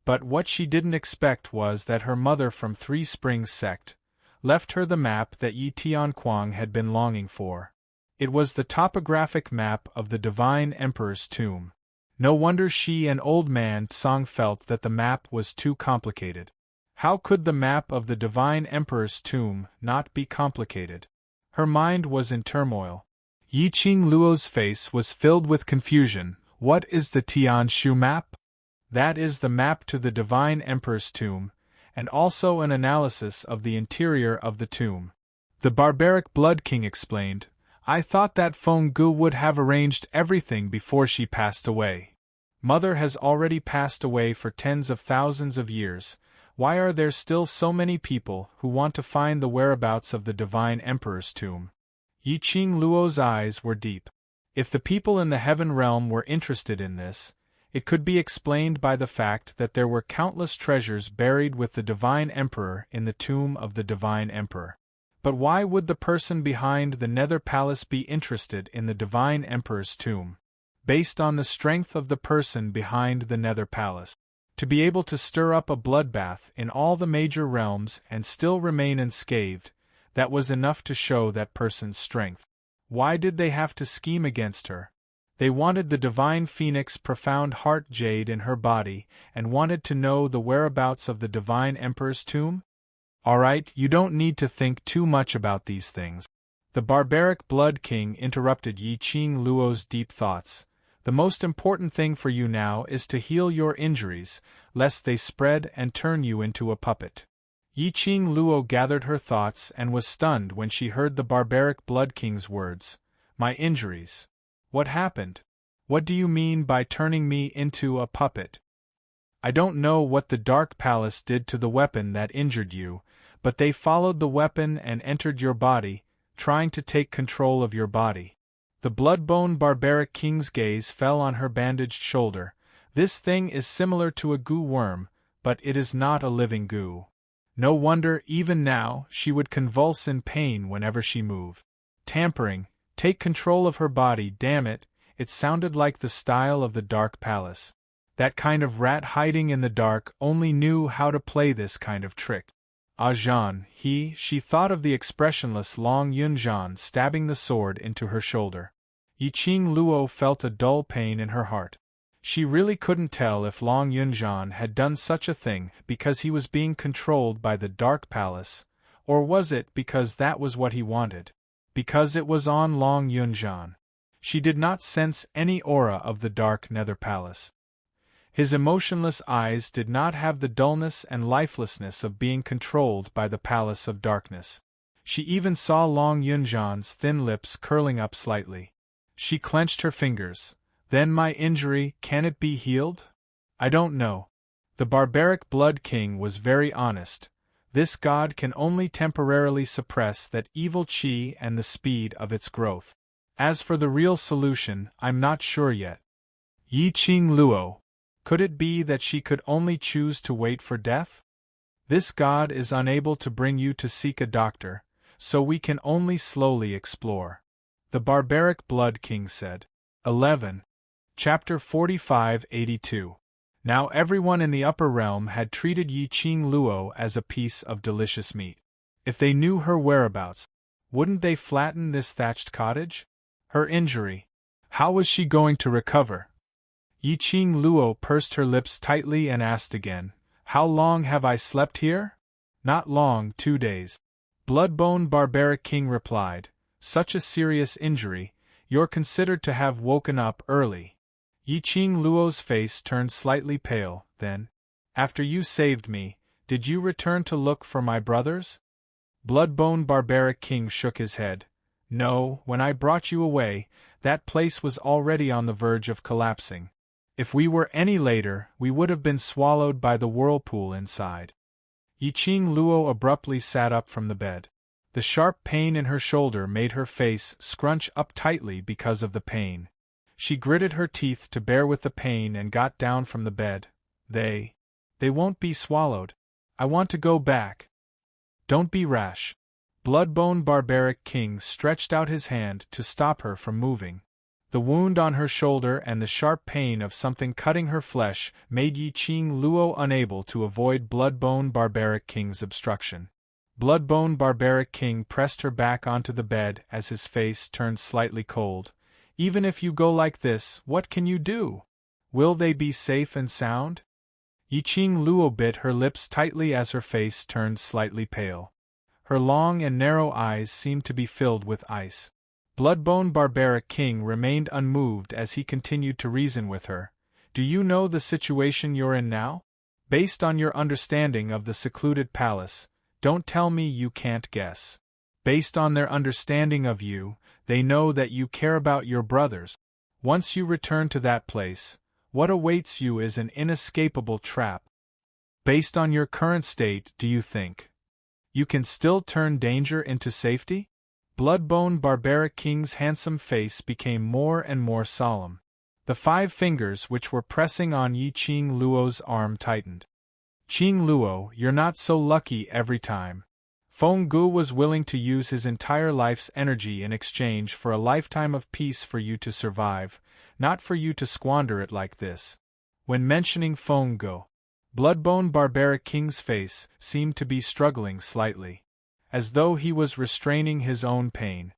But what she didn't expect was that her mother from Three Springs sect left her the map that Yi Tianquang had been longing for. It was the topographic map of the Divine Emperor's tomb. No wonder she and Old Man Tsang felt that the map was too complicated. How could the map of the Divine Emperor's tomb not be complicated? Her mind was in turmoil. Yiqing Luo's face was filled with confusion. What is the Tianshu map? That is the map to the Divine Emperor's tomb, and also an analysis of the interior of the tomb. The barbaric Blood King explained, I thought that Feng Gu would have arranged everything before she passed away. Mother has already passed away for tens of thousands of years. Why are there still so many people who want to find the whereabouts of the Divine Emperor's tomb? Yiqing Luo's eyes were deep. If the people in the heaven realm were interested in this, it could be explained by the fact that there were countless treasures buried with the Divine Emperor in the tomb of the Divine Emperor. But why would the person behind the Nether Palace be interested in the Divine Emperor's tomb? Based on the strength of the person behind the Nether Palace. To be able to stir up a bloodbath in all the major realms and still remain unscathed, that was enough to show that person's strength. Why did they have to scheme against her? They wanted the Divine Phoenix profound heart jade in her body and wanted to know the whereabouts of the Divine Emperor's tomb? Alright, you don't need to think too much about these things. The barbaric Blood King interrupted Yiqing Luo's deep thoughts. The most important thing for you now is to heal your injuries, lest they spread and turn you into a puppet. Yiqing Luo gathered her thoughts and was stunned when she heard the barbaric Blood King's words. My injuries. What happened? What do you mean by turning me into a puppet? I don't know what the Dark Palace did to the weapon that injured you, but they followed the weapon and entered your body, trying to take control of your body. The Bloodbone Barbaric King's gaze fell on her bandaged shoulder. This thing is similar to a goo worm, but it is not a living goo. No wonder, even now, she would convulse in pain whenever she moved. Tampering, take control of her body, damn it, it sounded like the style of the Dark Palace. That kind of rat hiding in the dark only knew how to play this kind of trick. Jean, she thought of the expressionless Long Yunjian stabbing the sword into her shoulder. Yiqing Luo felt a dull pain in her heart. She really couldn't tell if Long Yunjian had done such a thing because he was being controlled by the Dark Palace, or was it because that was what he wanted? Because it was on Long Yunjian. She did not sense any aura of the Dark Nether Palace. His emotionless eyes did not have the dullness and lifelessness of being controlled by the Palace of Darkness. She even saw Long Yunjian's thin lips curling up slightly. She clenched her fingers. Then my injury, can it be healed? I don't know. The barbaric Blood King was very honest. This god can only temporarily suppress that evil qi and the speed of its growth. As for the real solution, I'm not sure yet. Yiqing Luo. Could it be that she could only choose to wait for death? This god is unable to bring you to seek a doctor, so we can only slowly explore. The barbaric Blood King said. 11. Chapter 4582. Now everyone in the upper realm had treated Yiqing Luo as a piece of delicious meat. If they knew her whereabouts, wouldn't they flatten this thatched cottage? Her injury. How was she going to recover? Yiqing Luo pursed her lips tightly and asked again, How long have I slept here? Not long, 2 days. Bloodbone Barbaric King replied, Such a serious injury, you're considered to have woken up early. Yiqing Luo's face turned slightly pale, then, After you saved me, did you return to look for my brothers? Bloodbone Barbaric King shook his head. No, when I brought you away, that place was already on the verge of collapsing. If we were any later, we would have been swallowed by the whirlpool inside. Yiqing Luo abruptly sat up from the bed. The sharp pain in her shoulder made her face scrunch up tightly because of the pain. She gritted her teeth to bear with the pain and got down from the bed. They won't be swallowed. I want to go back. Don't be rash. Bloodbone Barbaric King stretched out his hand to stop her from moving. The wound on her shoulder and the sharp pain of something cutting her flesh made Yiqing Luo unable to avoid Bloodbone Barbaric King's obstruction. Bloodbone Barbaric King pressed her back onto the bed as his face turned slightly cold. Even if you go like this, what can you do? Will they be safe and sound? Yiqing Luo bit her lips tightly as her face turned slightly pale. Her long and narrow eyes seemed to be filled with ice. Bloodbone Barbaric King remained unmoved as he continued to reason with her. Do you know the situation you're in now? Based on your understanding of the secluded palace, don't tell me you can't guess. Based on their understanding of you, they know that you care about your brothers. Once you return to that place, what awaits you is an inescapable trap. Based on your current state, do you think you can still turn danger into safety? Bloodbone Barbaric King's handsome face became more and more solemn. The 5 fingers which were pressing on Yiqing Luo's arm tightened. Qing Luo, you're not so lucky every time. Feng Gu was willing to use his entire life's energy in exchange for a lifetime of peace for you to survive, not for you to squander it like this. When mentioning Feng Gu, Bloodbone Barbaric King's face seemed to be struggling slightly, as though he was restraining his own pain.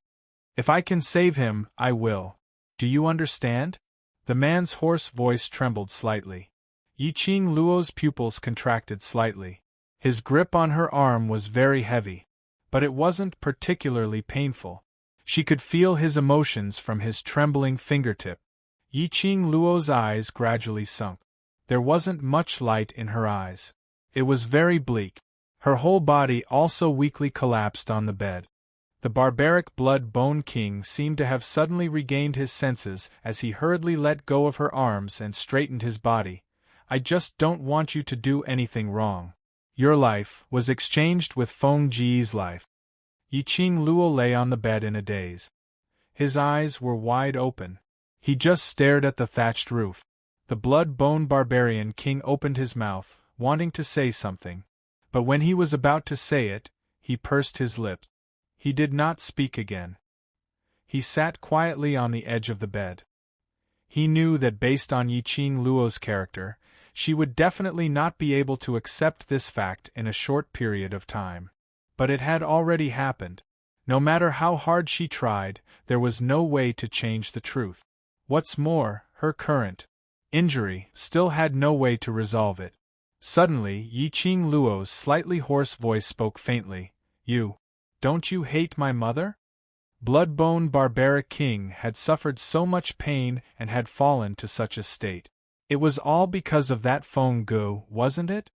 If I can save him, I will. Do you understand? The man's hoarse voice trembled slightly. Yiqing Luo's pupils contracted slightly. His grip on her arm was very heavy, but it wasn't particularly painful. She could feel his emotions from his trembling fingertip. Yiqing Luo's eyes gradually sunk. There wasn't much light in her eyes. It was very bleak. Her whole body also weakly collapsed on the bed. The barbaric Blood-Bone King seemed to have suddenly regained his senses as he hurriedly let go of her arms and straightened his body. I just don't want you to do anything wrong. Your life was exchanged with Feng Ji's life. Yiqing Luo lay on the bed in a daze. His eyes were wide open. He just stared at the thatched roof. The Blood-Bone Barbarian King opened his mouth, wanting to say something. But when he was about to say it, he pursed his lips. He did not speak again. He sat quietly on the edge of the bed. He knew that based on Yiqing Luo's character, she would definitely not be able to accept this fact in a short period of time. But it had already happened. No matter how hard she tried, there was no way to change the truth. What's more, her current injury still had no way to resolve it. Suddenly, Yiqing Luo's slightly hoarse voice spoke faintly. Don't you hate my mother? Bloodbone Barbaric King had suffered so much pain and had fallen to such a state. It was all because of that Feng Gu, wasn't it?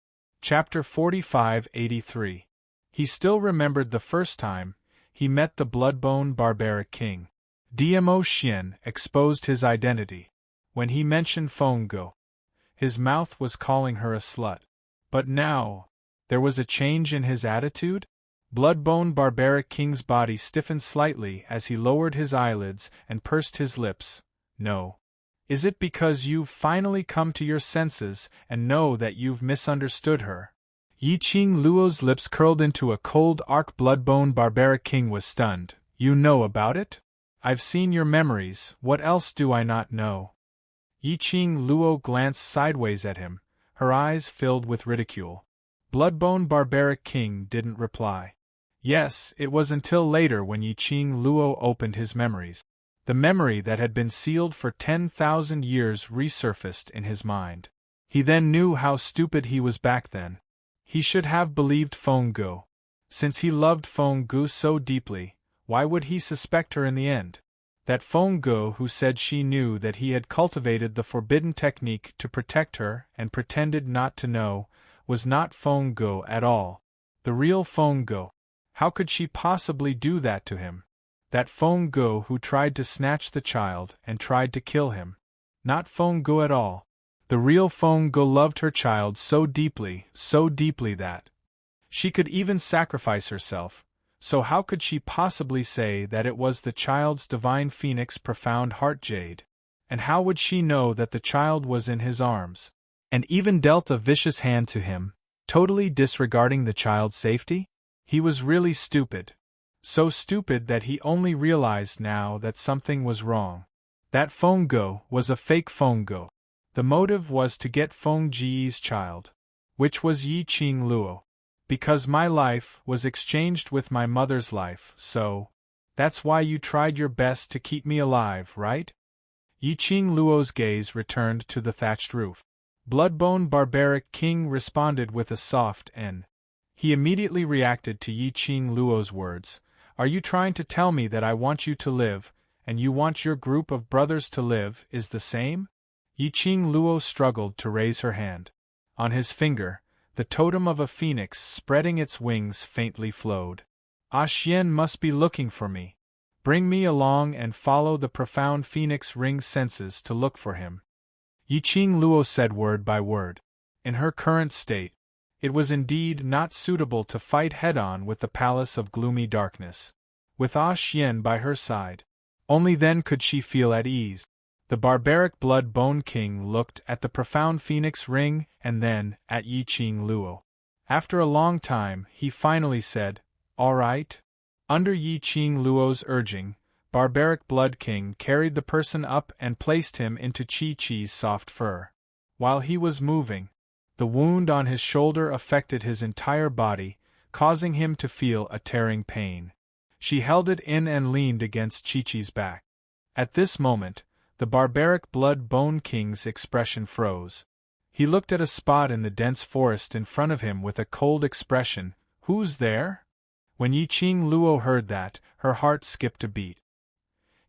Chapter 45-83. He still remembered the first time he met the Bloodbone Barbaric King. Dmo Xian exposed his identity. When he mentioned Feng Gu, his mouth was calling her a slut. But now, there was a change in his attitude? Bloodbone Barbaric King's body stiffened slightly as he lowered his eyelids and pursed his lips. No. Is it because you've finally come to your senses and know that you've misunderstood her? Yiqing Luo's lips curled into a cold arc. Bloodbone Barbaric King was stunned. You know about it? I've seen your memories, what else do I not know? Yiqing Luo glanced sideways at him, her eyes filled with ridicule. Bloodbone Barbaric King didn't reply. Yes, it was until later when Yiqing Luo opened his memories. The memory that had been sealed for 10,000 years resurfaced in his mind. He then knew how stupid he was back then. He should have believed Feng Gu. Since he loved Feng Gu so deeply, why would he suspect her in the end? That Feng Gu who said she knew that he had cultivated the forbidden technique to protect her and pretended not to know, was not Feng Go at all. The real Feng Go. How could she possibly do that to him? That Feng Go who tried to snatch the child and tried to kill him. Not Feng Go at all. The real Feng Go loved her child so deeply that she could even sacrifice herself. So how could she possibly say that it was the child's divine phoenix profound heart jade? And how would she know that the child was in his arms? And even dealt a vicious hand to him, totally disregarding the child's safety? He was really stupid. So stupid that he only realized now that something was wrong. That Feng Go was a fake Feng Go. The motive was to get Feng Ji's child, which was Yi Qing Luo. Because my life was exchanged with my mother's life, so that's why you tried your best to keep me alive, right? Yi Qing Luo's gaze returned to the thatched roof. Bloodbone Barbaric King responded with a soft N. He immediately reacted to Yi Qing Luo's words. Are you trying to tell me that I want you to live, and you want your group of brothers to live, is the same? Yi Qing Luo struggled to raise her hand. On his finger, the totem of a phoenix spreading its wings faintly flowed. Ah Xian must be looking for me. Bring me along and follow the profound phoenix ring's senses to look for him. Yi Qing Luo said word by word. In her current state, it was indeed not suitable to fight head-on with the palace of gloomy darkness. With Ah Xian by her side, only then could she feel at ease. The barbaric Blood-Bone King looked at the profound phoenix ring and then at Yi Qing Luo. After a long time, he finally said, "All right." Under Yi Qing Luo's urging, Barbaric Blood King carried the person up and placed him into Chi-Chi's soft fur. While he was moving, the wound on his shoulder affected his entire body, causing him to feel a tearing pain. She held it in and leaned against Chi-Chi's back. At this moment, the barbaric Blood-Bone King's expression froze. He looked at a spot in the dense forest in front of him with a cold expression. Who's there? When Yi Qing Luo heard that, her heart skipped a beat.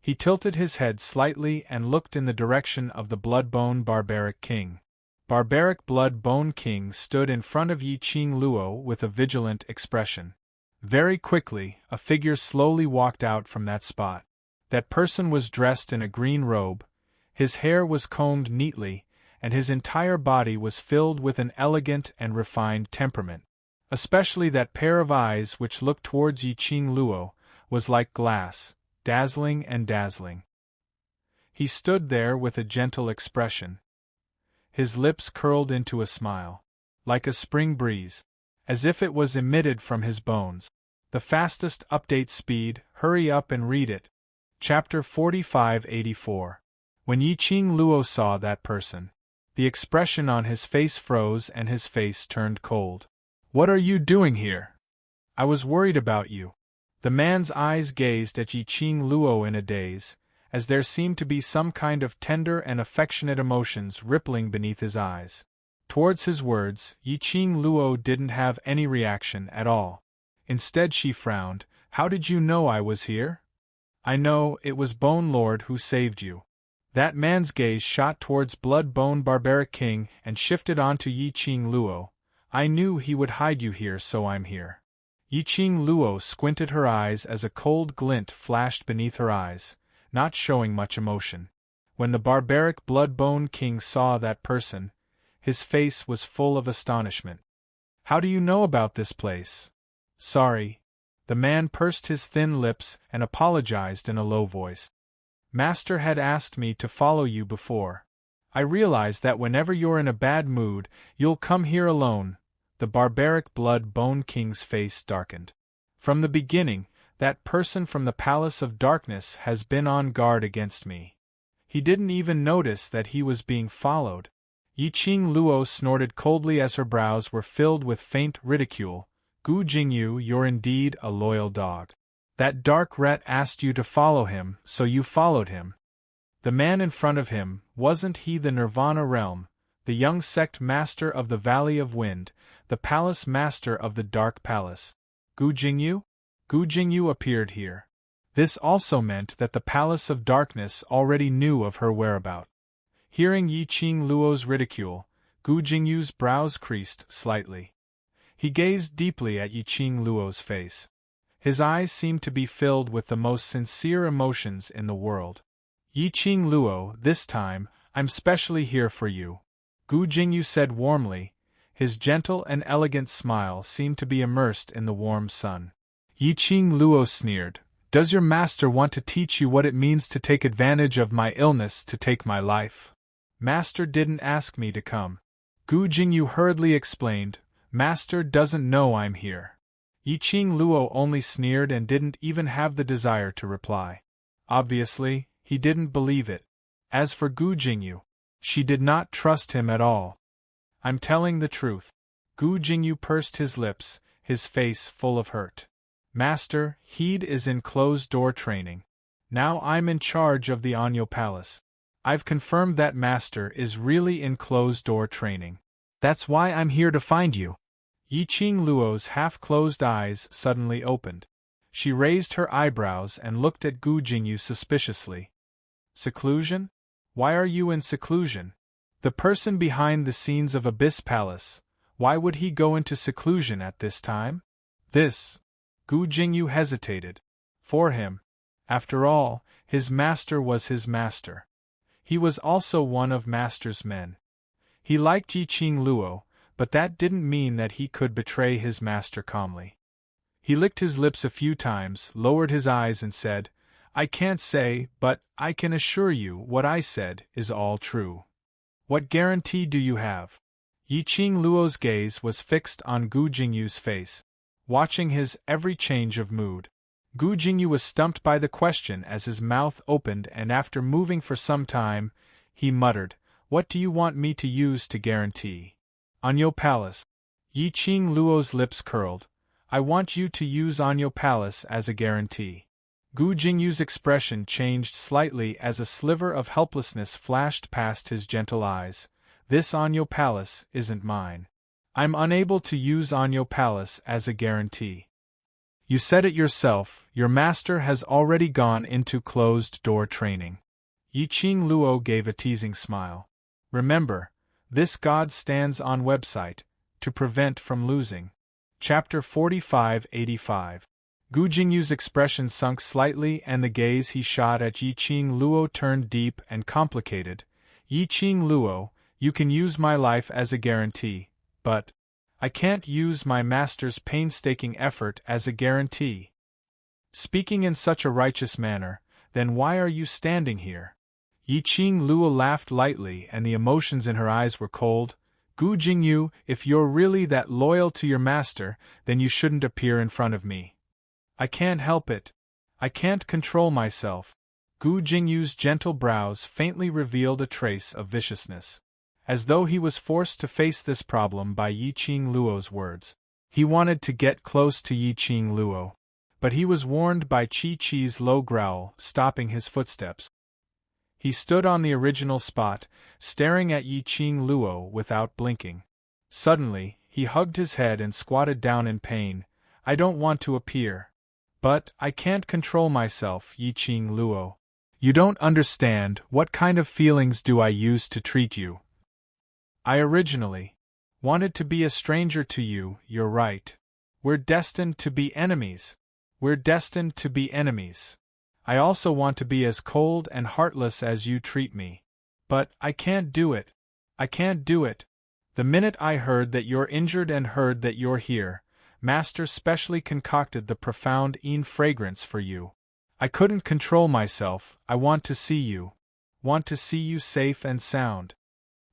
He tilted his head slightly and looked in the direction of the Blood-Bone Barbaric King. Barbaric Blood-Bone King stood in front of Yi Qing Luo with a vigilant expression. Very quickly, a figure slowly walked out from that spot. That person was dressed in a green robe, his hair was combed neatly, and his entire body was filled with an elegant and refined temperament. Especially that pair of eyes which looked towards Yi Qing Luo was like glass, dazzling and dazzling. He stood there with a gentle expression. His lips curled into a smile, like a spring breeze, as if it was emitted from his bones. The fastest update speed, hurry up and read it. Chapter 4584. When Yi Qing Luo saw that person, the expression on his face froze and his face turned cold. What are you doing here? I was worried about you. The man's eyes gazed at Yi Qing Luo in a daze, as there seemed to be some kind of tender and affectionate emotions rippling beneath his eyes. Towards his words, Yi Qing Luo didn't have any reaction at all. Instead she frowned. How did you know I was here? I know, it was Bone Lord who saved you. That man's gaze shot towards Blood-Bone Barbaric King and shifted onto Yi Qing Luo. I knew he would hide you here, so I'm here. Yi Qing Luo squinted her eyes as a cold glint flashed beneath her eyes, not showing much emotion. When the barbaric Blood-Bone King saw that person, his face was full of astonishment. How do you know about this place? Sorry. The man pursed his thin lips and apologized in a low voice. Master had asked me to follow you before. I realize that whenever you're in a bad mood, you'll come here alone. The barbaric Blood-Bone King's face darkened. From the beginning, that person from the Palace of Darkness has been on guard against me. He didn't even notice that he was being followed. Yi Qing Luo snorted coldly as her brows were filled with faint ridicule. Gu Jingyu, you're indeed a loyal dog. That dark rat asked you to follow him, so you followed him. The man in front of him, wasn't he the Nirvana realm, the young sect master of the Valley of Wind, the palace master of the Dark Palace? Gu Jingyu? Gu Jingyu appeared here. This also meant that the Palace of Darkness already knew of her whereabouts. Hearing Yi Qing Luo's ridicule, Gu Jingyu's brows creased slightly. He gazed deeply at Yiqing Luo's face. His eyes seemed to be filled with the most sincere emotions in the world. Yiqing Luo, this time, I'm specially here for you, Gu Jingyu said warmly. His gentle and elegant smile seemed to be immersed in the warm sun. Yiqing Luo sneered. Does your master want to teach you what it means to take advantage of my illness to take my life? Master didn't ask me to come. Gu Jingyu hurriedly explained. Master doesn't know I'm here. Yiqing Luo only sneered and didn't even have the desire to reply. Obviously, he didn't believe it. As for Gu Jingyu, she did not trust him at all. I'm telling the truth. Gu Jingyu pursed his lips, his face full of hurt. Master, Heed is in closed-door training. Now I'm in charge of the Anyo Palace. I've confirmed that Master is really in closed-door training. That's why I'm here to find you. Yiqing Luo's half-closed eyes suddenly opened. She raised her eyebrows and looked at Gu Jingyu suspiciously. Seclusion? Why are you in seclusion? The person behind the scenes of Abyss Palace, why would he go into seclusion at this time? Gu Jingyu hesitated. For him. After all, his master was his master. He was also one of Master's men. He liked Yiqing Luo, but that didn't mean that he could betray his master calmly. He licked his lips a few times, lowered his eyes and said, I can't say, but I can assure you what I said is all true. What guarantee do you have? Yiqing Luo's gaze was fixed on Gu Jingyu's face, watching his every change of mood. Gu Jingyu was stumped by the question as his mouth opened, and after moving for some time, he muttered, What do you want me to use to guarantee? Anyo Palace. Yiqing Luo's lips curled. I want you to use Anyo Palace as a guarantee. Gu Jingyu's expression changed slightly as a sliver of helplessness flashed past his gentle eyes. This Anyo Palace isn't mine. I'm unable to use Anyo Palace as a guarantee. You said it yourself, your master has already gone into closed-door training. Yiqing Luo gave a teasing smile. Remember, this god stands on website, to prevent from losing. Chapter 4585. Gu Jingyu's expression sunk slightly and the gaze he shot at Yiqing Luo turned deep and complicated. Yiqing Luo, you can use my life as a guarantee, but I can't use my master's painstaking effort as a guarantee. Speaking in such a righteous manner, then why are you standing here? Yiqing Luo laughed lightly and the emotions in her eyes were cold. Gu Jingyu, if you're really that loyal to your master, then you shouldn't appear in front of me. I can't help it. I can't control myself. Gu Jingyu's gentle brows faintly revealed a trace of viciousness. As though he was forced to face this problem by Yiqing Luo's words. He wanted to get close to Yiqing Luo. But he was warned by Chi-Chi's low growl, stopping his footsteps. He stood on the original spot, staring at Yiqing Luo without blinking. Suddenly, he hugged his head and squatted down in pain. I don't want to appear. But I can't control myself, Yiqing Luo. You don't understand, what kind of feelings do I use to treat you? I originally wanted to be a stranger to you, you're right. We're destined to be enemies. We're destined to be enemies. I also want to be as cold and heartless as you treat me. But I can't do it. I can't do it. The minute I heard that you're injured and heard that you're here, Master specially concocted the profound fragrance for you. I couldn't control myself. I want to see you. Want to see you safe and sound.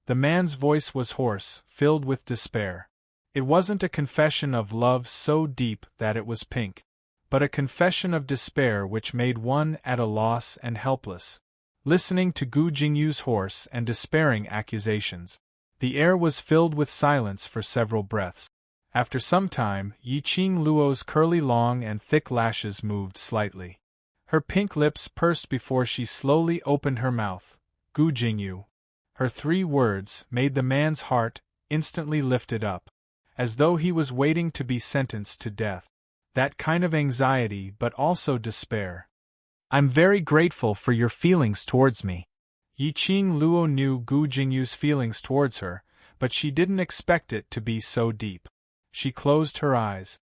The man's voice was hoarse, filled with despair. It wasn't a confession of love so deep that it was pink, but a confession of despair which made one at a loss and helpless. Listening to Gu Jingyu's hoarse and despairing accusations, the air was filled with silence for several breaths. After some time, Yiqing Luo's curly long and thick lashes moved slightly. Her pink lips pursed before she slowly opened her mouth. Gu Jingyu. Her 3 words made the man's heart instantly lifted up, as though he was waiting to be sentenced to death. That kind of anxiety but also despair. I'm very grateful for your feelings towards me. Yiqing Luo knew Gu Jingyu's feelings towards her, but she didn't expect it to be so deep. She closed her eyes.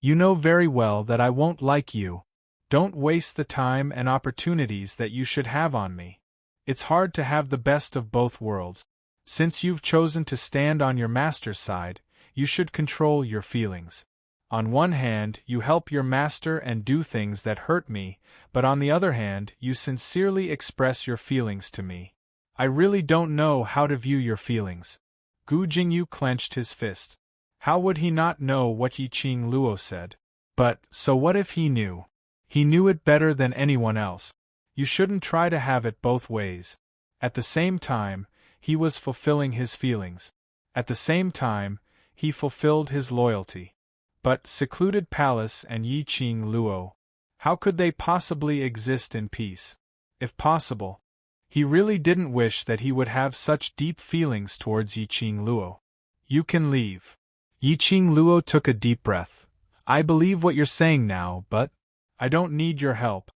You know very well that I won't like you. Don't waste the time and opportunities that you should have on me. It's hard to have the best of both worlds. Since you've chosen to stand on your master's side, you should control your feelings. On one hand, you help your master and do things that hurt me, but on the other hand, you sincerely express your feelings to me. I really don't know how to view your feelings. Gu Jingyu clenched his fist. How would he not know what Yiqing Luo said? But, so what if he knew? He knew it better than anyone else. You shouldn't try to have it both ways. At the same time, he was fulfilling his feelings. At the same time, he fulfilled his loyalty. But secluded palace and Yiqing Luo, how could they possibly exist in peace? If possible, he really didn't wish that he would have such deep feelings towards Yiqing Luo. You can leave. Yiqing Luo took a deep breath. I believe what you're saying now, but I don't need your help.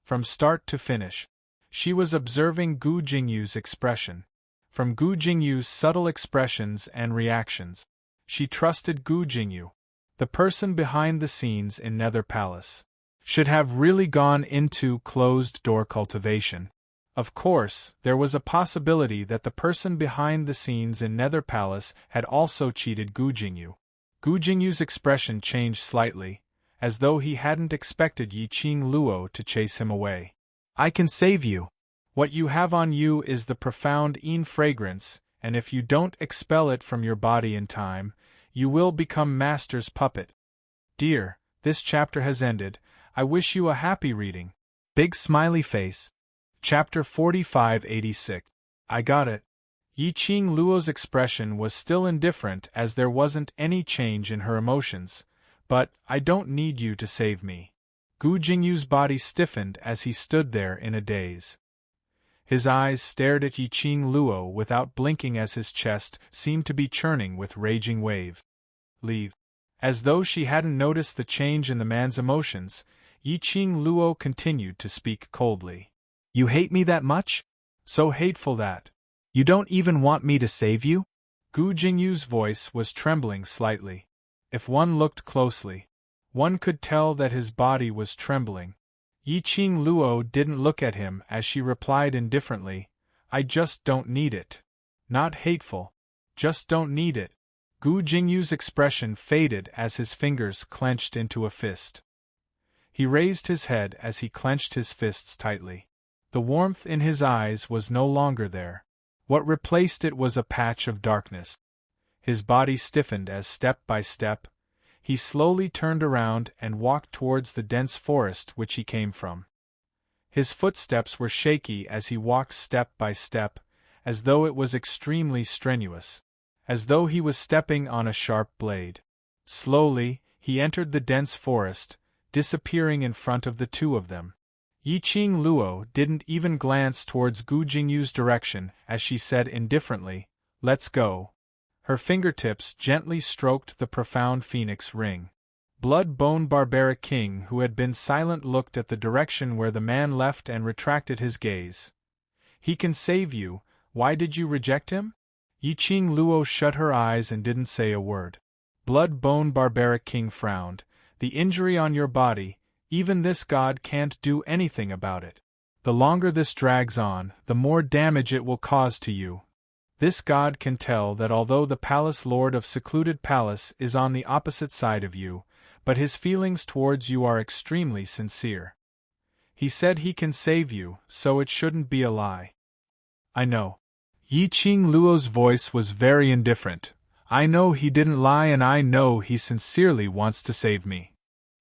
From start to finish, she was observing Gu Jingyu's expression. From Gu Jingyu's subtle expressions and reactions, she trusted Gu Jingyu. The person behind the scenes in Nether Palace should have really gone into closed-door cultivation. Of course, there was a possibility that the person behind the scenes in Nether Palace had also cheated Gu Jingyu. Gu Jingyu's expression changed slightly, as though he hadn't expected Yiqing Luo to chase him away. I can save you. What you have on you is the profound Yin fragrance, and if you don't expel it from your body in time, you will become Master's puppet. Dear, this chapter has ended. I wish you a happy reading. Big smiley face. Chapter 4586. I got it. Yiqing Luo's expression was still indifferent as there wasn't any change in her emotions. But, I don't need you to save me. Gu Jingyu's body stiffened as he stood there in a daze. His eyes stared at Yiqing Luo without blinking as his chest seemed to be churning with raging wave. Leave. As though she hadn't noticed the change in the man's emotions, Yiqing Luo continued to speak coldly. You hate me that much? So hateful that you don't even want me to save you? Gu Jingyu's voice was trembling slightly. If one looked closely, one could tell that his body was trembling. Yiqing Luo didn't look at him as she replied indifferently, I just don't need it. Not hateful. Just don't need it. Gu Jingyu's expression faded as his fingers clenched into a fist. He raised his head as he clenched his fists tightly. The warmth in his eyes was no longer there. What replaced it was a patch of darkness. His body stiffened as step by step, he slowly turned around and walked towards the dense forest which he came from. His footsteps were shaky as he walked step by step, as though it was extremely strenuous, as though he was stepping on a sharp blade. Slowly, he entered the dense forest, disappearing in front of the two of them. Yiqing Luo didn't even glance towards Gu Jingyu's direction as she said indifferently, Let's go. Her fingertips gently stroked the profound phoenix ring. Blood-bone barbaric king who had been silent looked at the direction where the man left and retracted his gaze. He can save you, why did you reject him? Yiqing Luo shut her eyes and didn't say a word. Blood-bone barbaric king frowned. The injury on your body, even this god can't do anything about it. The longer this drags on, the more damage it will cause to you. This god can tell that although the palace lord of secluded palace is on the opposite side of you, but his feelings towards you are extremely sincere. He said he can save you, so it shouldn't be a lie. I know. Yiqing Luo's voice was very indifferent. I know he didn't lie and I know he sincerely wants to save me.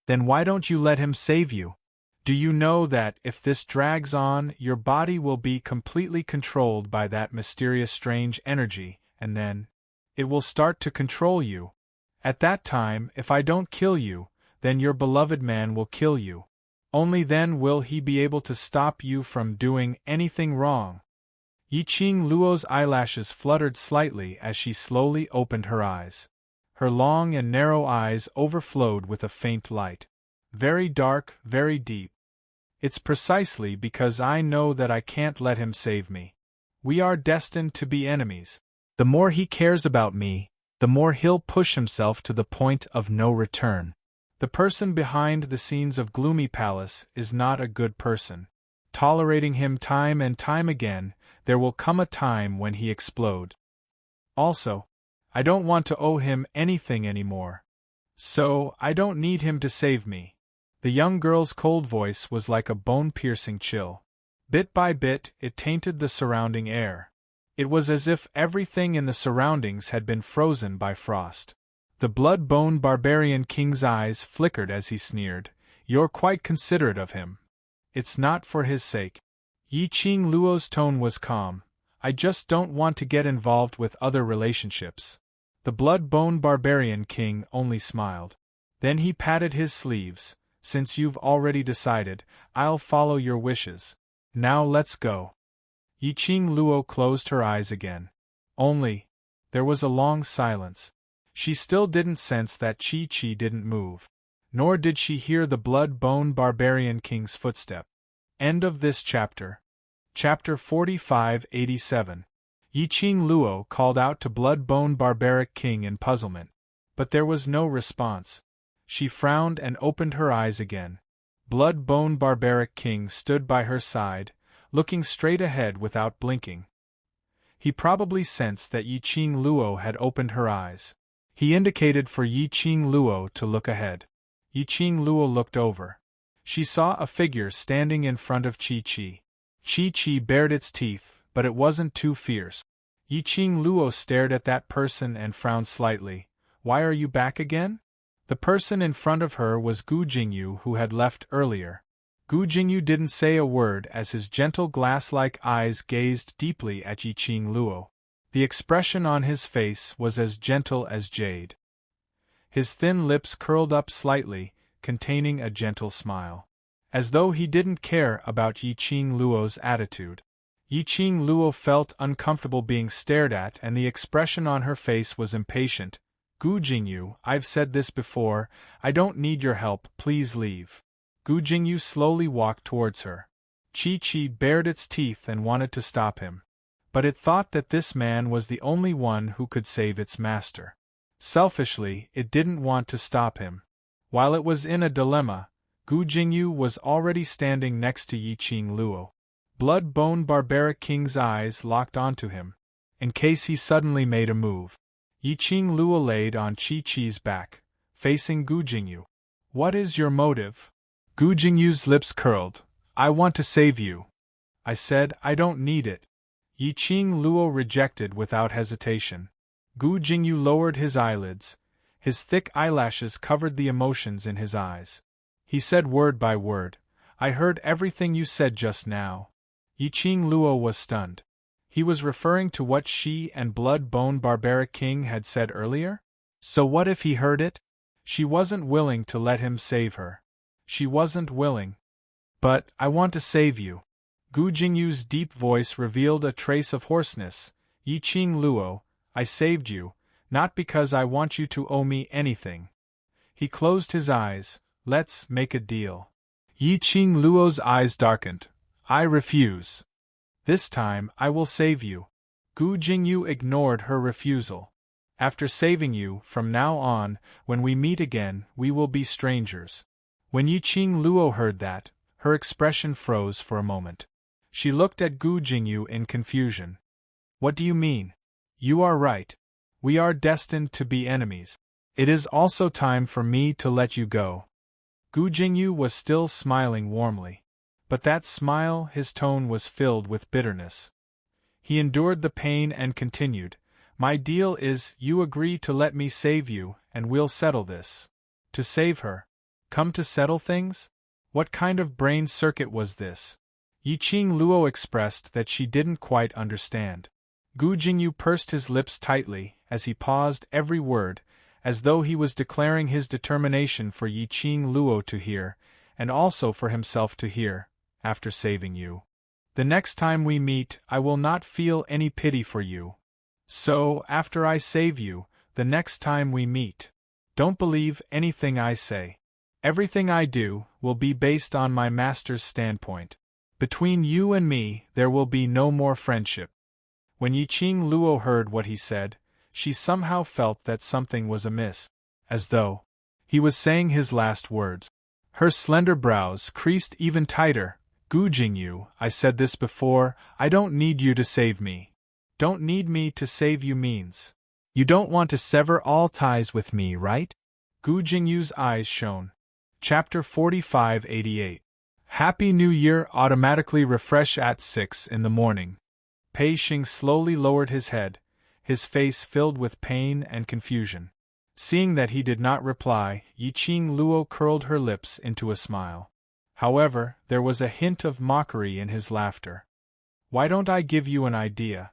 Then why don't you let him save you? Do you know that if this drags on, your body will be completely controlled by that mysterious strange energy, and then it will start to control you. At that time, if I don't kill you, then your beloved man will kill you. Only then will he be able to stop you from doing anything wrong. Yiqing Luo's eyelashes fluttered slightly as she slowly opened her eyes. Her long and narrow eyes overflowed with a faint light. Very dark, very deep. It's precisely because I know that I can't let him save me. We are destined to be enemies. The more he cares about me, the more he'll push himself to the point of no return. The person behind the scenes of Gloomy Palace is not a good person. Tolerating him time and time again, there will come a time when he explode. Also, I don't want to owe him anything anymore. So, I don't need him to save me. The young girl's cold voice was like a bone-piercing chill. Bit by bit, it tainted the surrounding air. It was as if everything in the surroundings had been frozen by frost. The blood-bone barbarian king's eyes flickered as he sneered. You're quite considerate of him. It's not for his sake. Yi Qing Luo's tone was calm. I just don't want to get involved with other relationships. The blood-bone barbarian king only smiled. Then he patted his sleeves. Since you've already decided, I'll follow your wishes. Now let's go. Yi Qing Luo closed her eyes again. There was a long silence. She still didn't sense that Chi didn't move. Nor did she hear the blood-bone barbarian king's footstep. End of this chapter. Chapter 4587. Yi Qing Luo called out to blood-bone barbaric king in puzzlement. But there was no response. She frowned and opened her eyes again. Blood-bone barbaric king stood by her side, looking straight ahead without blinking. He probably sensed that Yi Qing Luo had opened her eyes. He indicated for Yi Qing Luo to look ahead. Yi Qing Luo looked over. She saw a figure standing in front of Chi. Chi bared its teeth, but it wasn't too fierce. Yi Qing Luo stared at that person and frowned slightly. Why are you back again? The person in front of her was Gu Jingyu, who had left earlier. Gu Jingyu didn't say a word as his gentle glass-like eyes gazed deeply at Yi Qing Luo. The expression on his face was as gentle as jade. His thin lips curled up slightly, containing a gentle smile. As though he didn't care about Yi Qing Luo's attitude. Yi Qing Luo felt uncomfortable being stared at, and the expression on her face was impatient. Gu Jingyu, I've said this before, I don't need your help, please leave. Gu Jingyu slowly walked towards her. Chi bared its teeth and wanted to stop him. But it thought that this man was the only one who could save its master. Selfishly, it didn't want to stop him. While it was in a dilemma, Gu Jingyu was already standing next to Yi Qing Luo. Blood-bone barbaric king's eyes locked onto him, in case he suddenly made a move. Yi Qing Luo laid on Chi-Chi's back, facing Gu Jingyu. What is your motive? Gu Jingyu's lips curled. I want to save you. I said I don't need it. Yi Qing Luo rejected without hesitation. Gu Jingyu lowered his eyelids. His thick eyelashes covered the emotions in his eyes. He said word by word, I heard everything you said just now. Yi Qing Luo was stunned. He was referring to what she and blood-bone barbaric king had said earlier? So what if he heard it? She wasn't willing to let him save her. She wasn't willing. But, I want to save you. Gu Jingyu's deep voice revealed a trace of hoarseness. Yi Qing Luo, I saved you, not because I want you to owe me anything. He closed his eyes. Let's make a deal. Yi Qing Luo's eyes darkened. I refuse. This time, I will save you. Gu Jingyu ignored her refusal. After saving you, from now on, when we meet again, we will be strangers. When Yi Qing Luo heard that, her expression froze for a moment. She looked at Gu Jingyu in confusion. What do you mean? You are right. We are destined to be enemies. It is also time for me to let you go. Gu Jingyu was still smiling warmly. But that smile, his tone was filled with bitterness. He endured the pain and continued, My deal is, you agree to let me save you, and we'll settle this. To save her? Come to settle things? What kind of brain circuit was this? Yi Qing Luo expressed that she didn't quite understand. Gu Jingyu pursed his lips tightly, as he paused every word, as though he was declaring his determination for Yi Qing Luo to hear, and also for himself to hear. After saving you. The next time we meet, I will not feel any pity for you. So, after I save you, the next time we meet, don't believe anything I say. Everything I do will be based on my master's standpoint. Between you and me, there will be no more friendship. When Yiqing Luo heard what he said, she somehow felt that something was amiss, as though he was saying his last words. Her slender brows creased even tighter. Gu Jingyu, I said this before, I don't need you to save me. Don't need me to save you means you don't want to sever all ties with me, right? Gu Jingyu's eyes shone. Chapter 4588. Happy New Year automatically refresh at 6 in the morning. Pei Xing slowly lowered his head, his face filled with pain and confusion. Seeing that he did not reply, Yiqing Luo curled her lips into a smile. However, there was a hint of mockery in his laughter. Why don't I give you an idea?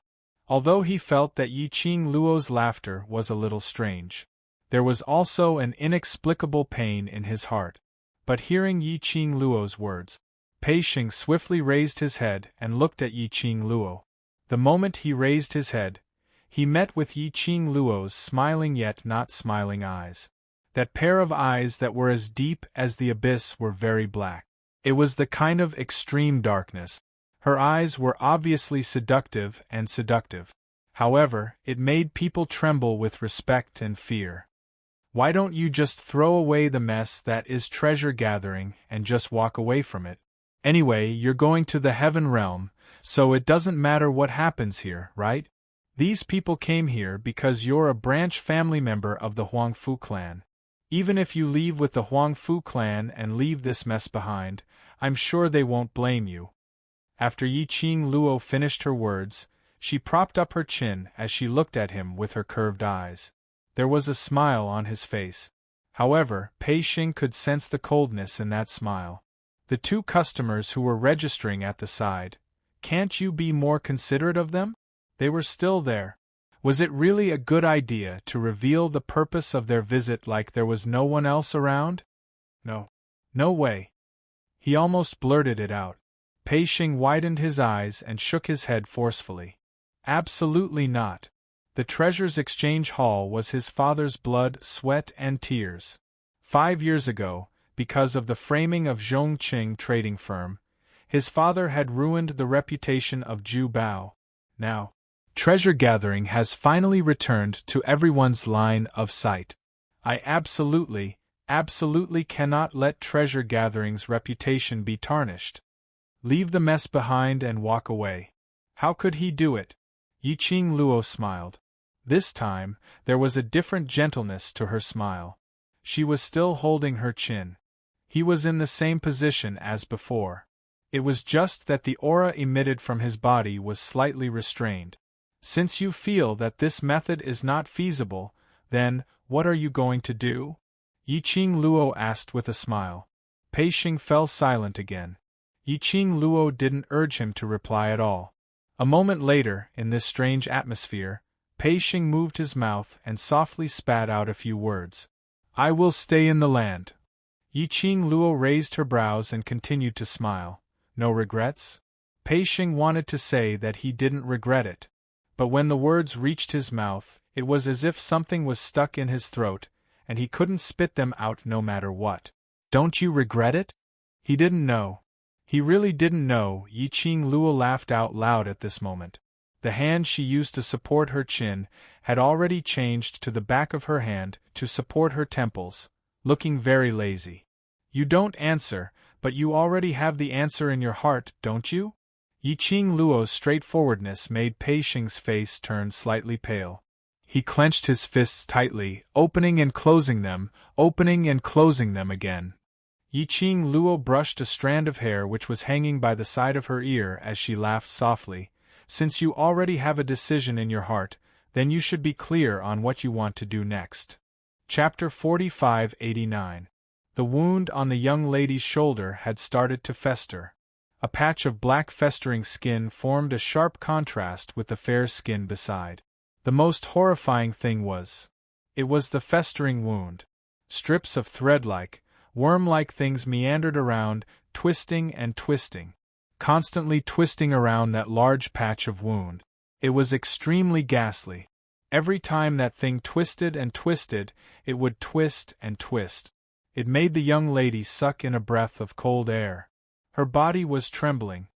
Although he felt that Yiqing Luo's laughter was a little strange, there was also an inexplicable pain in his heart. But hearing Yiqing Luo's words, Pei Xing swiftly raised his head and looked at Yiqing Luo. The moment he raised his head, he met with Yiqing Luo's smiling yet not smiling eyes. That pair of eyes that were as deep as the abyss were very black. It was the kind of extreme darkness. Her eyes were obviously seductive and seductive. However, it made people tremble with respect and fear. Why don't you just throw away the mess that is treasure gathering and just walk away from it? Anyway, you're going to the heaven realm, so it doesn't matter what happens here, right? These people came here because you're a branch family member of the Huangfu clan. Even if you leave with the Huangfu clan and leave this mess behind, I'm sure they won't blame you. After Yiqing Luo finished her words, she propped up her chin as she looked at him with her curved eyes. There was a smile on his face. However, Pei Xing could sense the coldness in that smile. The two customers who were registering at the side, can't you be more considerate of them? They were still there. Was it really a good idea to reveal the purpose of their visit like there was no one else around? No. No way. He almost blurted it out. Pei Xing widened his eyes and shook his head forcefully. Absolutely not. The Treasures Exchange Hall was his father's blood, sweat, and tears. 5 years ago, because of the framing of Zhongqing trading firm, his father had ruined the reputation of Ju Bao. Now, treasure gathering has finally returned to everyone's line of sight. I absolutely cannot let treasure gathering's reputation be tarnished. Leave the mess behind and walk away. How could he do it? Yiqing Luo smiled. This time, there was a different gentleness to her smile. She was still holding her chin. He was in the same position as before. It was just that the aura emitted from his body was slightly restrained. Since you feel that this method is not feasible, then, what are you going to do? Yiqing Luo asked with a smile. Pei Xing fell silent again. Yiqing Luo didn't urge him to reply at all. A moment later, in this strange atmosphere, Pei Xing moved his mouth and softly spat out a few words. I will stay in the land. Yiqing Luo raised her brows and continued to smile. No regrets? Pei Xing wanted to say that he didn't regret it. But when the words reached his mouth, it was as if something was stuck in his throat, and he couldn't spit them out no matter what. Don't you regret it? He didn't know. He really didn't know. Yiqing Luo laughed out loud at this moment. The hand she used to support her chin had already changed to the back of her hand to support her temples, looking very lazy. You don't answer, but you already have the answer in your heart, don't you? Yiqing Luo's straightforwardness made Pei Xing's face turn slightly pale. He clenched his fists tightly, opening and closing them again. Yiqing Luo brushed a strand of hair which was hanging by the side of her ear as she laughed softly. Since you already have a decision in your heart, then you should be clear on what you want to do next. Chapter 4589. The wound on the young lady's shoulder had started to fester. A patch of black festering skin formed a sharp contrast with the fair skin beside. The most horrifying thing was, it was the festering wound. Strips of thread-like, worm-like things meandered around, twisting and twisting. Constantly twisting around that large patch of wound. It was extremely ghastly. Every time that thing twisted and twisted, it would twist and twist. It made the young lady suck in a breath of cold air. Her body was trembling.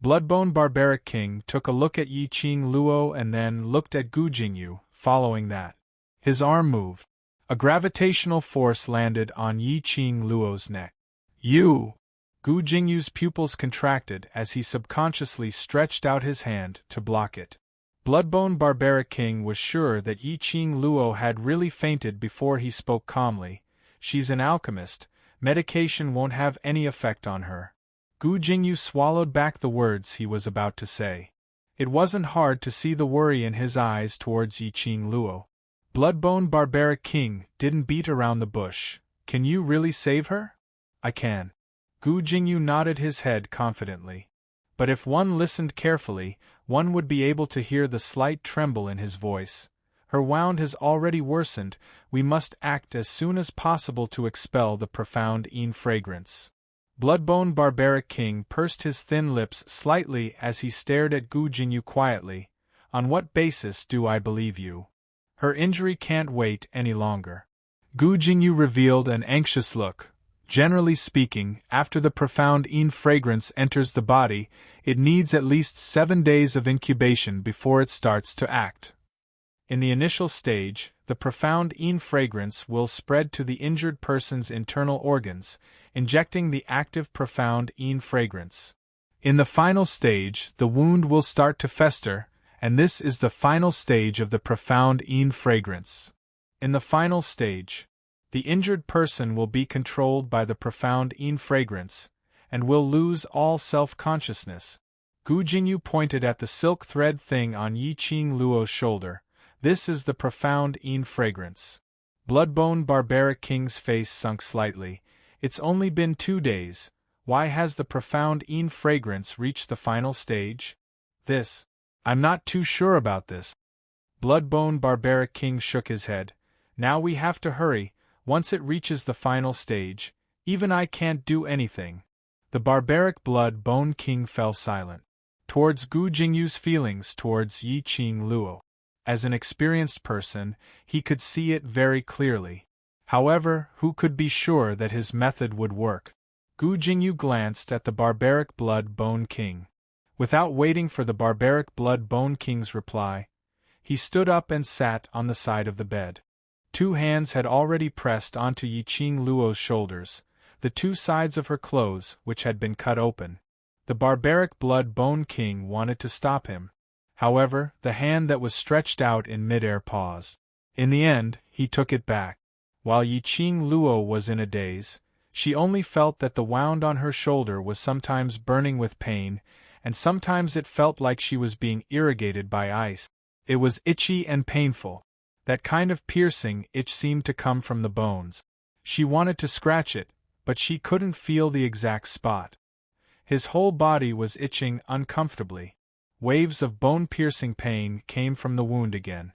Bloodbone Barbaric King took a look at Yi Qing Luo and then looked at Gu Jingyu, following that. His arm moved. A gravitational force landed on Yi Qing Luo's neck. You! Gu Jingyu's pupils contracted as he subconsciously stretched out his hand to block it. Bloodbone Barbaric King was sure that Yi Qing Luo had really fainted before he spoke calmly. She's an alchemist, medication won't have any effect on her. Gu Jingyu swallowed back the words he was about to say. It wasn't hard to see the worry in his eyes towards Yi Qing Luo. Bloodbone Barbaric King didn't beat around the bush. Can you really save her? I can. Gu Jingyu nodded his head confidently. But if one listened carefully, one would be able to hear the slight tremble in his voice. Her wound has already worsened, we must act as soon as possible to expel the profound fragrance. Bloodbone Barbaric King pursed his thin lips slightly as he stared at Gu Jingyu quietly. On what basis do I believe you? Her injury can't wait any longer. Gu Jingyu revealed an anxious look. Generally speaking, after the profound fragrance enters the body, it needs at least 7 days of incubation before it starts to act. In the initial stage, the profound fragrance will spread to the injured person's internal organs, injecting the active profound fragrance. In the final stage, the wound will start to fester, and this is the final stage of the profound fragrance. In the final stage, the injured person will be controlled by the profound fragrance, and will lose all self-consciousness. Gu Jingyu pointed at the silk thread thing on Yi Qing Luo's shoulder. This is the profound fragrance. Bloodbone Barbaric King's face sunk slightly. It's only been 2 days. Why has the profound fragrance reached the final stage? I'm not too sure about this. Bloodbone Barbaric King shook his head. Now we have to hurry. Once it reaches the final stage, even I can't do anything. The Barbaric Blood-Bone King fell silent. Towards Gu Jingyu's feelings towards Yi Qing Luo. As an experienced person, he could see it very clearly. However, who could be sure that his method would work? Gu Jingyu glanced at the Barbaric Blood-Bone King. Without waiting for the Barbaric Blood-Bone King's reply, he stood up and sat on the side of the bed. 2 hands had already pressed onto Yi Qing Luo's shoulders, the 2 sides of her clothes which had been cut open. The Barbaric Blood-Bone King wanted to stop him. However, the hand that was stretched out in midair paused. In the end, he took it back. While Yi Qing Luo was in a daze, she only felt that the wound on her shoulder was sometimes burning with pain, and sometimes it felt like she was being irrigated by ice. It was itchy and painful. That kind of piercing itch seemed to come from the bones. She wanted to scratch it, but she couldn't feel the exact spot. His whole body was itching uncomfortably. Waves of bone-piercing pain came from the wound again.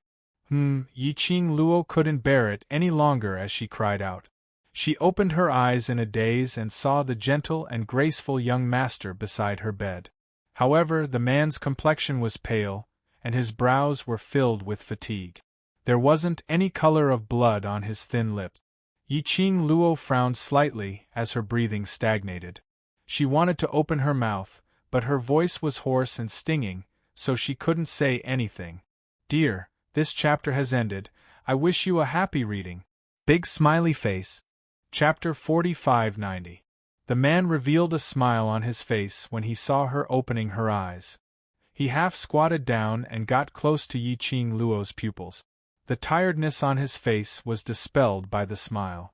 Yi Qing Luo couldn't bear it any longer as she cried out. She opened her eyes in a daze and saw the gentle and graceful young master beside her bed. However, the man's complexion was pale, and his brows were filled with fatigue. There wasn't any color of blood on his thin lips. Yi Qing Luo frowned slightly as her breathing stagnated. She wanted to open her mouth, but her voice was hoarse and stinging, so she couldn't say anything. Dear, this chapter has ended. I wish you a happy reading. Big smiley face. Chapter 4590. The man revealed a smile on his face when he saw her opening her eyes. He half squatted down and got close to Yi Qing Luo's pupils. The tiredness on his face was dispelled by the smile.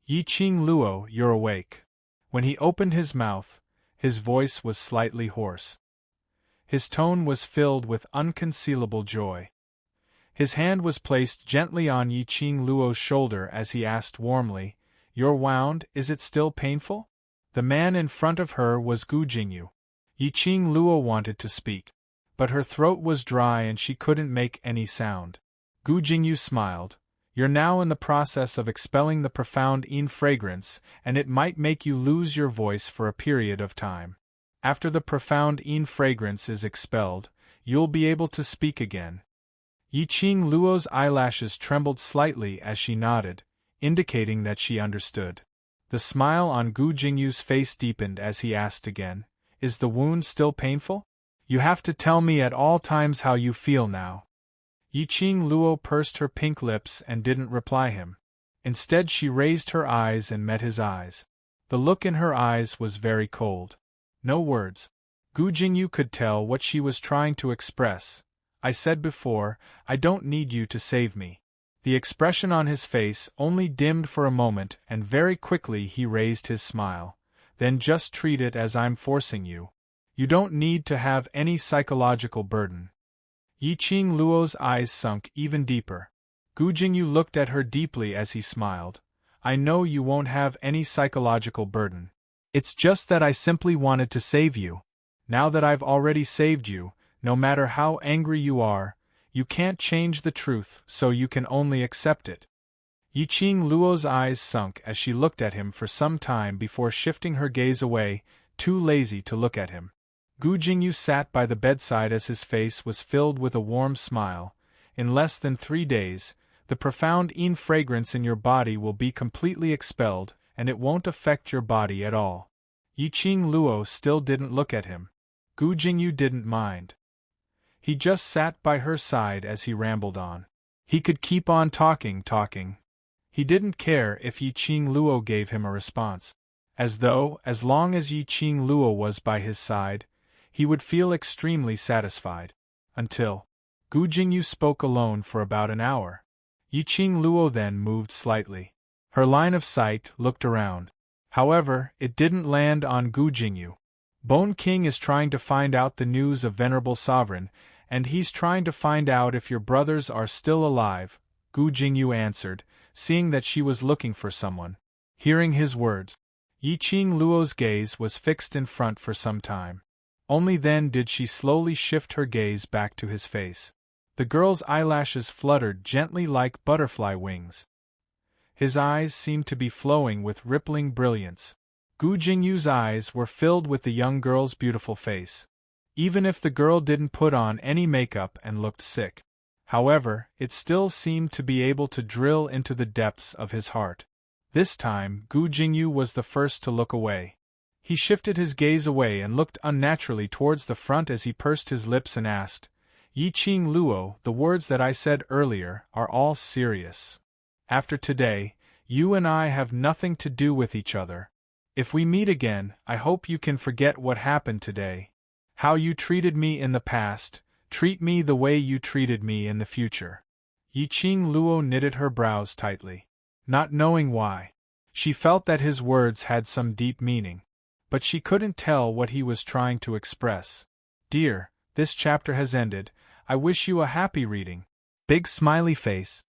Yi Qing Luo, you're awake. When he opened his mouth, his voice was slightly hoarse. His tone was filled with unconcealable joy. His hand was placed gently on Yi Qing Luo's shoulder as he asked warmly, Your wound, is it still painful? The man in front of her was Gu Jingyu. Yi Qing Luo wanted to speak, but her throat was dry and she couldn't make any sound. Gu Jingyu smiled. You're now in the process of expelling the profound fragrance, and it might make you lose your voice for a period of time. After the profound fragrance is expelled, you'll be able to speak again. Yi Qing Luo's eyelashes trembled slightly as she nodded, indicating that she understood. The smile on Gu Jingyu's face deepened as he asked again, Is the wound still painful? You have to tell me at all times how you feel now. Yiqing Luo pursed her pink lips and didn't reply him. Instead she raised her eyes and met his eyes. The look in her eyes was very cold. No words. Gu Jingyu could tell what she was trying to express. I said before, I don't need you to save me. The expression on his face only dimmed for a moment and very quickly he raised his smile. Then just treat it as I'm forcing you. You don't need to have any psychological burden. Yiqing Luo's eyes sunk even deeper. Gu Jingyu looked at her deeply as he smiled. I know you won't have any psychological burden. It's just that I simply wanted to save you. Now that I've already saved you, no matter how angry you are, you can't change the truth, so you can only accept it. Yiqing Luo's eyes sunk as she looked at him for some time before shifting her gaze away, too lazy to look at him. Gu Jingyu sat by the bedside as his face was filled with a warm smile. In less than 3 days, the profound yin fragrance in your body will be completely expelled, and it won't affect your body at all. Yiqing Luo still didn't look at him. Gu Jingyu didn't mind. He just sat by her side as he rambled on. He could keep on talking. He didn't care if Yiqing Luo gave him a response. As long as Yiqing Luo was by his side, he would feel extremely satisfied. Until Gu Jingyu spoke alone for about an hour. Yiqing Luo then moved slightly. Her line of sight looked around. However, it didn't land on Gu Jingyu. Bone King is trying to find out the news of Venerable Sovereign, and he's trying to find out if your brothers are still alive, Gu Jingyu answered, seeing that she was looking for someone. Hearing his words, Yiqing Luo's gaze was fixed in front for some time. Only then did she slowly shift her gaze back to his face. The girl's eyelashes fluttered gently like butterfly wings. His eyes seemed to be flowing with rippling brilliance. Gu Jingyu's eyes were filled with the young girl's beautiful face. Even if the girl didn't put on any makeup and looked sick. However, it still seemed to be able to drill into the depths of his heart. This time, Gu Jingyu was the first to look away. He shifted his gaze away and looked unnaturally towards the front as he pursed his lips and asked, Yiqing Luo, the words that I said earlier are all serious. After today, you and I have nothing to do with each other. If we meet again, I hope you can forget what happened today. How you treated me in the past, treat me the way you treated me in the future. Yiqing Luo knitted her brows tightly. Not knowing why. She felt that his words had some deep meaning. But she couldn't tell what he was trying to express. Dear, this chapter has ended. I wish you a happy reading. Big smiley face.